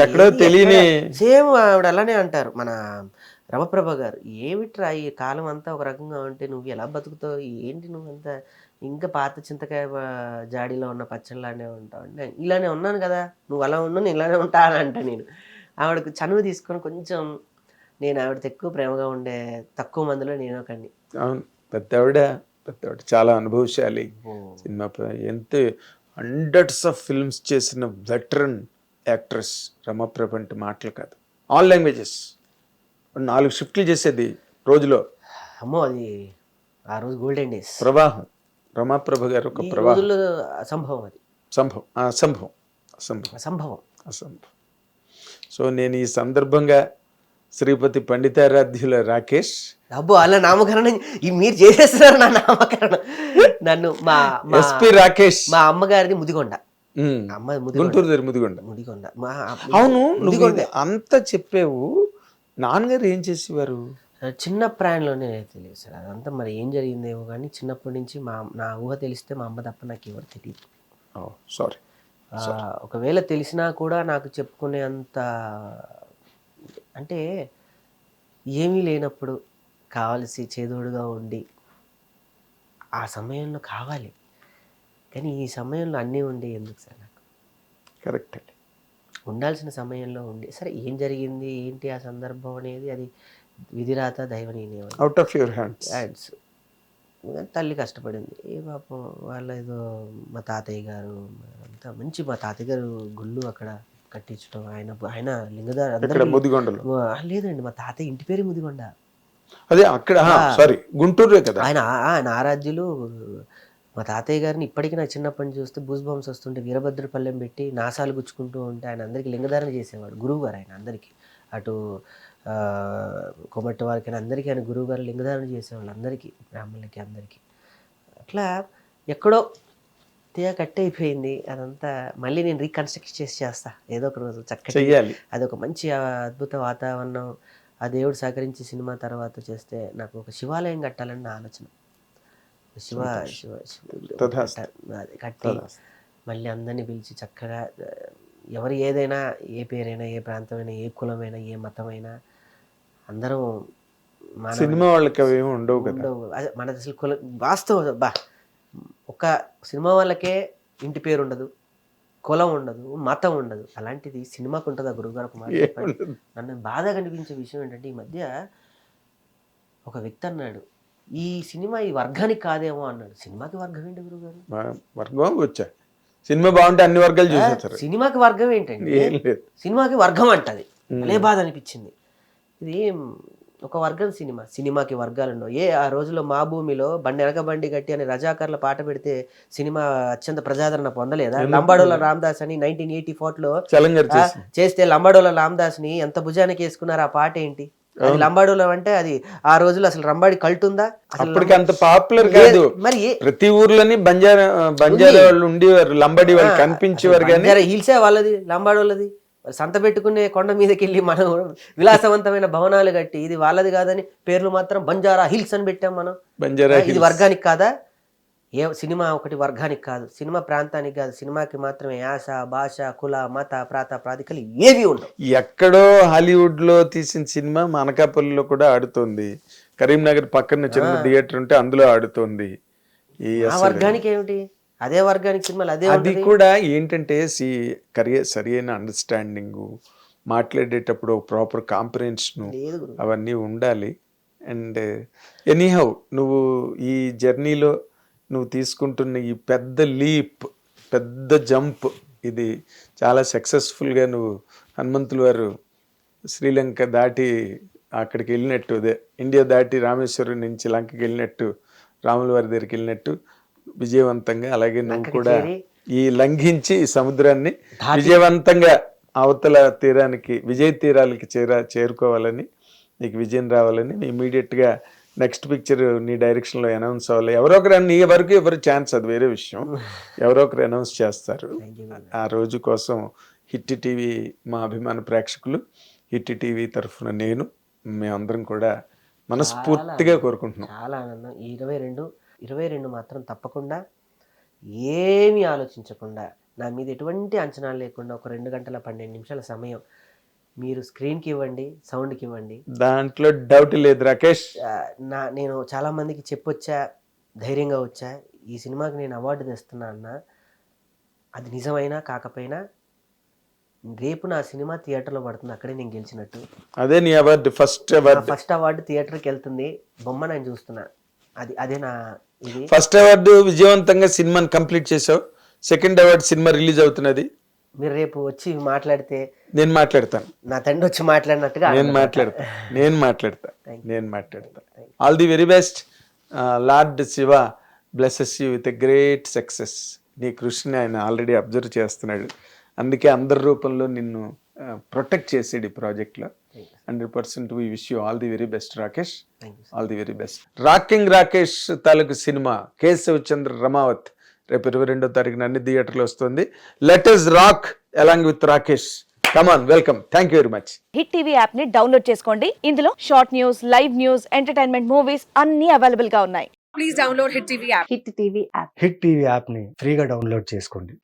ఎక్కడో తెలియని సేమ్ ఆవిడ అలానే అంటారు. మన రమప్రభ గారు, ఏమిట్రా ఈ కాలం అంతా ఒక రకంగా ఉంటే నువ్వు ఎలా బతుకుతావు, ఏంటి నువ్వు అంతా ఇంకా పాత చింతకాయ జాడీలో ఉన్న పచ్చళ్ళలానే ఉంటావు. ఇలానే ఉన్నాను కదా, నువ్వు అలా ఉన్నావు నేను ఇలానే ఉంటా అని అంట. నేను ఆవిడకు చనువు తీసుకొని కొంచెం నేను ఆవిడతో ఎక్కువ ప్రేమగా ఉండే తక్కువ మందిలో నేను ఒకడిని. అవును, పెద్దవిడ చాలా అనుభవశాలి. సినిమా ఎంత హండ్రెడ్స్ ఆఫ్ ఫిల్మ్స్ చేసిన వెటరన్ యాక్ట్రెస్ రమప్రభ అంటే మాటలు కాదు. ఆల్ లాంగ్వేజెస్ 4 షిఫ్ట్లు చేసేది రోజులో. అమ్మో, అది ఆ రోజు గోల్డెన్ డేస్. ప్రవాహం రమాప్రభ గారు ఒక ఈ ప్రవాహం, రోజుల్లో అసంభవం అది, అసంభవం. అసంభవం. సో నేను ఈ సందర్భంగా శ్రీపతి పండితారాధ్యుల రాకేష్, అబ్బో అలా నామకరణం మీరు చేసేస్తున్నారు నా నామకరణం. నన్ను మా ఎస్పి రాకేష్, మా అమ్మగారిది ముదిగొండ. అమ్మ గుంటూరు దగ్గర ముదిగొండ. ముదిగొండ. అవును, నువ్వు అంత చెప్పావు, నాన్నగారు ఏం చేసేవారు? చిన్న ప్రాయంలోనే తెలియదు సార్, అదంతా మరి ఏం జరిగిందేమో కానీ చిన్నప్పటి నుంచి నా ఊహ తెలిస్తే మా అమ్మ తప్ప నాకు ఎవరు తెలియదు. సారీ. ఒకవేళ తెలిసినా కూడా నాకు చెప్పుకునే అంత, అంటే ఏమీ లేనప్పుడు కావలసి చేదోడుగా ఉండి ఆ సమయంలో కావాలి, కానీ ఈ సమయంలో అన్నీ ఉండి ఎందుకు సార్ నాకు? కరెక్ట్ అండి. ఉండాల్సిన సమయంలో ఉండి, సరే ఏం జరిగింది ఏంటి ఆ సందర్భం అనేది అది విధిరాత దైవనీయం, అవుట్ ఆఫ్ యువర్ హ్యాండ్స్. తల్లి కష్టపడింది, ఏ పాపం వాళ్ళ ఏదో మా తాతయ్య గారు అంతా మంచి, మా తాతయ్య గారు గుళ్ళు అక్కడ కట్టించడం, ఆయన లింగదారు ముదిగొండలో లేదండి, మా తాతయ్య ఇంటి పేరు ముదిగొండ. అదే అక్కడ, సారీ గుంటూరు కదా. ఆయన ఆరాధ్యులు. మా తాతయ్య గారిని ఇప్పటికీ నాకు చిన్నప్పటి నుంచి చూస్తే బూస్ బాంబ్స్ వస్తుంటే వీరభద్రపల్లెం పెట్టి నాసాలు గుచ్చుకుంటూ ఉంటే ఆయన అందరికీ లింగధారణ చేసేవాడు, గురువు గారు ఆయన అందరికీ, అటు కొమట్టి వారికి అందరికీ ఆయన గురువు గారు లింగధారణ చేసేవాళ్ళు, అందరికీ బ్రాహ్మణులకి అందరికీ. అట్లా ఎక్కడో తీయ కట్ అయిపోయింది అదంతా, మళ్ళీ నేను రీకన్స్ట్రక్ట్ చేస్తా ఏదో ఒక రోజు చక్కగా చెయ్యాలి. అదొక మంచి అద్భుత వాతావరణం, ఆ దేవుడు సహకరించి సినిమా తర్వాత చేస్తే నాకు ఒక శివాలయం కట్టాలని నా ఆలోచన. కట్టి మళ్ళీ అందరినీ పిలిచి చక్కగా ఎవరు ఏదైనా, ఏ పేరైనా, ఏ ప్రాంతమైనా, ఏ కులమైనా, ఏ మతమైనా అందరం సినిమా వాళ్ళకి అవి ఏమి ఉండవు కదా. అదే మన అసలు కులం వాస్తవం ఒక సినిమా వాళ్ళకే ఇంటి పేరు ఉండదు, కులం ఉండదు, మతం ఉండదు, అలాంటిది సినిమాకు ఉంటుందా? గురువుగారు ఒక మాట చెప్పండి. నన్ను బాధ కనిపించే విషయం ఏంటంటే, ఈ మధ్య ఒక వ్యక్తి అన్నాడు, ఈ సినిమా ఈ వర్గానికి కాదేమో అన్నాడు. సినిమాకి వర్గం ఏంటి గురువుగారు? వర్గం వచ్చా, సినిమా బాగుంటే అన్ని వర్గాలు చూసేస్తారు. సినిమాకి వర్గం ఏంటండి? సినిమాకి వర్గం అంటది, అదే బాధ అనిపించింది. ఇది ఒక వర్గం సినిమాకి వర్గాలు ఉండవు. ఆ రోజుల్లో మా భూమిలో బండి వెనక బండి గట్టి అని రజాకర్ల పాట పెడితే సినిమా అత్యంత ప్రజాదరణ పొందలేదా? లంబాడోల రామదాస్ అని 1984లో చేస్తే లంబాడోల రామదాస్ ని ఎంత భుజానికి వేసుకున్నారు, ఆ పాట ఏంటి? అది లంబాడోల అంటే అది ఆ రోజుల్లో అసలు లంబాడి కల్ట్ ఉందా? అప్పటికి అంత పాపులర్ కాదు. మరి ప్రతి ఊర్లోని బంజారా వాళ్ళు ఉండేవారు, లంబాడి వాళ్ళు కనిపించేవారు. కానీ హిల్సే వాళ్ళది, లంబాడోళ్ళది. సంత పెట్టుకునే కొండ మీదకి వెళ్ళి మనం విలాసవంతమైన భవనాలు కట్టి ఇది వాళ్ళది కాదని పేర్లు మాత్రం బంజారా హిల్స్ అని పెట్టాం మనం. బంజారా ఇది వర్గానికి కాదా? సినిమా ఒకటి వర్గానికి కాదు, సినిమా ప్రాంతానికి కాదు, సినిమాకి మాత్రమే యాస, భాష, కుల, మత, ప్రాతిపదికలు ఏవి ఉండవు. ఎక్కడో హాలీవుడ్ లో తీసిన సినిమా అనకాపల్లిలో కూడా ఆడుతోంది, కరీంనగర్ పక్కన చిన్న థియేటర్ ఉంటే అందులో ఆడుతోంది. ఆ వర్గానికి ఏమిటి? అదే వర్గానికి సినిమాలు అదే. అది కూడా ఏంటంటే సరి అయిన అండర్స్టాండింగ్, మాట్లాడేటప్పుడు ప్రాపర్ కాంప్రిహెన్షన్ అవన్నీ ఉండాలి. అండ్ ఎనీహౌ నువ్వు ఈ జర్నీలో నువ్వు తీసుకుంటున్న ఈ పెద్ద లీప్, పెద్ద జంప్, ఇది చాలా సక్సెస్ఫుల్గా నువ్వు హనుమంతుల వారు శ్రీలంక దాటి అక్కడికి వెళ్ళినట్టు, అదే ఇండియా దాటి రామేశ్వరం నుంచి లంకకి వెళ్ళినట్టు, రాముల వారి దగ్గరికి వెళ్ళినట్టు విజయవంతంగా, అలాగే నువ్వు కూడా ఈ లంఘించి ఈ సముద్రాన్ని విజయవంతంగా అవతల తీరానికి, విజయ తీరాలకి చేరుకోవాలని, నీకు విజయం రావాలని, ఇమీడియట్గా నెక్స్ట్ పిక్చర్ నీ డైరెక్షన్లో అనౌన్స్ అవ్వాలి. ఎవరో ఒకరు, నీ వరకు ఎవరు ఛాన్స్, అది వేరే విషయం, ఎవరో ఒకరు అనౌన్స్ చేస్తారు. ఆ రోజు కోసం హిట్ టీవీ, మా అభిమాన ప్రేక్షకులు, హిట్ టీవీ తరఫున మేమందరం కూడా మనస్ఫూర్తిగా కోరుకుంటున్నాం. చాలా ఆనందం. ఈ 22 మాత్రం తప్పకుండా ఏమీ ఆలోచించకుండా, నా మీద ఎటువంటి అంచనాలు లేకుండా ఒక 2 గంటల 12 నిమిషాల సమయం మీరు స్క్రీన్కి ఇవ్వండి, సౌండ్కి ఇవ్వండి, దాంట్లో డౌట్ లేదు రాకేష్. నేను చాలా మందికి చెప్పొచ్చా, ధైర్యంగా వచ్చా, ఈ సినిమాకి నేను అవార్డు తెస్తున్నా అన్న, అది నిజమైనా కాకపోయినా రేపు నా సినిమా థియేటర్లో పడుతుంది, అక్కడే నేను గెలిచినట్టు. అదే నీ అవార్డు, ఫస్ట్ అవార్డు థియేటర్కి వెళ్తుంది, బొమ్మ నేను చూస్తున్నా, అదే నా ఇది. ఫస్ట్ అవార్డు విజయవంతంగా సినిమాని కంప్లీట్ చేసావు, సెకండ్ అవార్డు సినిమా రిలీజ్ అవుతున్నది. మీరు రేపు వచ్చి మాట్లాడితే నేను మాట్లాడతాను, నా తండ్రి వచ్చి మాట్లాడినట్టుగా నేను మాట్లాడతా. All the very best. Lord Shiva blesses you with a great success. నీ కృషిని ఆయన ఆల్రెడీ అబ్జర్వ్ చేస్తున్నాడు. అందుకే అందరి రూపంలో నిన్ను ప్రొటెక్ట్ చేసాడు ఈ ప్రాజెక్ట్లో. 100% we wish you all the very best Rakesh, all the very best. Rocking Rakesh తాలూకు సినిమా కేశవ్ చంద్ర రమావత్ రేపు 22వ తారీఖున అన్ని థియేటర్లు వస్తుంది. Let us rock along with Rakesh. Come on, welcome, thank you very much. Hit TV app ని డౌన్లోడ్ చేసుకోండి. ఇందులో short news, live news, entertainment movies అన్ని అవైలబుల్ గా ఉన్నాయి. Please download Hit TV app. Hit TV app. Hit TV యాప్ని ఫ్రీగా download చేసుకోండి.